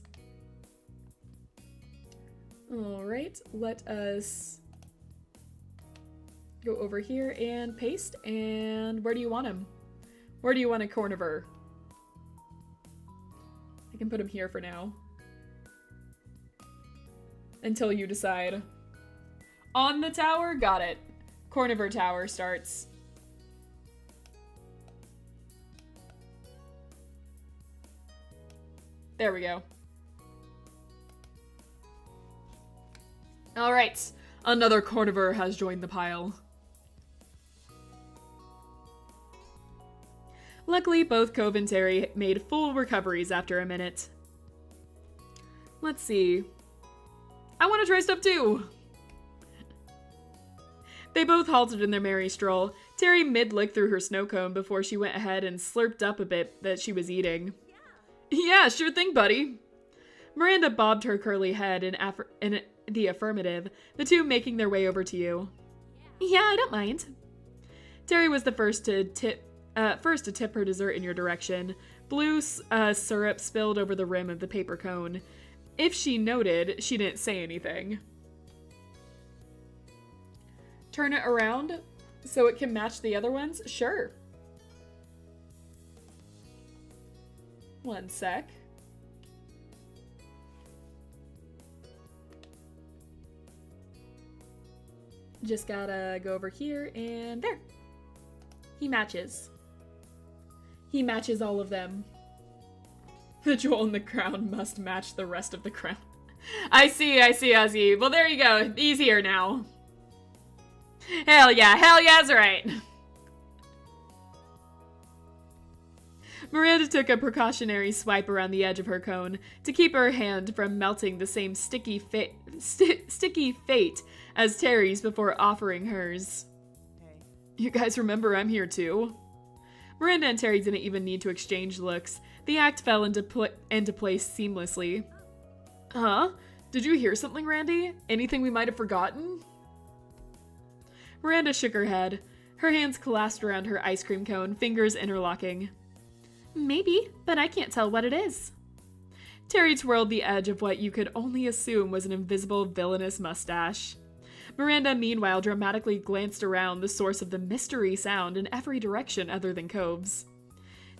Alright, let us go over here and paste. And where do you want him? Where do you want a Corniver? I can put him here for now. Until you decide. On the tower? Got it. Corniver Tower starts. There we go. Alright, another Corniver has joined the pile. Luckily, both Cove and Terry made full recoveries after a minute. Let's see. I want to try stuff too! They both halted in their merry stroll, Terry mid-lick through her snow cone before she went ahead and slurped up a bit that she was eating. Yeah, sure thing, buddy! Miranda bobbed her curly head in the affirmative, the two making their way over to you. Yeah, I don't mind. Terry was the first to tip her dessert in your direction. Blue syrup spilled over the rim of the paper cone. If she noted, she didn't say anything. Turn it around so it can match the other ones? Sure. One sec. Just gotta go over here and there. He matches. He matches all of them. The jewel in the crown must match the rest of the crown. I see, Ozzy. Well, there you go. He's here now. Hell yeah's right. Miranda took a precautionary swipe around the edge of her cone to keep her hand from melting the same sticky fate as Terry's before offering hers. Hey. You guys remember I'm here too? Miranda and Terry didn't even need to exchange looks. The act fell into place seamlessly. Huh? Did you hear something, Randy? Anything we might have forgotten? Miranda shook her head, her hands clasped around her ice cream cone, fingers interlocking. Maybe, but I can't tell what it is. Terry twirled the edge of what you could only assume was an invisible villainous mustache. Miranda, meanwhile, dramatically glanced around the source of the mystery sound in every direction other than Cove's.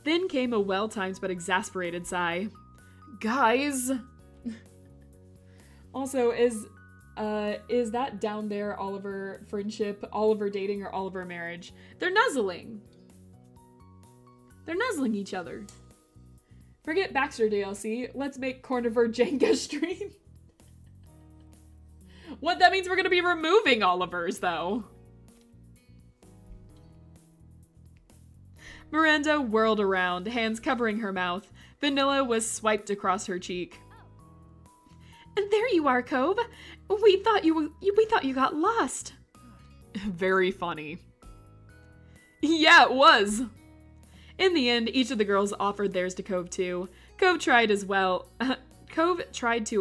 Then came a well-timed but exasperated sigh. Guys! Also, is that down there Oliver friendship, Oliver dating, or Oliver marriage? They're nuzzling. They're nuzzling each other. Forget Baxter DLC. Let's make Corniver Jenga stream. What? That means we're going to be removing Oliver's, though. Miranda whirled around, hands covering her mouth. Vanilla was swiped across her cheek. And there you are, Cove. We thought you got lost. Very funny. Yeah, it was. In the end, each of the girls offered theirs to Cove too. Cove tried to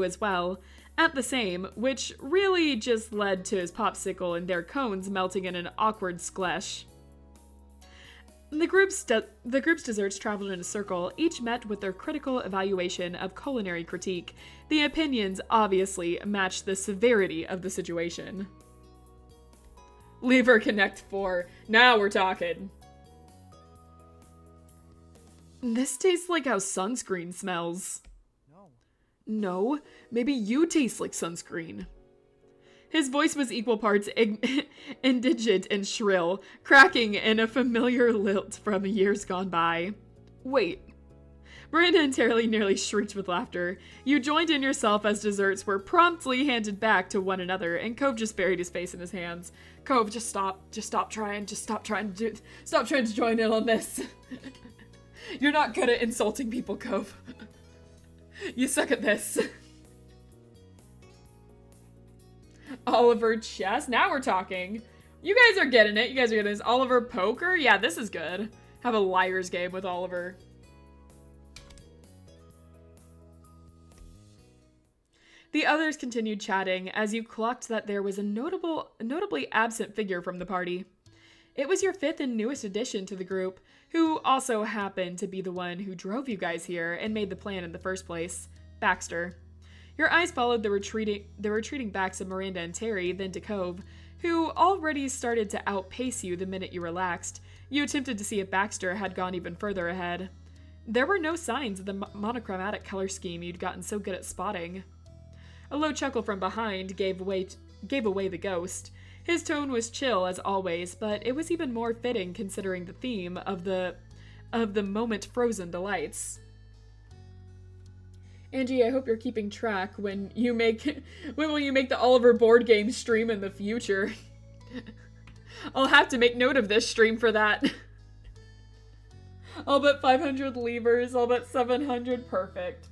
as well, at the same, which really just led to his popsicle and their cones melting in an awkward sklesh. The group's desserts traveled in a circle, each met with their critical evaluation of culinary critique. The opinions obviously matched the severity of the situation. Lever Connect 4. Now we're talking. This tastes like how sunscreen smells. No, maybe you taste like sunscreen. His voice was equal parts indigent and shrill, cracking in a familiar lilt from years gone by. Wait. Miranda and Terry nearly shrieked with laughter. You joined in yourself as desserts were promptly handed back to one another, and Cove just buried his face in his hands. Cove, just stop. Just stop trying. Just stop trying to join in on this. You're not good at insulting people, Cove. You suck at this. Oliver chess. Now we're talking. You guys are getting it. You guys are getting this. Oliver poker. Yeah, this is good. Have a liar's game with Oliver. The others continued chatting as you clocked that there was a notably absent figure from the party. It was your fifth and newest addition to the group, who also happened to be the one who drove you guys here and made the plan in the first place, Baxter. Your eyes followed the retreating backs of Miranda and Terry, then to Cove, who already started to outpace you the minute you relaxed. You attempted to see if Baxter had gone even further ahead. There were no signs of the monochromatic color scheme you'd gotten so good at spotting. A low chuckle from behind gave away the ghost. His tone was chill as always, but it was even more fitting considering the theme of the moment frozen delights. Angie, I hope you're keeping track when will you make the Oliver board game stream in the future? I'll have to make note of this stream for that. I'll bet 500 levers, I'll bet 700. Perfect.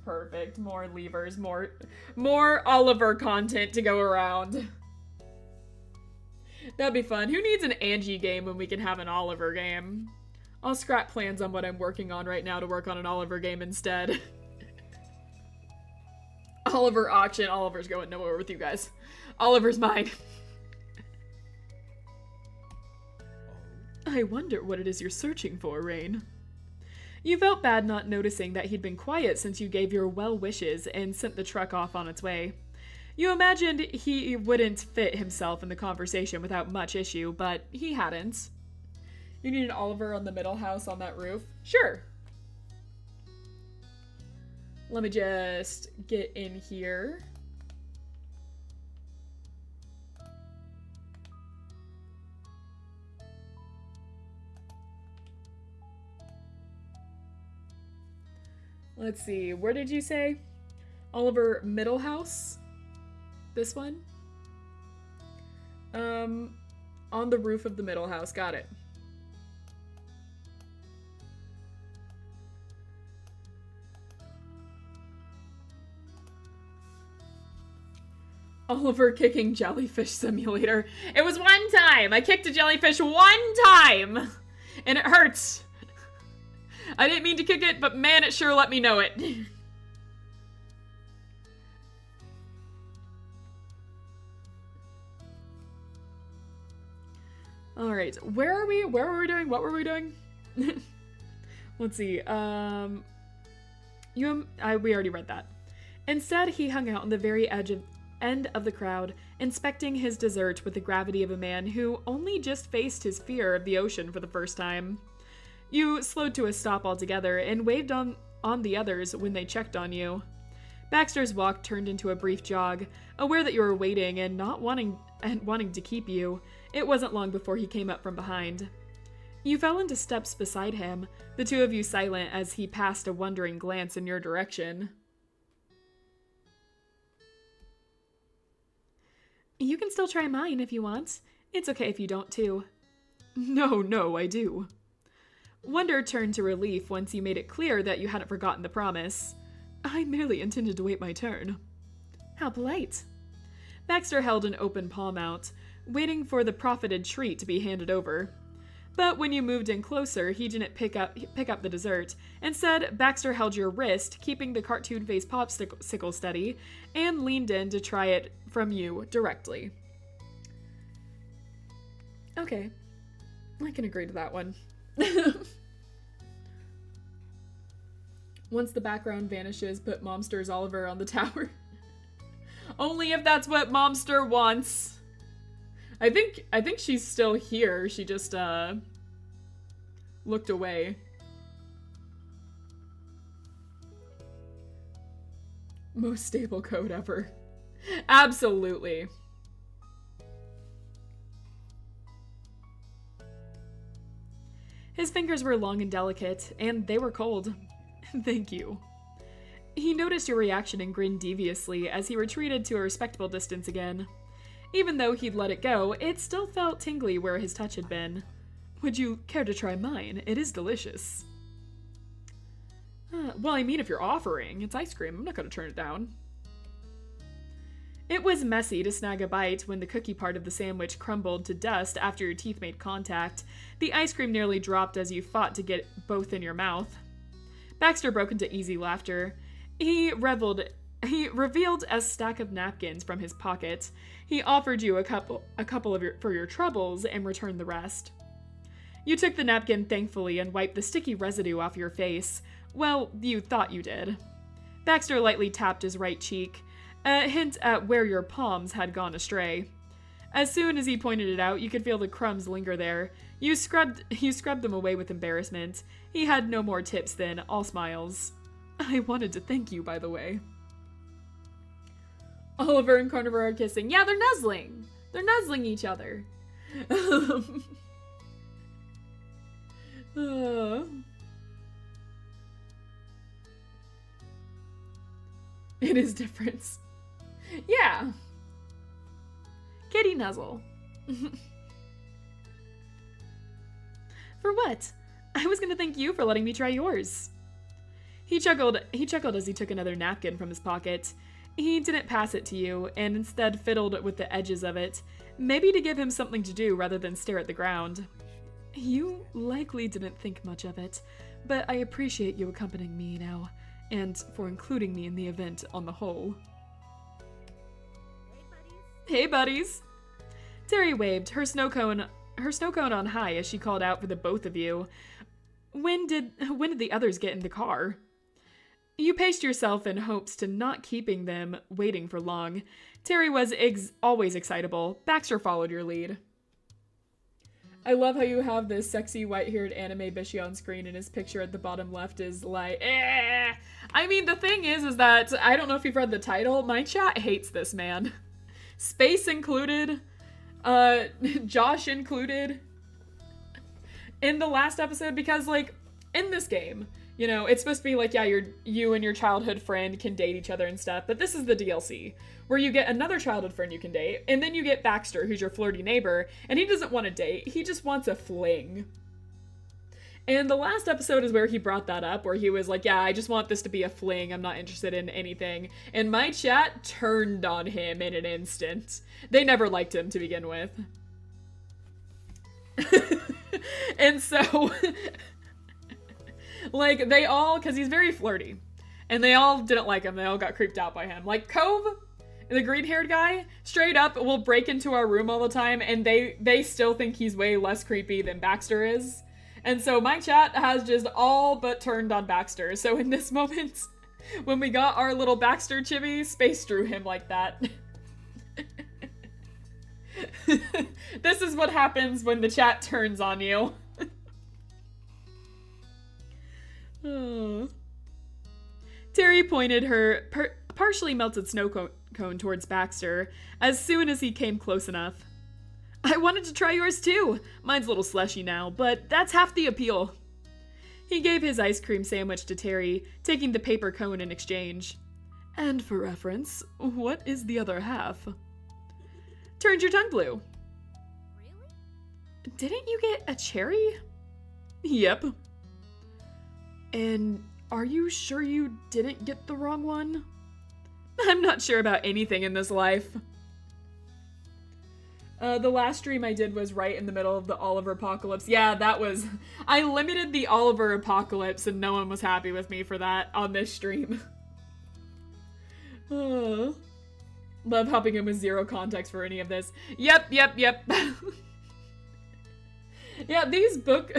More levers, more Oliver content to go around. That'd be fun. Who needs an Angie game when we can have an Oliver game? I'll scrap plans on what I'm working on right now to work on an Oliver game instead. Oliver auction. Oliver's going nowhere with you guys. Oliver's mine. I wonder what it is you're searching for, Rain. You felt bad not noticing that he'd been quiet since you gave your well wishes and sent the truck off on its way. You imagined he wouldn't fit himself in the conversation without much issue, but he hadn't. You need an Oliver on the middle house on that roof? Sure. Let me just get in here. Let's see, where did you say? Oliver middle house? This one? On the roof of the middle house, got it. Oliver kicking jellyfish simulator. It was one time! I kicked a jellyfish one time! And it hurts! I didn't mean to kick it, but man, it sure let me know it. Alright, where are we? Where were we doing? What were we doing? Let's see, we already read that. Instead, he hung out on the very end of the crowd, inspecting his dessert with the gravity of a man who only just faced his fear of the ocean for the first time. You slowed to a stop altogether and waved on the others when they checked on you. Baxter's walk turned into a brief jog, aware that you were waiting and not wanting to keep you. It wasn't long before he came up from behind. You fell into steps beside him, the two of you silent as he passed a wondering glance in your direction. You can still try mine if you want. It's okay if you don't, too. No, I do. Wonder turned to relief once you made it clear that you hadn't forgotten the promise. I merely intended to wait my turn. How polite. Baxter held an open palm out, waiting for the profited treat to be handed over. But when you moved in closer, he didn't pick up the dessert. Instead, Baxter held your wrist, keeping the cartoon-faced popsicle steady, and leaned in to try it from you directly. Okay. I can agree to that one. Once the background vanishes, put Momster's Oliver on the tower. Only if that's what Momster wants. I think she's still here. She just looked away. Most stable code ever. Absolutely. His fingers were long and delicate, and they were cold. Thank you. He noticed your reaction and grinned deviously as he retreated to a respectable distance again. Even though he'd let it go, it still felt tingly where his touch had been. Would you care to try mine? It is delicious. Well, I mean, if you're offering, it's ice cream. I'm not going to turn it down. It was messy to snag a bite when the cookie part of the sandwich crumbled to dust after your teeth made contact. The ice cream nearly dropped as you fought to get both in your mouth. Baxter broke into easy laughter. He revealed a stack of napkins from his pocket. He offered you a couple for your troubles and returned the rest. You took the napkin thankfully and wiped the sticky residue off your face. Well, you thought you did. Baxter lightly tapped his right cheek, a hint at where your palms had gone astray. As soon as he pointed it out, you could feel the crumbs linger there. You scrubbed them away with embarrassment. He had no more tips then, all smiles. I wanted to thank you, by the way. Oliver and Carnivore are kissing. Yeah, they're nuzzling. They're nuzzling each other. It is different. Yeah. Kitty nuzzle. For what? I was gonna thank you for letting me try yours. He chuckled as he took another napkin from his pocket. He didn't pass it to you, and instead fiddled with the edges of it, maybe to give him something to do rather than stare at the ground. You likely didn't think much of it, but I appreciate you accompanying me now, and for including me in the event on the whole. Hey, buddies! Terry waved, her snow cone on high as she called out for the both of you. When did the others get in the car? You paced yourself in hopes to not keeping them waiting for long. Terry was always excitable. Baxter followed your lead. I love how you have this sexy white-haired anime bishi on screen and his picture at the bottom left is like, eh. I mean, the thing is that, I don't know if you've read the title, my chat hates this man. Space included, Josh included, in the last episode, because, like, in this game, you know, it's supposed to be like, yeah, you and your childhood friend can date each other and stuff, but this is the DLC, where you get another childhood friend you can date, and then you get Baxter, who's your flirty neighbor, and he doesn't want to date, he just wants a fling. And the last episode is where he brought that up, where he was like, yeah, I just want this to be a fling, I'm not interested in anything. And my chat turned on him in an instant. They never liked him to begin with. And so, like, they all, because he's very flirty, and they all didn't like him, they all got creeped out by him. Like, Cove, the green-haired guy, straight up will break into our room all the time, and they still think he's way less creepy than Baxter is. And so my chat has just all but turned on Baxter. So in this moment, when we got our little Baxter chibi, Space drew him like that. This is what happens when the chat turns on you. Oh. Terry pointed her partially melted snow cone towards Baxter as soon as he came close enough. I wanted to try yours too. Mine's a little slushy now, but that's half the appeal. He gave his ice cream sandwich to Terry, taking the paper cone in exchange. And for reference, what is the other half? Turned your tongue blue. Really? Didn't you get a cherry? Yep. And are you sure you didn't get the wrong one? I'm not sure about anything in this life. The last stream I did was right in the middle of the Oliver apocalypse. Yeah, that was... I limited the Oliver apocalypse and no one was happy with me for that on this stream. Love helping him with zero context for any of this. Yep. Yeah, these book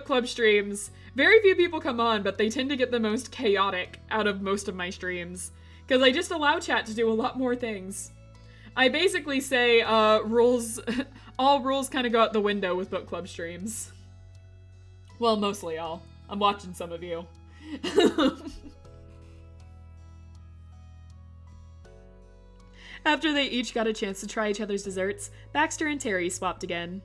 club streams, very few people come on, but they tend to get the most chaotic out of most of my streams. Because I just allow chat to do a lot more things. I basically say, rules, all rules kind of go out the window with book club streams. Well, mostly all. I'm watching some of you. After they each got a chance to try each other's desserts, Baxter and Terry swapped again.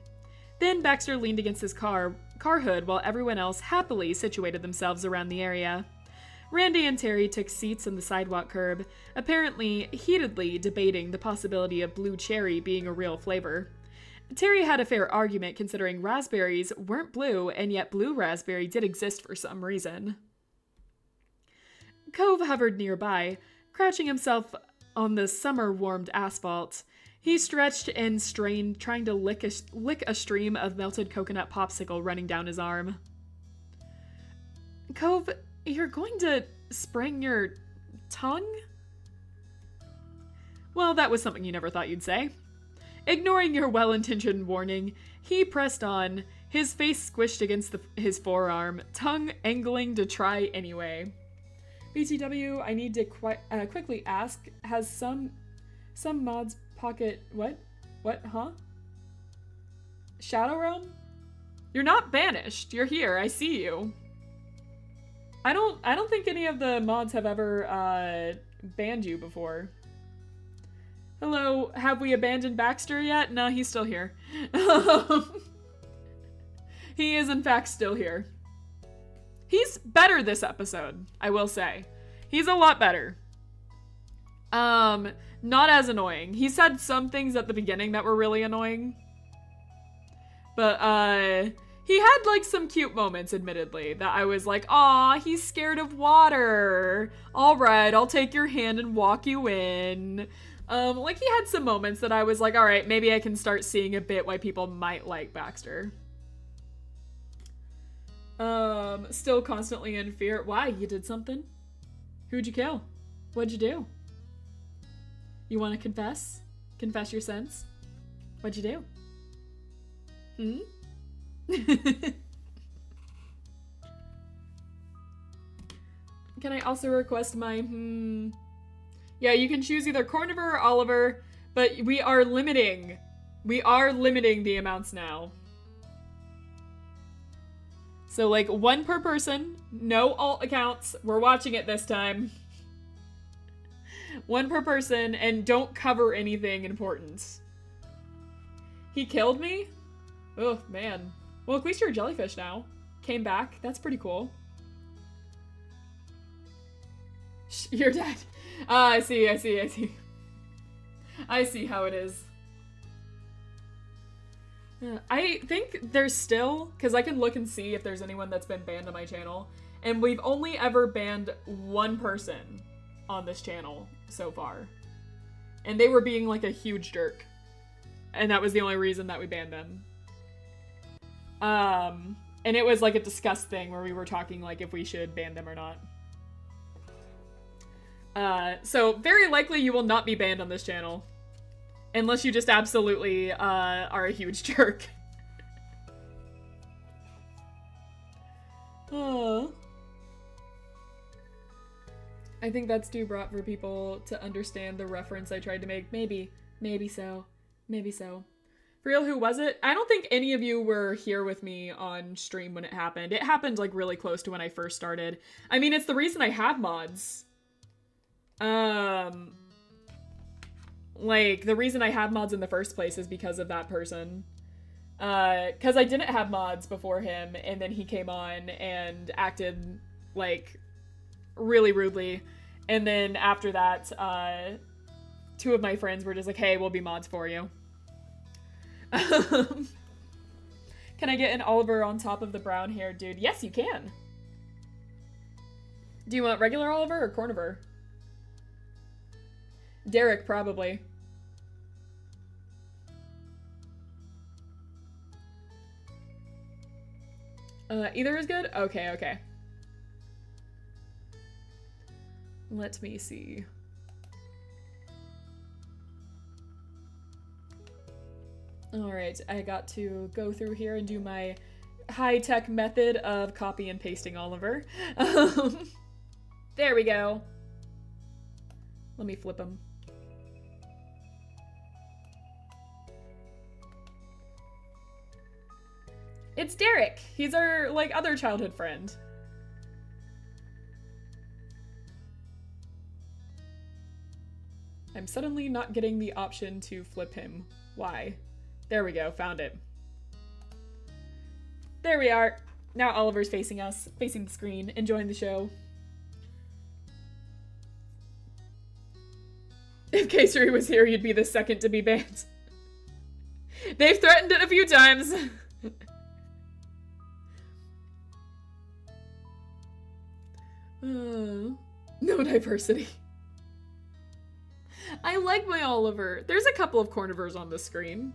Then Baxter leaned against his car hood while everyone else happily situated themselves around the area. Randy and Terry took seats on the sidewalk curb, apparently heatedly debating the possibility of blue cherry being a real flavor. Terry had a fair argument considering raspberries weren't blue, and yet blue raspberry did exist for some reason. Cove hovered nearby, crouching himself on the summer-warmed asphalt. He stretched and strained, trying to lick a stream of melted coconut popsicle running down his arm. Cove, you're going to spring your tongue? Well, that was something you never thought you'd say. Ignoring your well-intentioned warning, he pressed on, his face squished against his forearm, tongue angling to try anyway. BTW, I need to quickly ask, has some mods pocket... What, huh? Shadow Realm? You're not banished. You're here. I see you. I don't think any of the mods have ever, banned you before. Hello, have we abandoned Baxter yet? No, he's still here. He is, in fact, still here. He's better this episode, I will say. He's a lot better. Not as annoying. He said some things at the beginning that were really annoying. But, he had, like, some cute moments, admittedly, that I was like, aw, he's scared of water. All right, I'll take your hand and walk you in. Like, he had some moments that I was like, all right, maybe I can start seeing a bit why people might like Baxter. Still constantly in fear. Why? You did something? Who'd you kill? What'd you do? You want to confess? Confess your sins? What'd you do? Can I also request my Yeah, you can choose either Corniver or Oliver, but we are limiting the amounts now. So, like, one per person, no alt accounts. We're watching it this time. One per person, and don't cover anything important. He killed me? Oh, man. Well, at least you're a jellyfish now. Came back. That's pretty cool. You're dead. Ah, I see. I see how it is. I think there's still, because I can look and see if there's anyone that's been banned on my channel, and we've only ever banned one person on this channel so far. And they were being like a huge jerk. And that was the only reason that we banned them. And it was like a discuss thing where we were talking like if we should ban them or not. So very likely you will not be banned on this channel. Unless you just absolutely, are a huge jerk. Oh. I think that's too broad for people to understand the reference I tried to make. Maybe so. For real, who was it? I don't think any of you were here with me on stream when it happened. It happened, like, really close to when I first started. I mean, it's the reason I have mods. Like, the reason I have mods in the first place is because of that person. Because I didn't have mods before him, and then he came on and acted, like, really rudely. And then after that, two of my friends were just like, hey, we'll be mods for you. Can I get an Oliver on top of the brown hair dude? Yes, you can. Do you want regular Oliver or Corniver? Derek, probably. Either is good? Okay, okay. Let me see. Alright, I got to go through here and do my high-tech method of copy and pasting Oliver. There we go. Let me flip him. It's Derek! He's our, like, other childhood friend. I'm suddenly not getting the option to flip him. Why? There we go, found it. There we are. Now Oliver's facing us, facing the screen, enjoying the show. If K3 was here, you'd be the second to be banned. They've threatened it a few times. No diversity. I like my Oliver. There's a couple of Cornivers on the screen.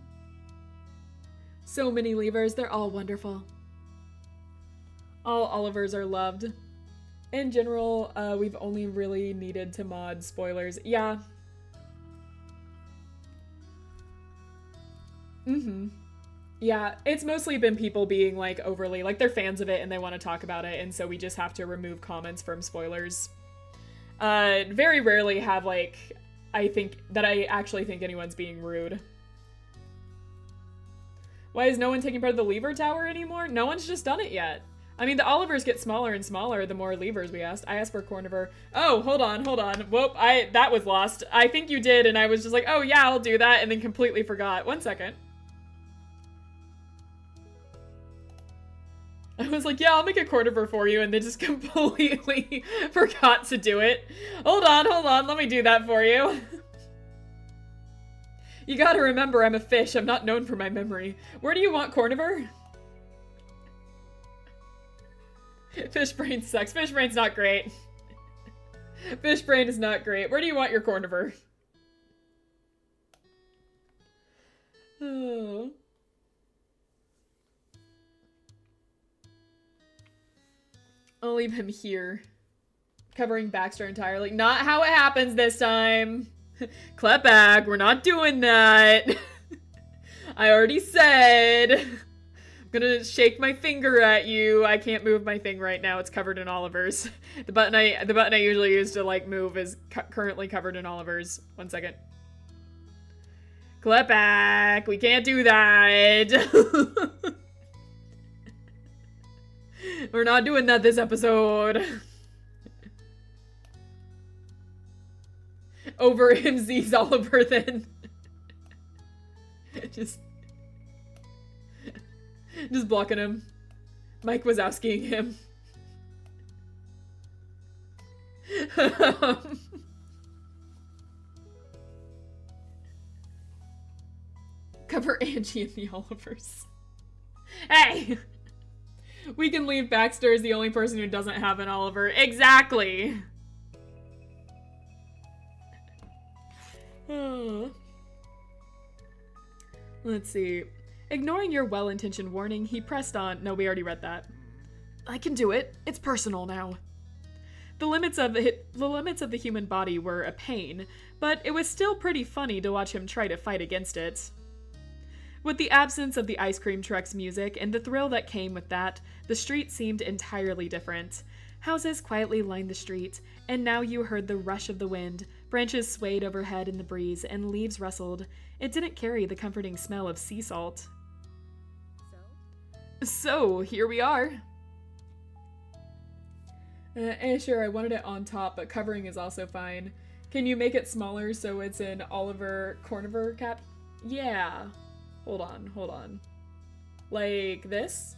So many levers, they're all wonderful. All Olivers are loved. In general, we've only really needed to mod spoilers. Yeah. Yeah, it's mostly been people being, like, overly, like, they're fans of it and they want to talk about it, and so we just have to remove comments from spoilers. Very rarely have, like, I actually think anyone's being rude. Why is no one taking part of the lever tower anymore? No one's just done it yet. I mean, the Olivers get smaller and smaller the more levers we asked. I asked for Corniver. Oh, hold on. Whoop, that was lost. I think you did, and I was just like, oh yeah, I'll do that, and then completely forgot. 1 second. I was like, yeah, I'll make a Corniver for you, and then just completely forgot to do it. Hold on, let me do that for you. You gotta remember, I'm a fish. I'm not known for my memory. Where do you want Corniver? Fish brain sucks. Fish brain's not great. Fish brain is not great. Where do you want your Corniver? Oh. I'll leave him here. Covering Baxter entirely. Not how it happens this time. Klepback, we're not doing that. I already said. I'm gonna shake my finger at you. I can't move my thing right now. It's covered in Oliver's. The button I usually use to, like, move is currently covered in Oliver's. 1 second. Klepback, we can't do that. We're not doing that this episode. Over MZ's Oliver then. Just blocking him. Mike Wazowskiing him. Cover Angie and the Olivers. Hey! We can leave Baxter as the only person who doesn't have an Oliver. Exactly! Let's see. Ignoring your well-intentioned warning, he pressed on. No, we already read that. I can do it. It's personal now. The limits of the human body were a pain, but it was still pretty funny to watch him try to fight against it. With the absence of the ice cream truck's music and the thrill that came with that, the street seemed entirely different. Houses quietly lined the street, and now you heard the rush of the wind. Branches swayed overhead in the breeze, and leaves rustled. It didn't carry the comforting smell of sea salt. So, here we are. Sure, I wanted it on top, but covering is also fine. Can you make it smaller so it's an Oliver Corniver cap? Yeah. Hold on. Like this?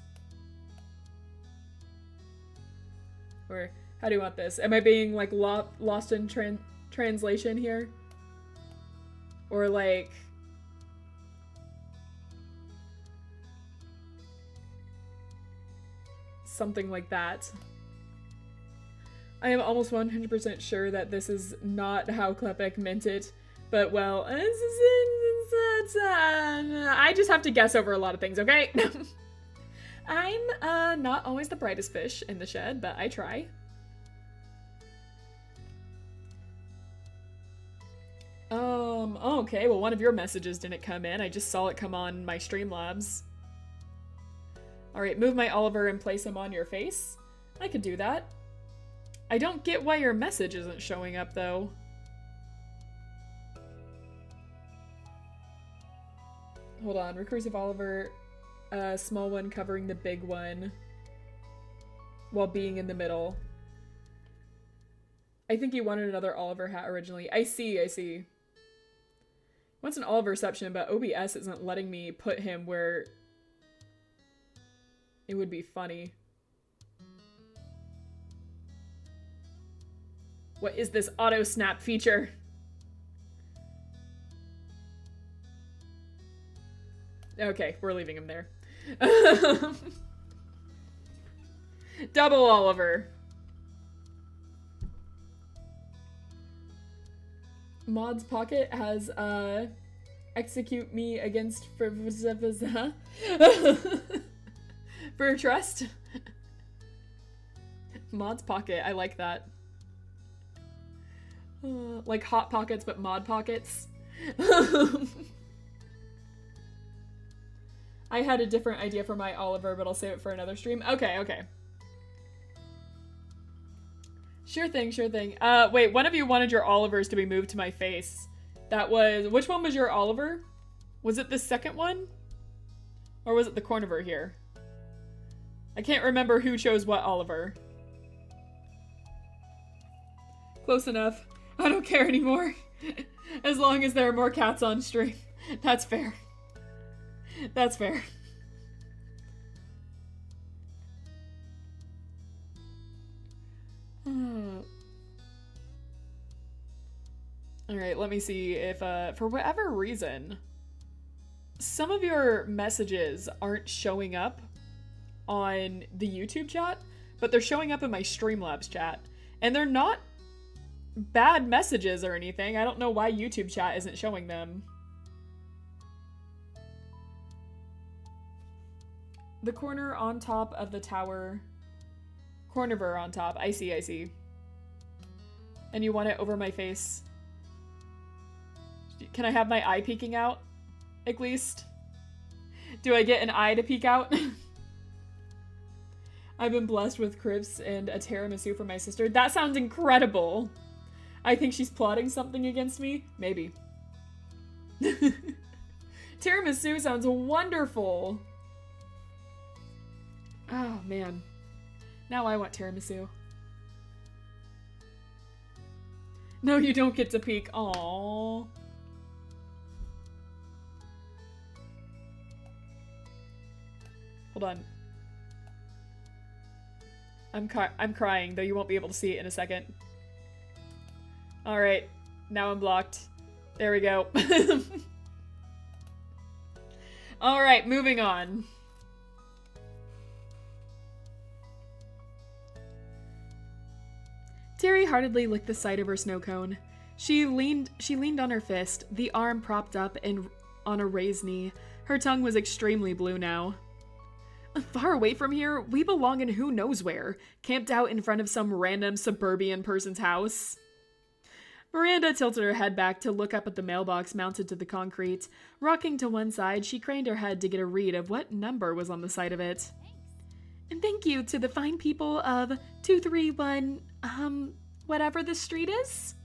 Or how do you want this? Am I being like lost in translation here? Or like... something like that. I am almost 100% sure that this is not how Klepek meant it, but well, I just have to guess over a lot of things, okay? I'm not always the brightest fish in the shed, but I try. Okay, well one of your messages didn't come in. I just saw it come on my Streamlabs. Alright, move my Oliver and place him on your face. I could do that. I don't get why your message isn't showing up, though. Hold on, recursive Oliver, small one covering the big one while being in the middle. I think you wanted another Oliver hat originally. I see. Wants an Oliverception, but OBS isn't letting me put him where it would be funny. What is this auto snap feature? Okay, we're leaving him there. Double Oliver. Mod's Pocket has execute me against for trust. Mod's Pocket, I like that. Like Hot Pockets, but Mod Pockets. I had a different idea for my Oliver, but I'll save it for another stream. Okay. Sure thing. Wait, one of you wanted your Olivers to be moved to my face. That was... Which one was your Oliver? Was it the second one? Or was it the Corniver here? I can't remember who chose what Oliver. Close enough. I don't care anymore. As long as there are more cats on stream. That's fair. That's fair. Alright, let me see if, for whatever reason, some of your messages aren't showing up on the YouTube chat, but they're showing up in my Streamlabs chat. And they're not bad messages or anything. I don't know why YouTube chat isn't showing them. The corner on top of the tower. Corniver on top. I see. And you want it over my face. Can I have my eye peeking out? At least? Do I get an eye to peek out? I've been blessed with crepes and a tiramisu for my sister. That sounds incredible. I think she's plotting something against me. Maybe. Tiramisu sounds wonderful. Oh, man. Now I want tiramisu. No, you don't get to peek. Aww. Hold on. I'm crying, though you won't be able to see it in a second. Alright. Now I'm blocked. There we go. Alright, moving on. Terry heartedly licked the side of her snow cone. She leaned on her fist, the arm propped up and on a raised knee. Her tongue was extremely blue now. Far away from here, we belong in who knows where, camped out in front of some random suburban person's house. Miranda tilted her head back to look up at the mailbox mounted to the concrete. Rocking to one side, she craned her head to get a read of what number was on the side of it. And thank you to the fine people of 231, whatever the street is?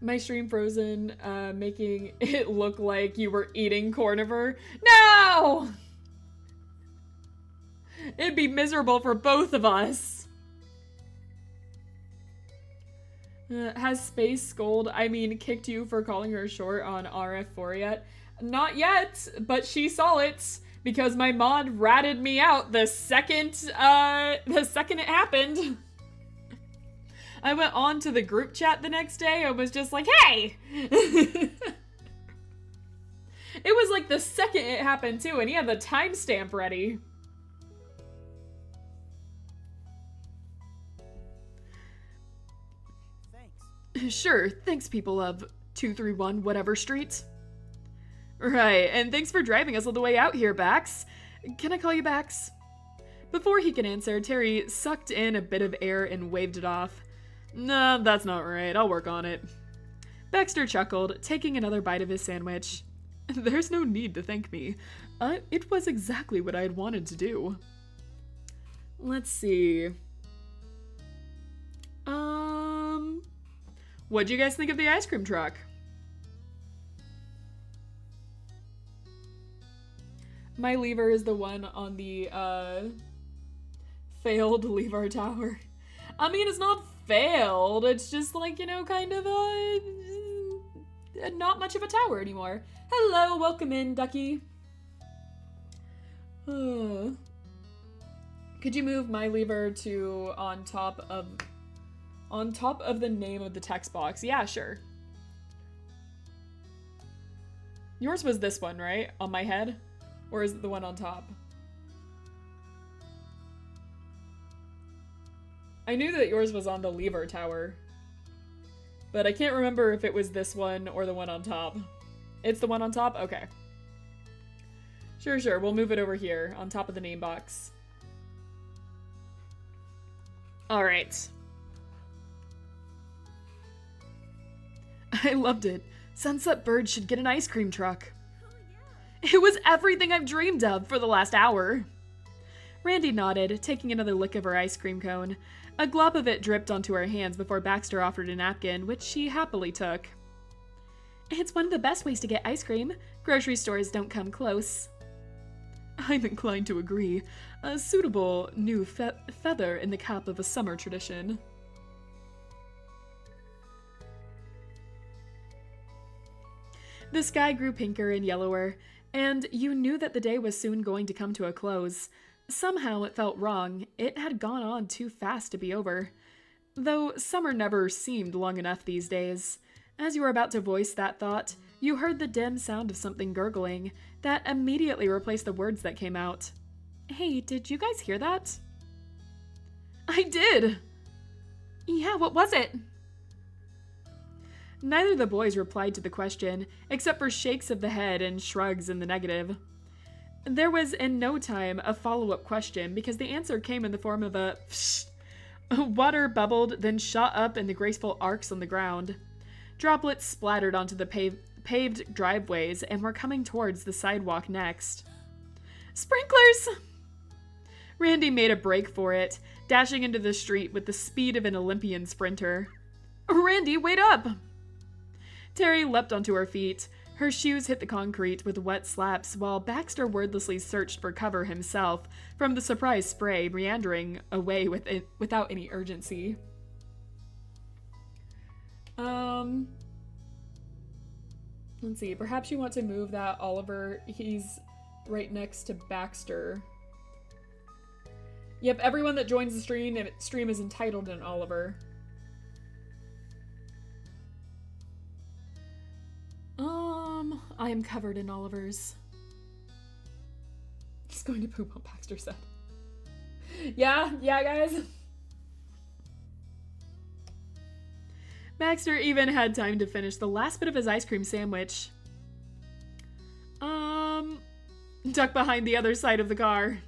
My stream frozen, making it look like you were eating Corniver. No! It'd be miserable for both of us. Has Space Scold, kicked you for calling her short on RF4 yet? Not yet, but she saw it because my mod ratted me out the second it happened. I went on to the group chat the next day and was just like, hey! It was like the second it happened too, and he had the timestamp ready. Sure, thanks people of 231 whatever street. Right, and thanks for driving us all the way out here, Bax. Can I call you Bax? Before he could answer, Terry sucked in a bit of air and waved it off. Nah, that's not right. I'll work on it. Baxter chuckled, taking another bite of his sandwich. There's no need to thank me. It was exactly what I had wanted to do. Let's see. What'd you guys think of the ice cream truck? My lever is the one on the, failed lever tower. It's not failed. It's just like, kind of, not much of a tower anymore. Hello, welcome in, Ducky. Could you move my lever to on top of the name of the text box? Yeah, sure. Yours was this one, right? On my head? Or is it the one on top? I knew that yours was on the lever tower. But I can't remember if it was this one or the one on top. It's the one on top? Okay. Sure. We'll move it over here on top of the name box. Alright. I loved it. Sunset Bird should get an ice cream truck. It was everything I've dreamed of for the last hour. Randy nodded, taking another lick of her ice cream cone. A glop of it dripped onto her hands before Baxter offered a napkin, which she happily took. It's one of the best ways to get ice cream. Grocery stores don't come close. I'm inclined to agree. A suitable new feather in the cap of a summer tradition. The sky grew pinker and yellower, and you knew that the day was soon going to come to a close. Somehow it felt wrong. It had gone on too fast to be over. Though summer never seemed long enough these days. As you were about to voice that thought, you heard the dim sound of something gurgling that immediately replaced the words that came out. Hey, did you guys hear that? I did! Yeah, what was it? Neither of the boys replied to the question, except for shakes of the head and shrugs in the negative. There was in no time a follow-up question because the answer came in the form of a psh. Water bubbled, then shot up in the graceful arcs on the ground. Droplets splattered onto the paved driveways and were coming towards the sidewalk next. Sprinklers! Randy made a break for it, dashing into the street with the speed of an Olympian sprinter. Randy, wait up! Terry leapt onto her feet. Her shoes hit the concrete with wet slaps while Baxter wordlessly searched for cover himself from the surprise spray meandering away without any urgency. Let's see. Perhaps you want to move that Oliver. He's right next to Baxter. Yep, everyone that joins the stream is entitled an Oliver. I am covered in Olivers. He's going to poop on Baxter said. Yeah, guys. Baxter even had time to finish the last bit of his ice cream sandwich. Duck behind the other side of the car.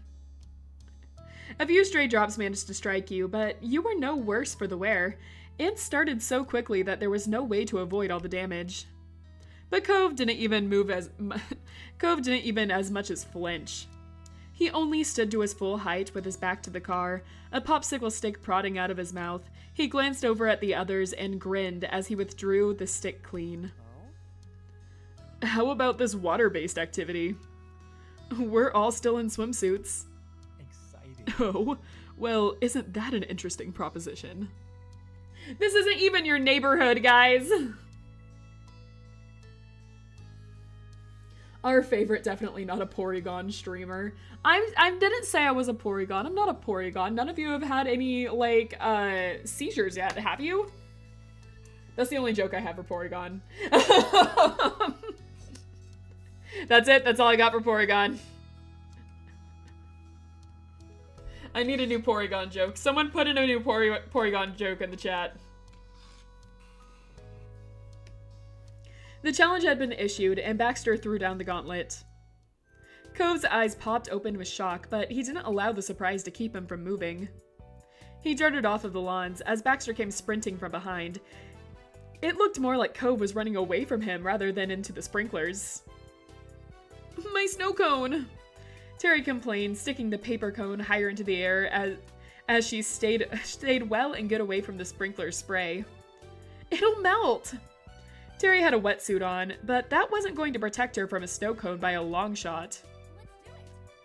A few stray drops managed to strike you, but you were no worse for the wear. It started so quickly that there was no way to avoid all the damage. But Cove didn't even as much as flinch. He only stood to his full height with his back to the car, a popsicle stick prodding out of his mouth. He glanced over at the others and grinned as he withdrew the stick clean. How about this water-based activity? We're all still in swimsuits. Exciting. Oh, well, isn't that an interesting proposition? This isn't even your neighborhood, guys. Our favorite, definitely not a Porygon streamer. I didn't say I was a Porygon. I'm not a Porygon. None of you have had any, like, seizures yet, have you? That's the only joke I have for Porygon. That's it. That's all I got for Porygon. I need a new Porygon joke. Someone put in a new Porygon joke in the chat. The challenge had been issued, and Baxter threw down the gauntlet. Cove's eyes popped open with shock, but he didn't allow the surprise to keep him from moving. He darted off of the lawns as Baxter came sprinting from behind. It looked more like Cove was running away from him rather than into the sprinklers. My snow cone! Terry complained, sticking the paper cone higher into the air as she stayed well and good away from the sprinkler spray. It'll melt! Terry had a wetsuit on, but that wasn't going to protect her from a snow cone by a long shot.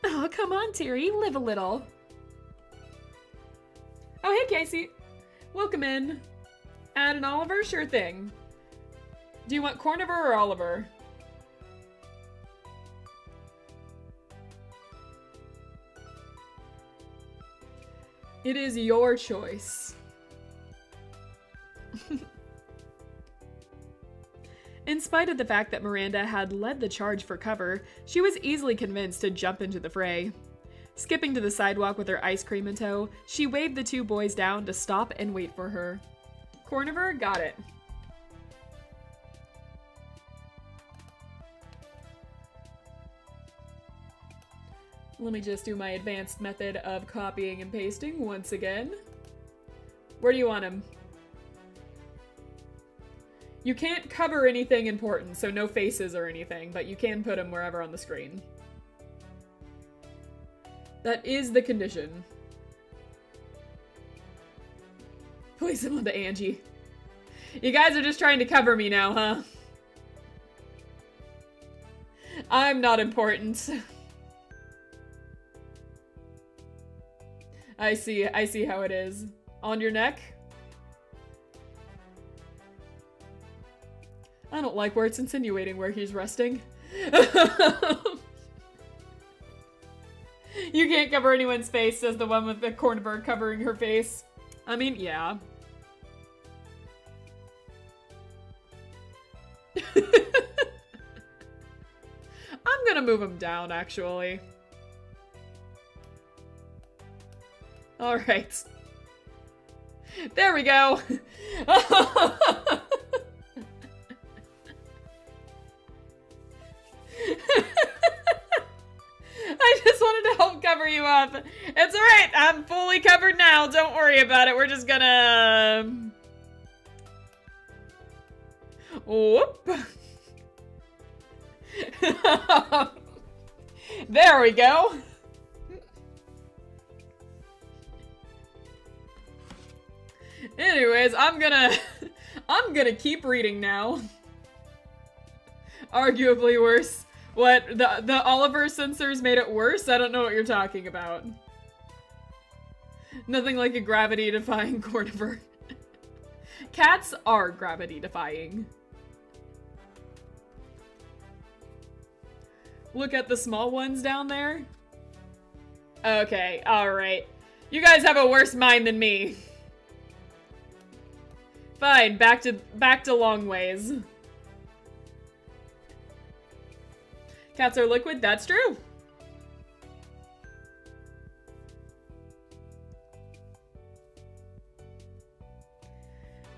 Let's do it. Oh, come on, Terry. Live a little. Oh, hey, Casey. Welcome in. Add an Oliver? Sure thing. Do you want Corniver or Oliver? It is your choice. In spite of the fact that Miranda had led the charge for cover, she was easily convinced to jump into the fray. Skipping to the sidewalk with her ice cream in tow, she waved the two boys down to stop and wait for her. Corniver, got it. Let me just do my advanced method of copying and pasting once again. Where do you want him? You can't cover anything important, so no faces or anything, but you can put them wherever on the screen. That is the condition. Place him onto Angie. You guys are just trying to cover me now, huh? I'm not important. I see how it is. On your neck? I don't like where it's insinuating where he's resting. You can't cover anyone's face, says the one with the cornbird covering her face. I mean, yeah. I'm gonna move him down, actually. Alright. There we go! I just wanted to help cover you up. It's alright, I'm fully covered now. Don't worry about it. We're just gonna... Whoop. There we go. Anyways, I'm gonna keep reading now. Arguably worse. What, the Oliver sensors made it worse? I don't know what you're talking about. Nothing like a gravity-defying corniver. Cats are gravity-defying. Look at the small ones down there. Okay, alright. You guys have a worse mind than me. Fine, back to long ways. Cats are liquid, that's true.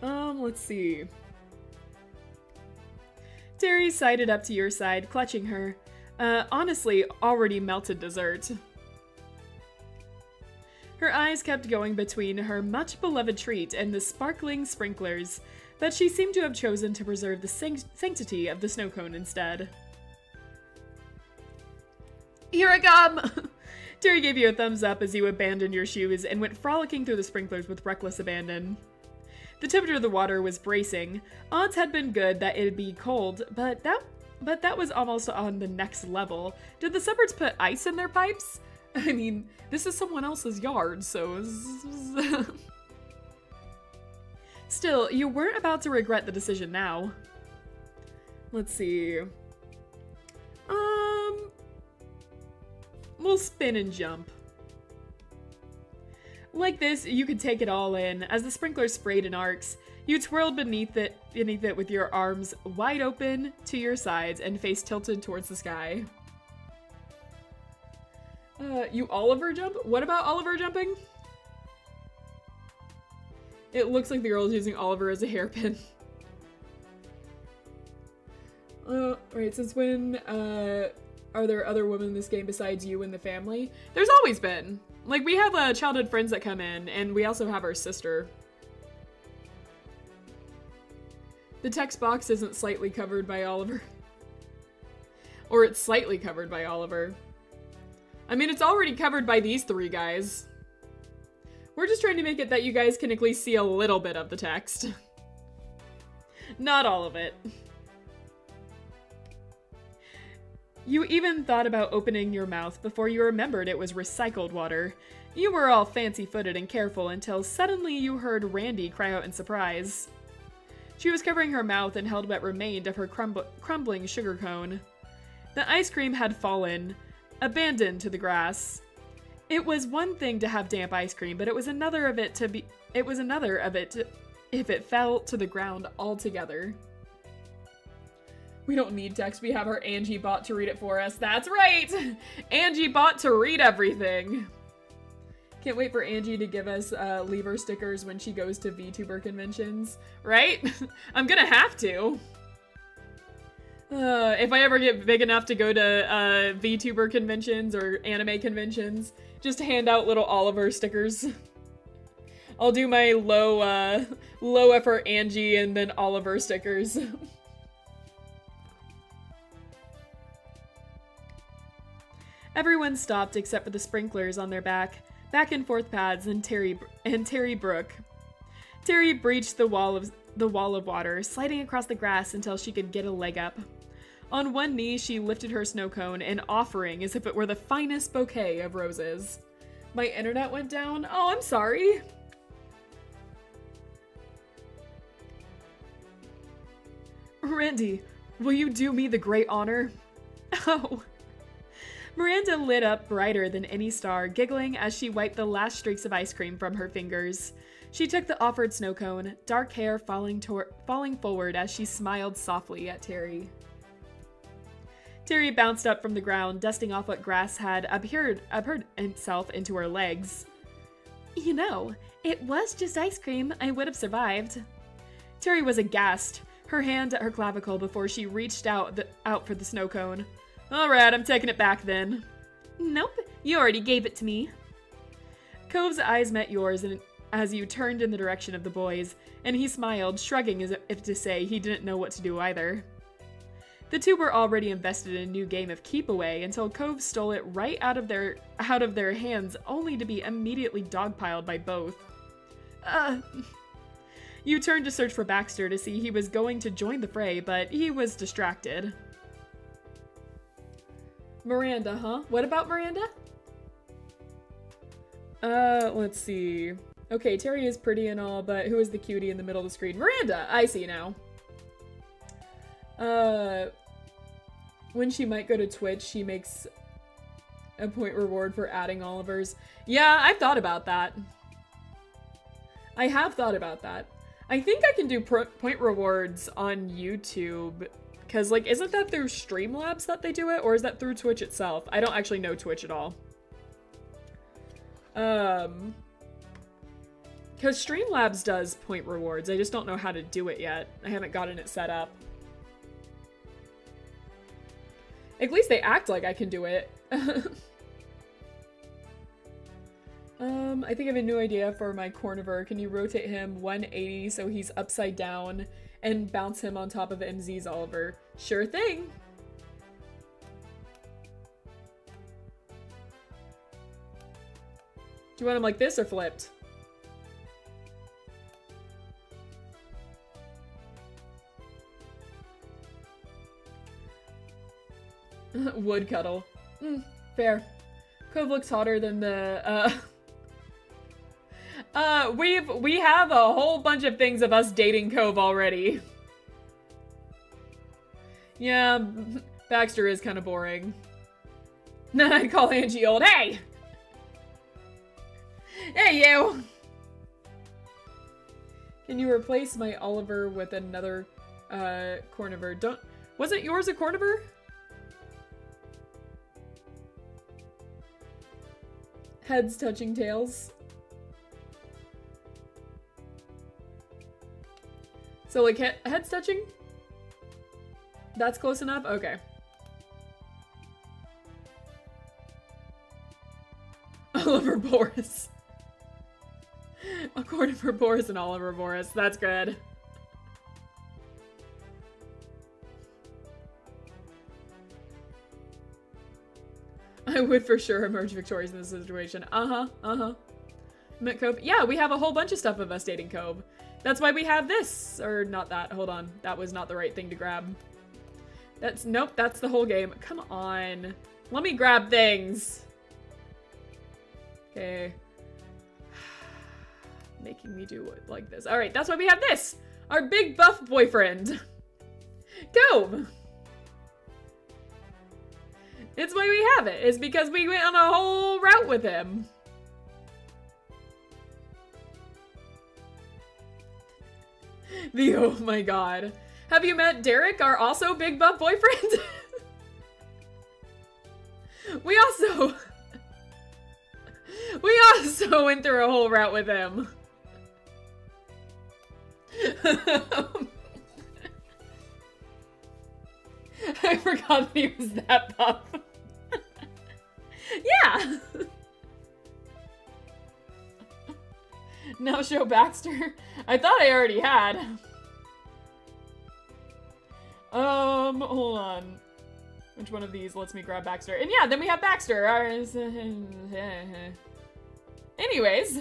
Let's see. Terry sided up to your side, clutching her. Honestly, already melted dessert. Her eyes kept going between her much-beloved treat and the sparkling sprinklers, but she seemed to have chosen to preserve the sanctity of the snow cone instead. Here I come! Terry gave you a thumbs up as you abandoned your shoes and went frolicking through the sprinklers with reckless abandon. The temperature of the water was bracing. Odds had been good that it'd be cold, but that was almost on the next level. Did the suburbs put ice in their pipes? I mean, this is someone else's yard, so... Still, you weren't about to regret the decision now. Let's see. We'll spin and jump. Like this, you could take it all in. As the sprinkler sprayed in arcs, you twirled beneath it with your arms wide open to your sides and face tilted towards the sky. You Oliver jump? What about Oliver jumping? It looks like the girl is using Oliver as a hairpin. Right, since when, are there other women in this game besides you and the family? There's always been. Like, we have, childhood friends that come in, and we also have our sister. The text box isn't slightly covered by Oliver. Or it's slightly covered by Oliver. I mean, it's already covered by these three guys. We're just trying to make it that you guys can at least see a little bit of the text. Not all of it. You even thought about opening your mouth before you remembered it was recycled water. You were all fancy-footed and careful until suddenly you heard Randy cry out in surprise. She was covering her mouth and held what remained of her crumbling sugar cone. The ice cream had fallen, abandoned to the grass. It was one thing to have damp ice cream, but it was another of it if it fell to the ground altogether. We don't need text, we have our Angie bot to read it for us. That's right! Angie bot to read everything! Can't wait for Angie to give us lever stickers when she goes to VTuber conventions. Right? I'm gonna have to. If I ever get big enough to go to VTuber conventions or anime conventions, just hand out little Oliver stickers. I'll do my low effort Angie and then Oliver stickers. Everyone stopped except for the sprinklers on their back and forth pads, and Terry Brooke. Terry breached the wall of water, sliding across the grass until she could get a leg up. On one knee, she lifted her snow cone, an offering as if it were the finest bouquet of roses. My internet went down. Oh, I'm sorry. Randy, will you do me the great honor? Oh. Miranda lit up brighter than any star, giggling as she wiped the last streaks of ice cream from her fingers. She took the offered snow cone, dark hair falling forward as she smiled softly at Terry. Terry bounced up from the ground, dusting off what grass had upheard itself into her legs. You know, it was just ice cream. I would have survived. Terry was aghast, her hand at her clavicle before she reached out for the snow cone. Alright, I'm taking it back then. Nope, you already gave it to me. Cove's eyes met yours as you turned in the direction of the boys, and he smiled, shrugging as if to say he didn't know what to do either. The two were already invested in a new game of keep away until Cove stole it right out of their hands, only to be immediately dogpiled by both. You turned to search for Baxter to see he was going to join the fray, but he was distracted. Miranda, huh? What about Miranda? Let's see. Okay, Terry is pretty and all, but who is the cutie in the middle of the screen? Miranda! I see now. When she might go to Twitch, she makes a point reward for adding Oliver's. Yeah, I've thought about that. I have thought about that. I think I can do point rewards on YouTube. Because, like, isn't that through Streamlabs that they do it? Or is that through Twitch itself? I don't actually know Twitch at all. Because Streamlabs does point rewards. I just don't know how to do it yet. I haven't gotten it set up. At least they act like I can do it. I think I have a new idea for my Corniver. Can you rotate him 180 so he's upside down and bounce him on top of MZ's Oliver? Sure thing! Do you want him like this or flipped? Wood cuddle. Fair. Cove looks hotter than the, We have a whole bunch of things of us dating Cove already. Yeah, Baxter is kind of boring. Then I'd call Angie old. Hey! Hey, you! Can you replace my Oliver with another, Corniver? Wasn't yours a Corniver? Heads touching tails. So, like, heads touching? That's close enough? Okay. Oliver Boris. A Corniver Boris and Oliver Boris. That's good. I would for sure emerge victorious in this situation. Met Cove. Yeah, we have a whole bunch of stuff of us dating Cove. That's why we have this. Or not that. Hold on. That was not the right thing to grab. Nope, that's the whole game. Come on. Let me grab things. Okay. Making me do it like this. Alright, that's why we have this! Our big buff boyfriend! Cove! It's why we have it. It's because we went on a whole route with him. Oh my god. Have you met Derek, our also big buff boyfriend? We also went through a whole route with him. I forgot that he was that buff. Yeah. Now show Baxter. I thought I already had. Hold on. Which one of these lets me grab Baxter? And yeah, then we have Baxter. Anyways.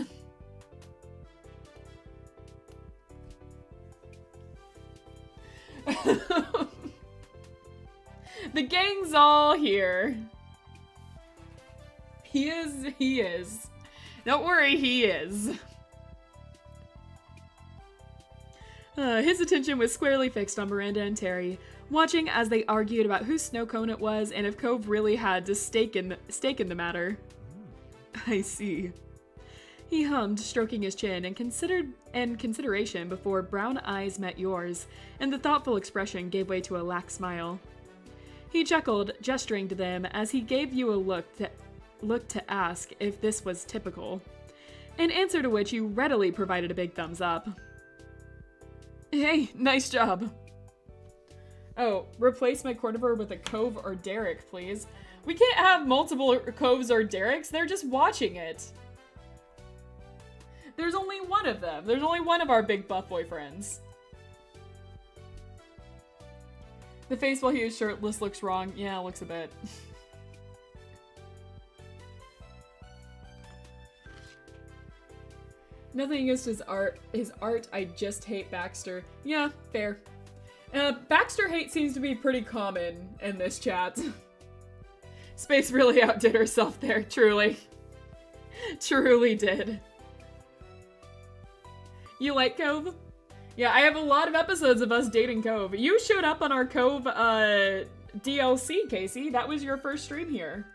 The gang's all here. He is. Don't worry, he is. His attention was squarely fixed on Miranda and Terry, watching as they argued about whose snow cone it was and if Cove really had a stake in the matter. I see. He hummed, stroking his chin in consideration before brown eyes met yours, and the thoughtful expression gave way to a lax smile. He chuckled, gesturing to them as he gave you a look to ask if this was typical, in answer to which you readily provided a big thumbs up. Hey, nice job. Oh, replace my Corniver with a Cove or Derek, please. We can't have multiple Coves or Dereks, they're just watching it. There's only one of them. There's only one of our big buff boyfriends. The face while he is shirtless looks wrong. Yeah, it looks a bit. Nothing against his art. I just hate Baxter. Yeah, fair. Baxter hate seems to be pretty common in this chat. Space really outdid herself there, truly. Truly did. You like Cove? Yeah, I have a lot of episodes of us dating Cove. You showed up on our Cove DLC, Casey. That was your first stream here.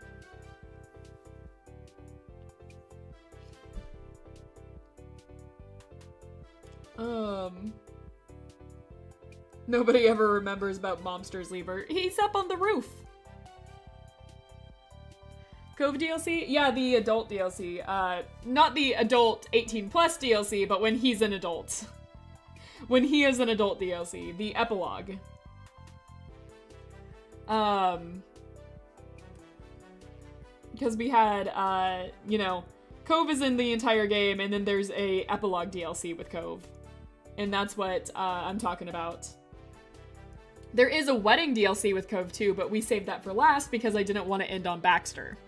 Nobody ever remembers about Momster's Lever. He's up on the roof. Cove DLC? Yeah, the adult DLC. Not the adult 18 plus DLC, but when he's an adult. When he is an adult DLC. The epilogue. Because we had, you know, Cove is in the entire game, and then there's a epilogue DLC with Cove. And that's what I'm talking about. There is a wedding DLC with Cove too, but we saved that for last because I didn't want to end on Baxter.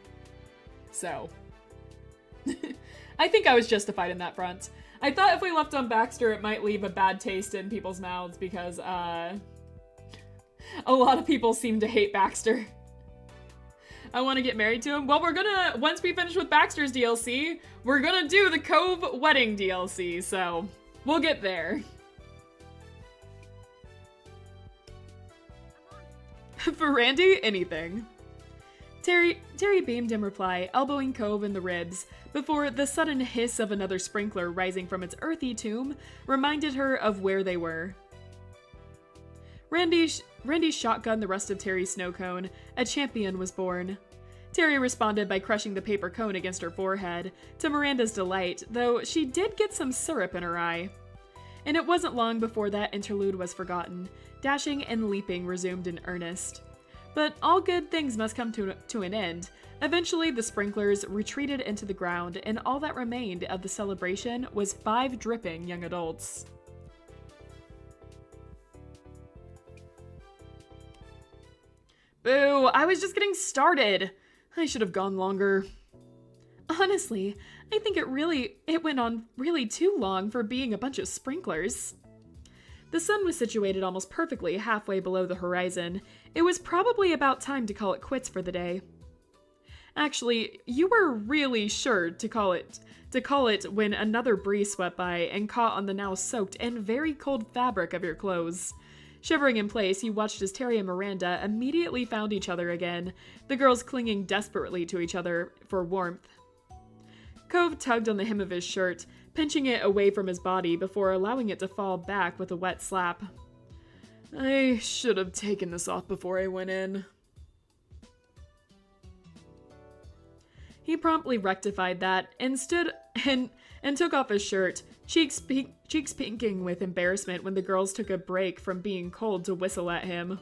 So, I think I was justified in that front. I thought if we left on Baxter, it might leave a bad taste in people's mouths because, a lot of people seem to hate Baxter. I want to get married to him. Well, we're gonna, once we finish with Baxter's DLC, we're gonna do the Cove wedding DLC, so we'll get there. For Randy, anything. Terry beamed in reply, elbowing Cove in the ribs, before the sudden hiss of another sprinkler rising from its earthy tomb reminded her of where they were. Randy shotgunned the rest of Terry's snow cone. A champion was born. Terry responded by crushing the paper cone against her forehead, to Miranda's delight, though she did get some syrup in her eye. And it wasn't long before that interlude was forgotten. Dashing and leaping resumed in earnest. But all good things must come to an end. Eventually, the sprinklers retreated into the ground, and all that remained of the celebration was 5 dripping young adults. Boo! I was just getting started! I should have gone longer. Honestly, I think it went on really too long for being a bunch of sprinklers. The sun was situated almost perfectly halfway below the horizon. It was probably about time to call it quits for the day. Actually, you were really sure to call it when another breeze swept by and caught on the now soaked and very cold fabric of your clothes. Shivering in place, you watched as Terry and Miranda immediately found each other again, the girls clinging desperately to each other for warmth. Cove tugged on the hem of his shirt, pinching it away from his body before allowing it to fall back with a wet slap. I should have taken this off before I went in. He promptly rectified that and stood and took off his shirt, cheeks pinking with embarrassment when the girls took a break from being cold to whistle at him.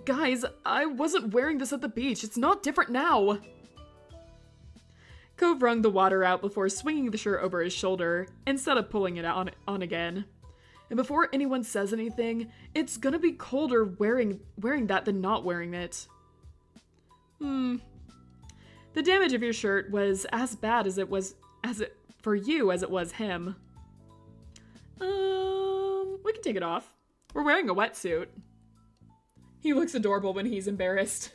Guys, I wasn't wearing this at the beach. It's not different now. Cove wrung the water out before swinging the shirt over his shoulder, instead of pulling it on again. And before anyone says anything, it's gonna be colder wearing that than not wearing it. The damage of your shirt was as bad for you as it was him. We can take it off. We're wearing a wetsuit. He looks adorable when he's embarrassed.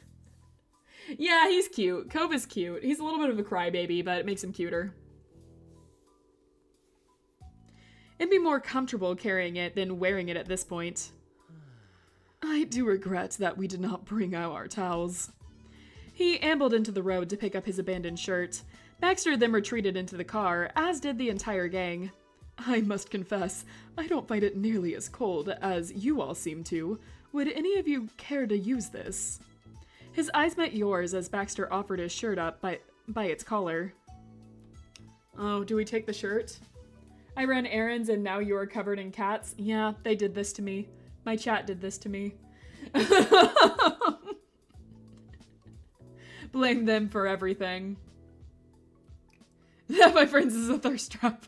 Yeah, he's cute. Cove is cute. He's a little bit of a crybaby, but it makes him cuter. It'd be more comfortable carrying it than wearing it at this point. I do regret that we did not bring out our towels. He ambled into the road to pick up his abandoned shirt. Baxter then retreated into the car, as did the entire gang. I must confess, I don't find it nearly as cold as you all seem to. Would any of you care to use this? His eyes met yours as Baxter offered his shirt up by its collar. Oh, do we take the shirt? I ran errands and now you are covered in cats. Yeah, they did this to me. My chat did this to me. Blame them for everything. That, my friends, is a thirst trap.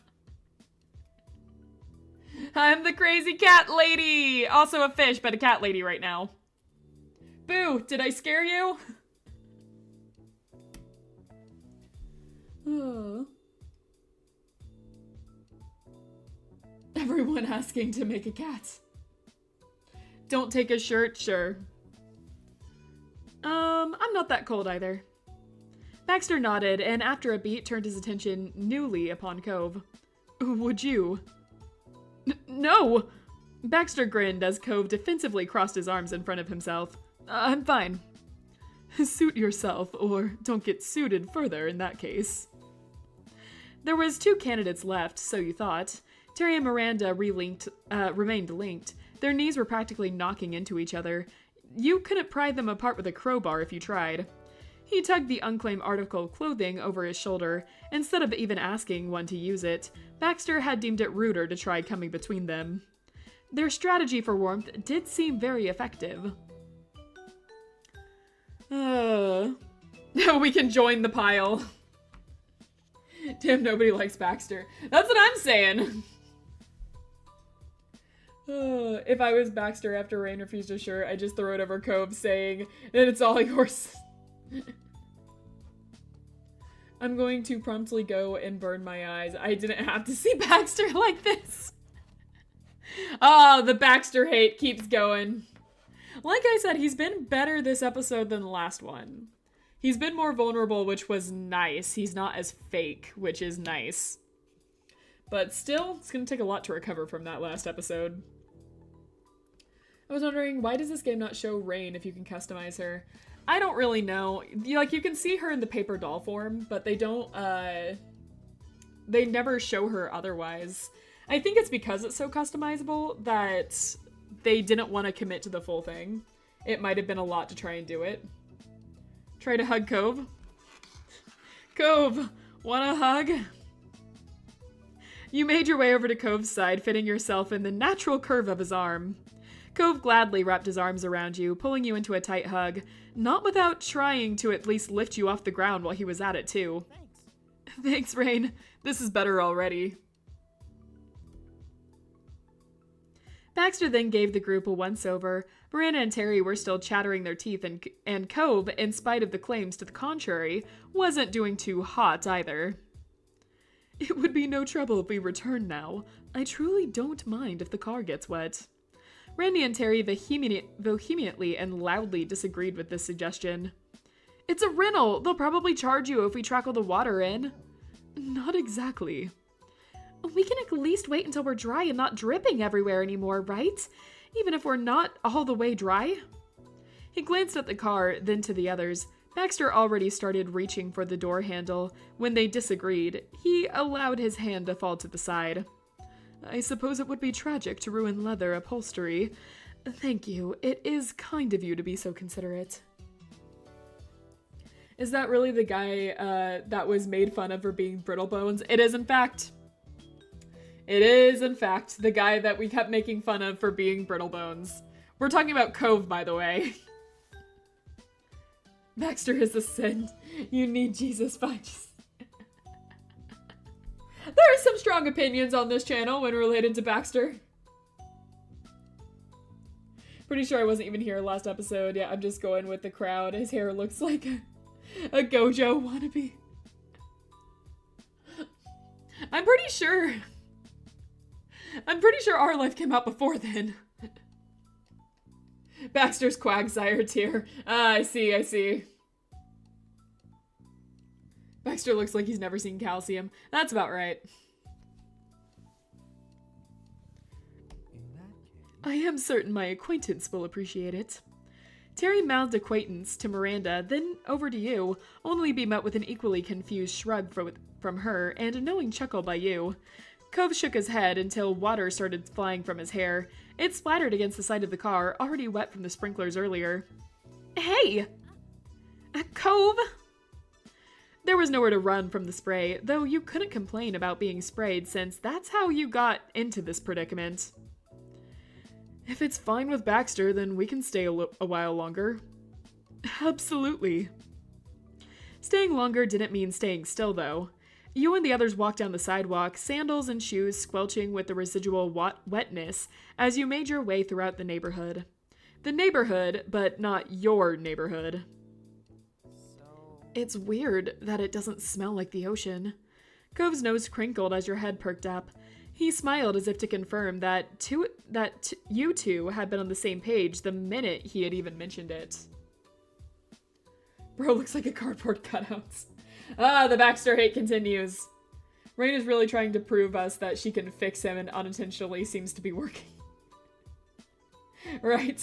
I'm the crazy cat lady! Also a fish, but a cat lady right now. Boo! Did I scare you? Everyone asking to make a cat. Don't take a shirt, sure. I'm not that cold either. Baxter nodded, and after a beat turned his attention newly upon Cove. Would you? No! Baxter grinned as Cove defensively crossed his arms in front of himself. I'm fine. Suit yourself, or don't get suited further in that case. There was 2 candidates left, so you thought. Terry and Miranda remained linked. Their knees were practically knocking into each other. You couldn't pry them apart with a crowbar if you tried. He tugged the unclaimed article of clothing over his shoulder. Instead of even asking one to use it, Baxter had deemed it ruder to try coming between them. Their strategy for warmth did seem very effective. We can join the pile. Damn, nobody likes Baxter. That's what I'm saying. If I was Baxter after Rain refused a shirt, I'd just throw it over Cove saying that it's all yours. I'm going to promptly go and burn my eyes. I didn't have to see Baxter like this. Oh, the Baxter hate keeps going. Like I said, he's been better this episode than the last one. He's been more vulnerable, which was nice. He's not as fake, which is nice. But still, it's going to take a lot to recover from that last episode. I was wondering, why does this game not show Rain if you can customize her? I don't really know. You can see her in the paper doll form, but they don't, they never show her otherwise. I think it's because it's so customizable that they didn't want to commit to the full thing. It might have been a lot to try and do it. Try to hug Cove. Cove, want a hug? You made your way over to Cove's side, fitting yourself in the natural curve of his arm. Cove gladly wrapped his arms around you, pulling you into a tight hug, not without trying to at least lift you off the ground while he was at it too. Thanks, Rain. This is better already. Baxter then gave the group a once-over. Miranda and Terry were still chattering their teeth, and Cove, in spite of the claims to the contrary, wasn't doing too hot either. It would be no trouble if we return now. I truly don't mind if the car gets wet. Randy and Terry vehemently and loudly disagreed with this suggestion. It's a rental. They'll probably charge you if we trickle the water in. Not exactly. We can at least wait until we're dry and not dripping everywhere anymore, right? Even if we're not all the way dry? He glanced at the car, then to the others. Baxter already started reaching for the door handle. When they disagreed, he allowed his hand to fall to the side. I suppose it would be tragic to ruin leather upholstery. Thank you. It is kind of you to be so considerate. Is that really the guy that was made fun of for being brittle bones? It is, in fact. It is, in fact, the guy that we kept making fun of for being brittle bones. We're talking about Cove, by the way. Baxter is a sin. You need Jesus vibes. There are some strong opinions on this channel when related to Baxter. Pretty sure I wasn't even here last episode. Yeah, I'm just going with the crowd. His hair looks like a Gojo wannabe. I'm pretty sure our life came out before then. Baxter's Quagsire tier. Ah, I see. Baxter looks like he's never seen calcium. That's about right. I am certain my acquaintance will appreciate it. Terry mouthed acquaintance to Miranda, then over to you, only be met with an equally confused shrug from her and a knowing chuckle by you. Cove shook his head until water started flying from his hair. It splattered against the side of the car, already wet from the sprinklers earlier. Hey! Cove! There was nowhere to run from the spray, though you couldn't complain about being sprayed since that's how you got into this predicament. If it's fine with Baxter, then we can stay a while longer. Absolutely. Staying longer didn't mean staying still, though. You and the others walked down the sidewalk, sandals and shoes squelching with the residual wetness as you made your way throughout the neighborhood. The neighborhood, but not your neighborhood. It's weird that it doesn't smell like the ocean. Cove's nose crinkled as your head perked up. He smiled as if to confirm that you two had been on the same page the minute he had even mentioned it. Bro looks like a cardboard cutout. Ah, the Baxter hate continues. Rain is really trying to prove us that she can fix him and unintentionally seems to be working. Right.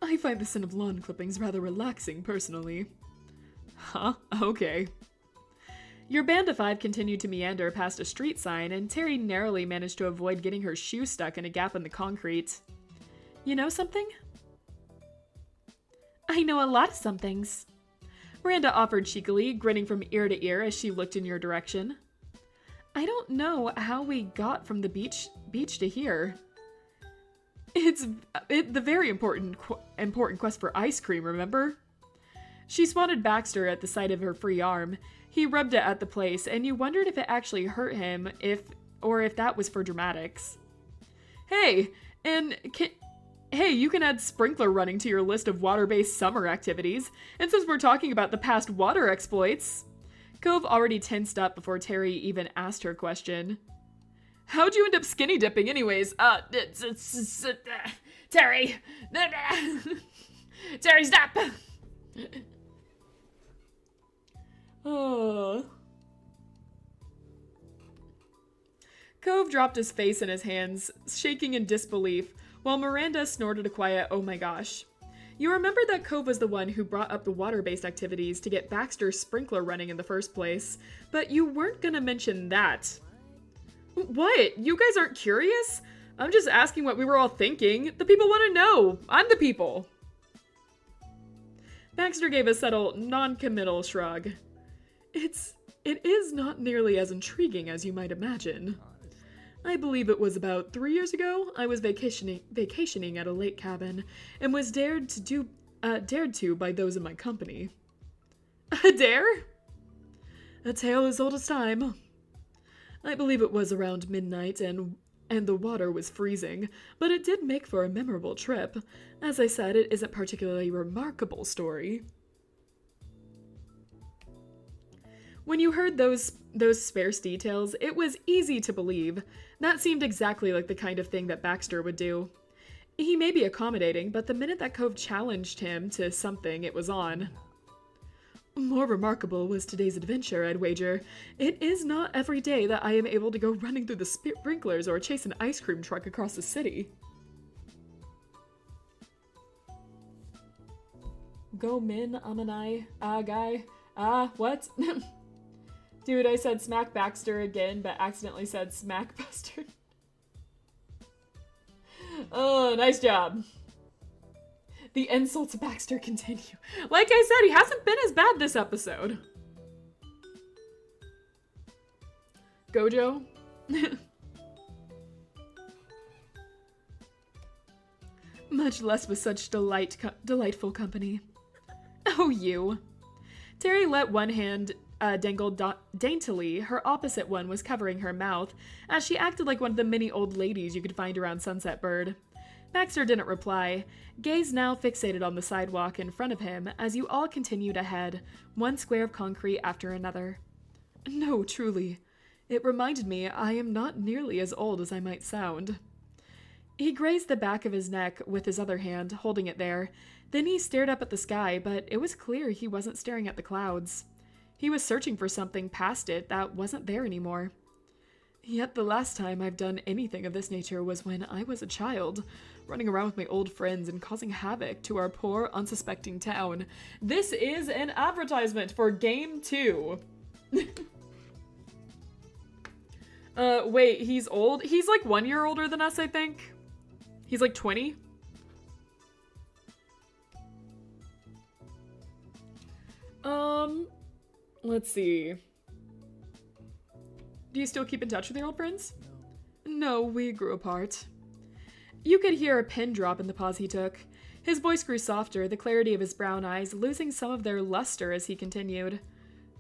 I find the scent of lawn clippings rather relaxing, personally. Huh? Okay. Your band of five continued to meander past a street sign, and Terry narrowly managed to avoid getting her shoe stuck in a gap in the concrete. You know something? I know a lot of somethings. Miranda offered cheekily, grinning from ear to ear as she looked in your direction. I don't know how we got from the beach to here. It's the very important quest for ice cream, remember? She swatted Baxter at the sight of her free arm. He rubbed it at the place, and you wondered if it actually hurt him, or if that was for dramatics. Hey, you can add sprinkler running to your list of water-based summer activities. And since we're talking about the past water exploits... Cove already tensed up before Terry even asked her question. How'd you end up skinny dipping anyways? Terry. Terry, stop. Oh. Cove dropped his face in his hands, shaking in disbelief, while Miranda snorted a quiet, "Oh my gosh." You remember that Cove was the one who brought up the water-based activities to get Baxter's sprinkler running in the first place, but you weren't gonna mention that. What? You guys aren't curious? I'm just asking what we were all thinking. The people want to know. I'm the people. Baxter gave a subtle, non-committal shrug. It is not nearly as intriguing as you might imagine. I believe it was about 3 years ago. I was vacationing at a lake cabin and was dared to by those in my company. A dare? A tale as old as time. I believe it was around midnight and the water was freezing, but it did make for a memorable trip. As I said, it isn't particularly remarkable story. When you heard those sparse details, it was easy to believe. That seemed exactly like the kind of thing that Baxter would do. He may be accommodating, but the minute that Cove challenged him to something, it was on. More remarkable was today's adventure, I'd wager. It is not every day that I am able to go running through the sprinklers or chase an ice cream truck across the city. Go min, amanai, guy. What? Dude, I said smack Baxter again, but accidentally said smack Buster. Oh, nice job. The insults of Baxter continue. Like I said, he hasn't been as bad this episode. Gojo? Much less with such delightful company. Oh, you. Terry let one hand dangle daintily. Her opposite one was covering her mouth, as she acted like one of the many old ladies you could find around Sunset Bird. Baxter didn't reply, gaze now fixated on the sidewalk in front of him as you all continued ahead, one square of concrete after another. No, truly. It reminded me I am not nearly as old as I might sound. He grazed the back of his neck with his other hand, holding it there. Then he stared up at the sky, but it was clear he wasn't staring at the clouds. He was searching for something past it that wasn't there anymore. Yet the last time I've done anything of this nature was when I was a child, running around with my old friends and causing havoc to our poor, unsuspecting town. This is an advertisement for Game 2. Wait, he's old? He's like 1 year older than us, I think. He's like 20. Let's see. Do you still keep in touch with your old friends? No, we grew apart. You could hear a pin drop in the pause he took. His voice grew softer, the clarity of his brown eyes losing some of their luster as he continued.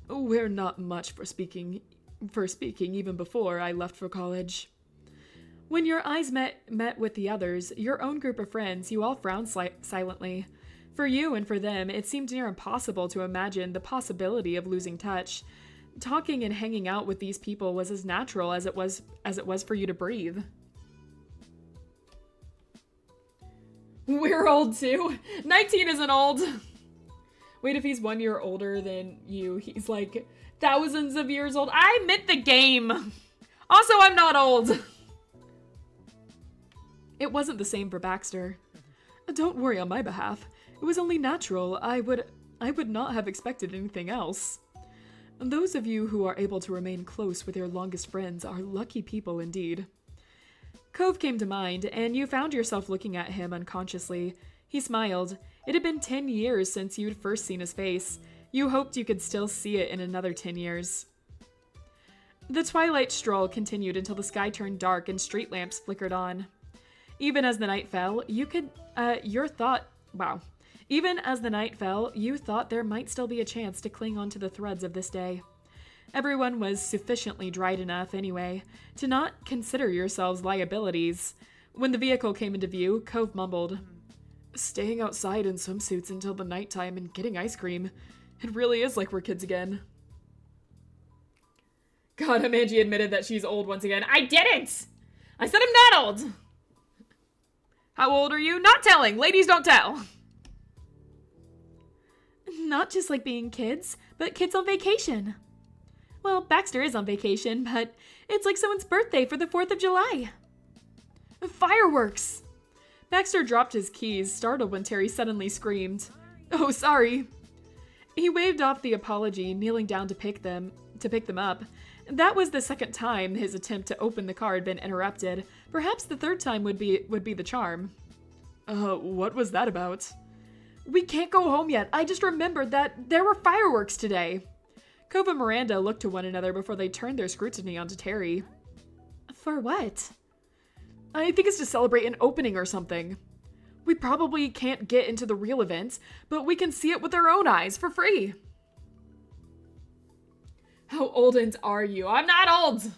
We're not much for speaking even before I left for college. When your eyes met with the others, your own group of friends, you all frowned silently. For you and for them, it seemed near impossible to imagine the possibility of losing touch. Talking and hanging out with these people was as natural as it was for you to breathe. We're old too. 19 isn't old. Wait, if he's 1 year older than you, he's like thousands of years old. I meant the game. Also, I'm not old. It wasn't the same for Baxter. Don't worry on my behalf. It was only natural. I would not have expected anything else. Those of you who are able to remain close with your longest friends are lucky people indeed. Cove came to mind, and you found yourself looking at him unconsciously. He smiled. It had been 10 years since you'd first seen his face. You hoped you could still see it in another 10 years. The twilight stroll continued until the sky turned dark and street lamps flickered on. Even as the night fell, Even as the night fell, you thought there might still be a chance to cling onto the threads of this day. Everyone was sufficiently dried enough, anyway, to not consider yourselves liabilities. When the vehicle came into view, Cove mumbled, "Staying outside in swimsuits until the nighttime and getting ice cream. It really is like we're kids again." God, Angie admitted that she's old once again. I didn't! I said I'm not old! How old are you? Not telling. Ladies don't tell. Not just like being kids, but kids on vacation. Well, Baxter is on vacation, but it's like someone's birthday for the 4th of July. Fireworks! Baxter dropped his keys, startled when Terry suddenly screamed. Oh, sorry. He waved off the apology, kneeling down to pick them up. That was the second time his attempt to open the car had been interrupted. Perhaps the third time would be the charm. What was that about? We can't go home yet. I just remembered that there were fireworks today. Cove and Miranda looked to one another before they turned their scrutiny onto Terry. For what? I think it's to celebrate an opening or something. We probably can't get into the real event, but we can see it with our own eyes for free. How old are you? I'm not old!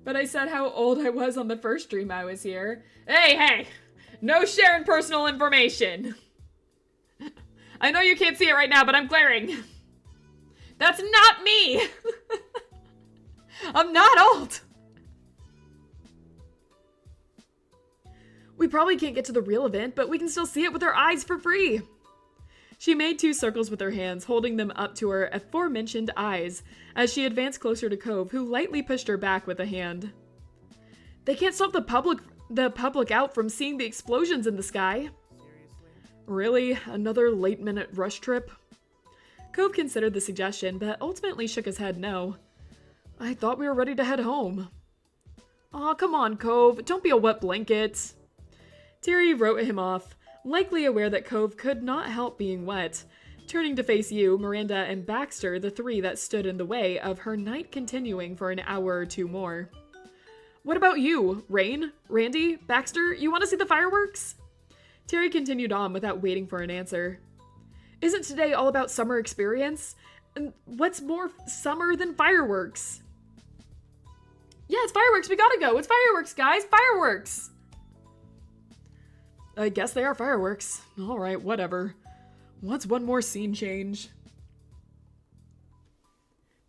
But I said how old I was on the first stream I was here. Hey! No sharing personal information! I know you can't see it right now, but I'm glaring. That's not me! I'm not old! We probably can't get to the real event, but we can still see it with our eyes for free. She made 2 circles with her hands, holding them up to her aforementioned eyes, as she advanced closer to Cove, who lightly pushed her back with a hand. They can't stop the public out from seeing the explosions in the sky. Really? Another late-minute rush trip? Cove considered the suggestion, but ultimately shook his head no. I thought we were ready to head home. Aw, come on, Cove. Don't be a wet blanket. Terry wrote him off, likely aware that Cove could not help being wet. Turning to face you, Miranda, and Baxter, the 3 that stood in the way of her night continuing for an hour or 2 more. What about you, Rain? Randy? Baxter? You want to see the fireworks? Terry continued on without waiting for an answer. Isn't today all about summer experience? And what's more summer than fireworks? Yeah, it's fireworks. We gotta go. It's fireworks, guys. Fireworks! I guess they are fireworks. Alright, whatever. What's one more scene change?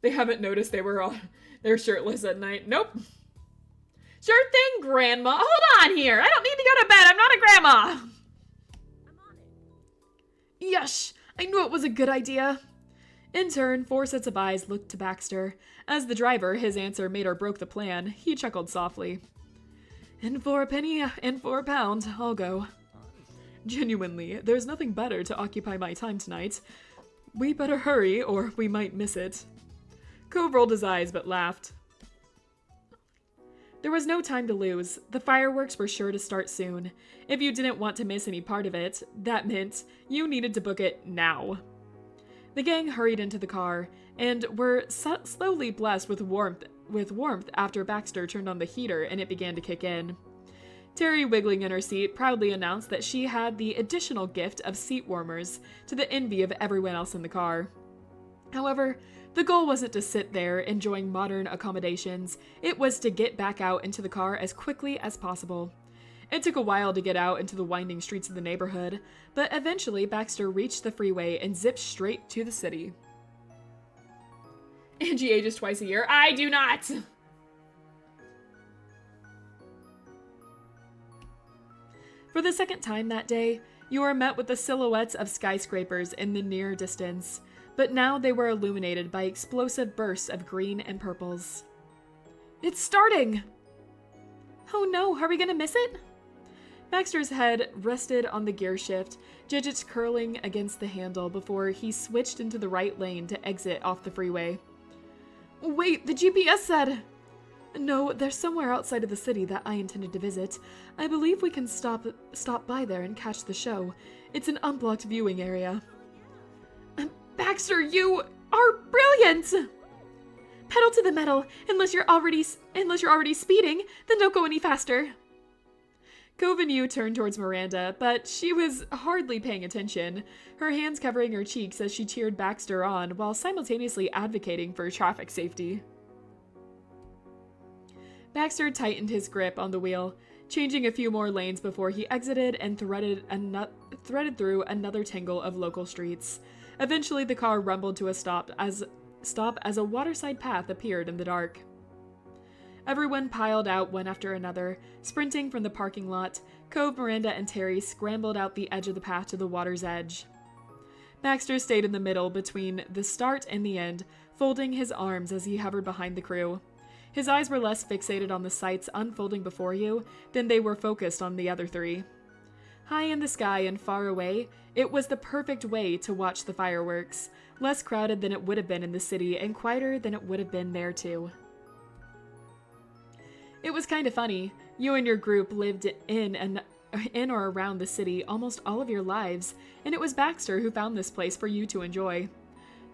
They haven't noticed they're shirtless at night. Nope. Sure thing, Grandma. Hold on here. I don't need to go to bed. I'm not a grandma. I'm on it. Yush! I knew it was a good idea. In turn, 4 sets of eyes looked to Baxter. As the driver, his answer made or broke the plan. He chuckled softly. And for a penny and for a pound, I'll go. Genuinely, there's nothing better to occupy my time tonight. We better hurry, or we might miss it. Cove rolled his eyes, but laughed. There was no time to lose. The fireworks were sure to start soon. If you didn't want to miss any part of it, that meant you needed to book it now. The gang hurried into the car, and were slowly blessed with warmth after Baxter turned on the heater and it began to kick in. Terry, wiggling in her seat, proudly announced that she had the additional gift of seat warmers, to the envy of everyone else in the car. However, the goal wasn't to sit there enjoying modern accommodations. It was to get back out into the car as quickly as possible. It took a while to get out into the winding streets of the neighborhood, but eventually Baxter reached the freeway and zipped straight to the city. Angie ages twice a year. I do not! For the second time that day, you were met with the silhouettes of skyscrapers in the near distance, but now they were illuminated by explosive bursts of green and purples. It's starting! Oh no, are we gonna miss it? Baxter's head rested on the gear shift, digits curling against the handle before he switched into the right lane to exit off the freeway. Wait, the GPS said... No, there's somewhere outside of the city that I intended to visit. I believe we can stop by there and catch the show. It's an unblocked viewing area. Baxter, you are brilliant! Pedal to the metal. Unless you're already speeding, then don't go any faster. Cove and you turned towards Miranda, but she was hardly paying attention, her hands covering her cheeks as she cheered Baxter on while simultaneously advocating for traffic safety. Baxter tightened his grip on the wheel, changing a few more lanes before he exited and threaded through another tangle of local streets. Eventually, the car rumbled to a stop as stop as a waterside path appeared in the dark. Everyone piled out one after another, sprinting from the parking lot. Cove, Miranda, and Terry scrambled out the edge of the path to the water's edge. Baxter stayed in the middle between the start and the end, folding his arms as he hovered behind the crew. His eyes were less fixated on the sights unfolding before you than they were focused on the other three. High in the sky and far away, it was the perfect way to watch the fireworks, less crowded than it would have been in the city and quieter than it would have been there too. It was kind of funny. You and your group lived in or around the city almost all of your lives, and it was Baxter who found this place for you to enjoy.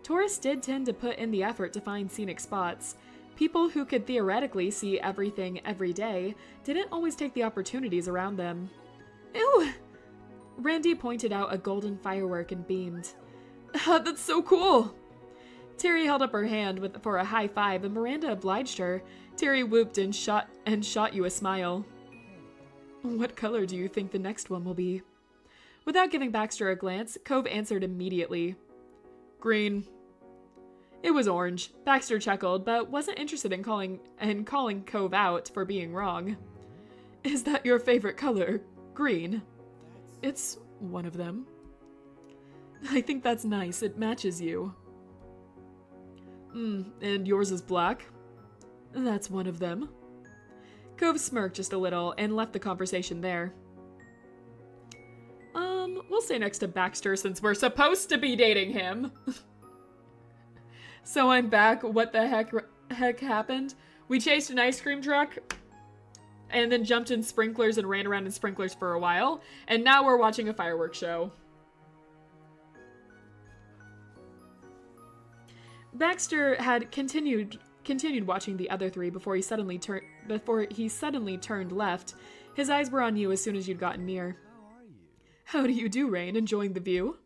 Tourists did tend to put in the effort to find scenic spots. People who could theoretically see everything every day didn't always take the opportunities around them. Ew! Randy pointed out a golden firework and beamed. That's so cool! Terry held up her hand for a high five, and Miranda obliged her. Terry whooped and shot you a smile. What color do you think the next one will be? Without giving Baxter a glance, Cove answered immediately. Green. It was orange. Baxter chuckled, but wasn't interested in calling Cove out for being wrong. Is that your favorite color? Green. It's one of them. I think that's nice. It matches you. And yours is black? That's one of them. Cove smirked just a little and left the conversation there. We'll stay next to Baxter since we're supposed to be dating him. So I'm back. What the heck happened? We chased an ice cream truck and then jumped in sprinklers and ran around in sprinklers for a while, and now we're watching a fireworks show. Baxter had continued watching the other three before he suddenly turned left. His eyes were on you as soon as you'd gotten near. How do you do, Rain? Enjoying the view?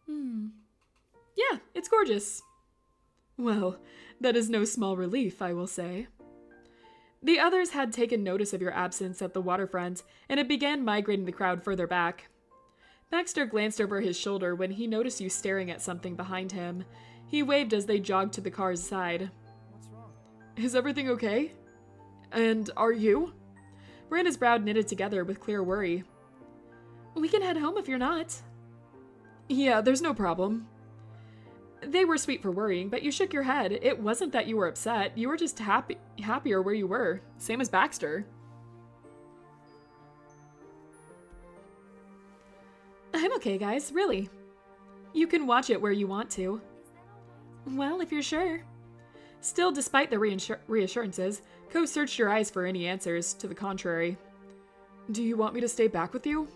Yeah, it's gorgeous. Well, that is no small relief, I will say. The others had taken notice of your absence at the waterfront, and it began migrating the crowd further back. Baxter glanced over his shoulder when he noticed you staring at something behind him. He waved as they jogged to the car's side. What's wrong? Is everything okay? And are you? Miranda's brow knitted together with clear worry. We can head home if you're not. Yeah, there's no problem. They were sweet for worrying, but you shook your head. It wasn't that you were upset. You were just happier where you were. Same as Baxter. I'm okay, guys, really. You can watch it where you want to. Well, if you're sure. Still, despite the reassurances, Cove searched your eyes for any answers to the contrary. Do you want me to stay back with you?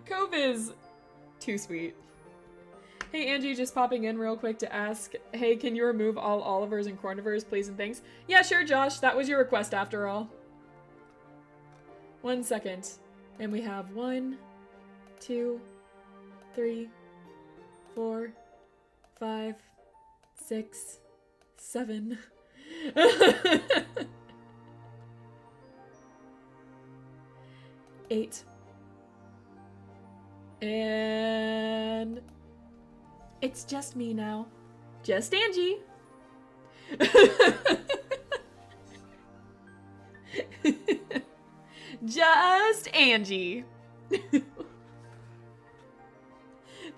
Cove is too sweet. Hey, Angie, just popping in real quick to ask, hey, can you remove all Olivers and Cornivers, please and thanks? Yeah, sure, Josh. That was your request after all. 1 second. And we have 1, 2, 3, 4, 5, 6, 7. 8. And it's just me now. Just Angie. Just Angie.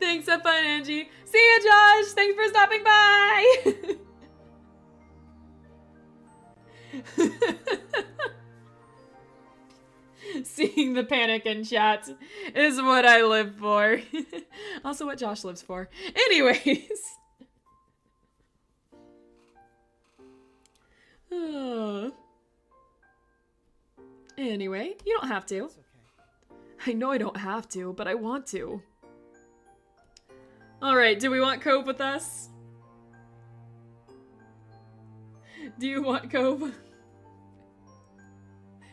Thanks, have fun, Angie. See ya, Josh. Thanks for stopping by. Seeing the panic in chat is what I live for. Also what Josh lives for. Anyways. Anyway, you don't have to. I know I don't have to, but I want to. Alright, do we want Cove with us? Do you want Cove?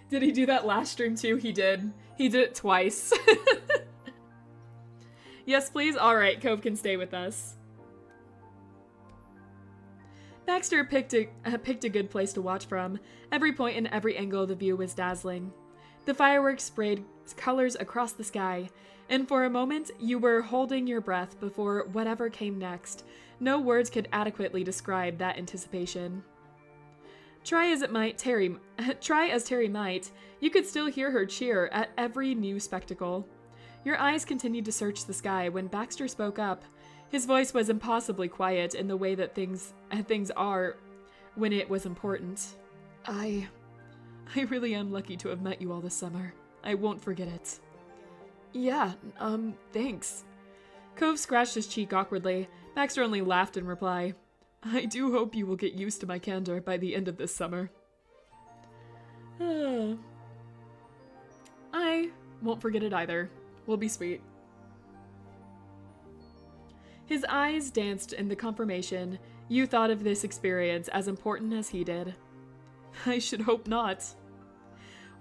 Did he do that last stream too? He did. He did it twice. Yes, please? Alright, Cove can stay with us. Baxter picked a good place to watch from. Every point and every angle of the view was dazzling. The fireworks sprayed colors across the sky, And for a moment, you were holding your breath before whatever came next. No words could adequately describe that anticipation. Try as Terry might, you could still hear her cheer at every new spectacle. Your eyes continued to search the sky when Baxter spoke up. His voice was impossibly quiet in the way that things are when it was important. I really am lucky to have met you all this summer. I won't forget it. Yeah, thanks. Cove scratched his cheek awkwardly. Baxter only laughed in reply. I do hope you will get used to my candor by the end of this summer. I won't forget it either. We'll be sweet. His eyes danced in the confirmation. You thought of this experience as important as he did. I should hope not.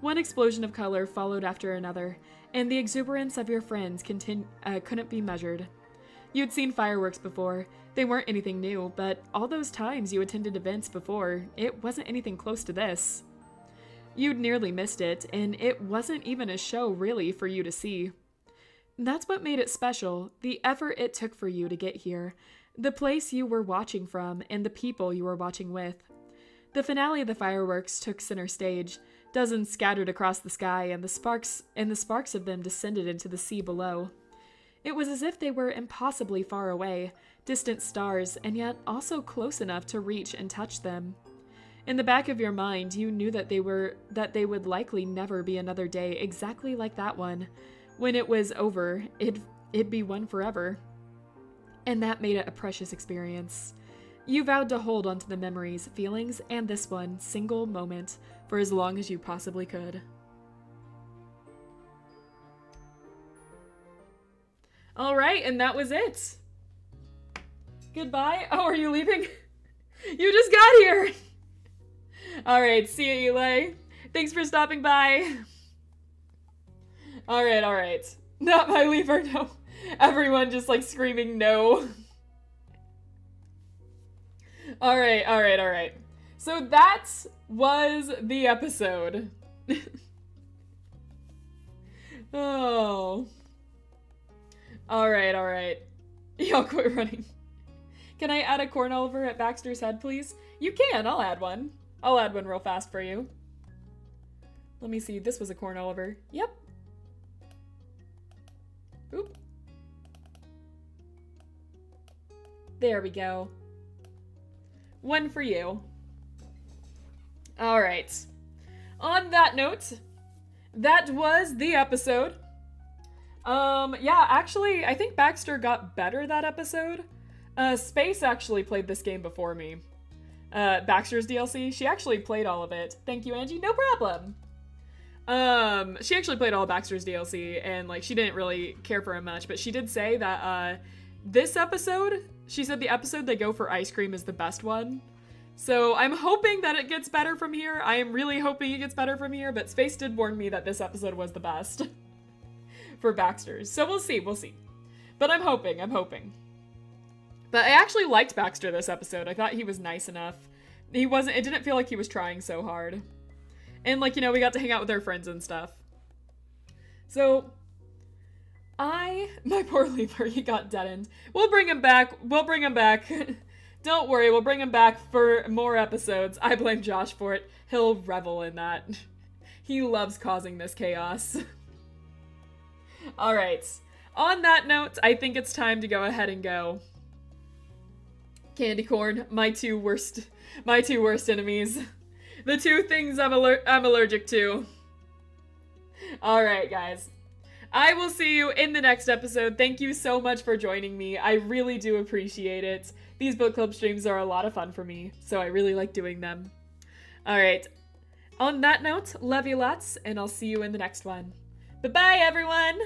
One explosion of color followed after another, and the exuberance of your friends couldn't be measured. You'd seen fireworks before. They weren't anything new, but all those times you attended events before, it wasn't anything close to this. You'd nearly missed it, and it wasn't even a show really for you to see. That's what made it special, the effort it took for you to get here, the place you were watching from, and the people you were watching with. The finale of the fireworks took center stage. Dozens scattered across the sky, and the sparks of them descended into the sea below. It was as if they were impossibly far away, distant stars, and yet also close enough to reach and touch them. In the back of your mind, you knew that they would likely never be another day exactly like that one. When it was over, it'd be one forever. And that made it a precious experience. You vowed to hold onto the memories, feelings, and this one single moment for as long as you possibly could. All right, and that was it. Goodbye. Oh, are you leaving? You just got here. All right, see you, Eli. Thanks for stopping by. All right. Not my leaver, no. Everyone just like screaming no. All right. So that was the episode. Oh. All right. Y'all quit running. Can I add a corn Oliver at Baxter's head, please? You can. I'll add one. I'll add one real fast for you. Let me see. This was a corn Oliver. Yep. Oop. There we go. One for you. All right. On that note, that was the episode. Yeah, actually, I think Baxter got better that episode. Space actually played this game before me. Baxter's DLC, she actually played all of it. Thank you, Angie, no problem. She actually played all of Baxter's DLC, and, like, she didn't really care for it much, but she did say that, this episode, she said the episode they go for ice cream is the best one. So I'm hoping that it gets better from here. I am really hoping it gets better from here, but Space did warn me that this episode was the best for Baxter's. So we'll see. But I'm hoping. But I actually liked Baxter this episode. I thought he was nice enough. It didn't feel like he was trying so hard. And, like, you know, we got to hang out with our friends and stuff. So, my poor Leaper, he got deadened. We'll bring him back. Don't worry, we'll bring him back for more episodes. I blame Josh for it. He'll revel in that. He loves causing this chaos. Alright. On that note, I think it's time to go ahead and go. Candy corn, my two worst enemies. The two things I'm allergic to. Alright, guys. I will see you in the next episode. Thank you so much for joining me. I really do appreciate it. These book club streams are a lot of fun for me, so I really like doing them. Alright. On that note, love you lots, and I'll see you in the next one. Bye-bye, everyone!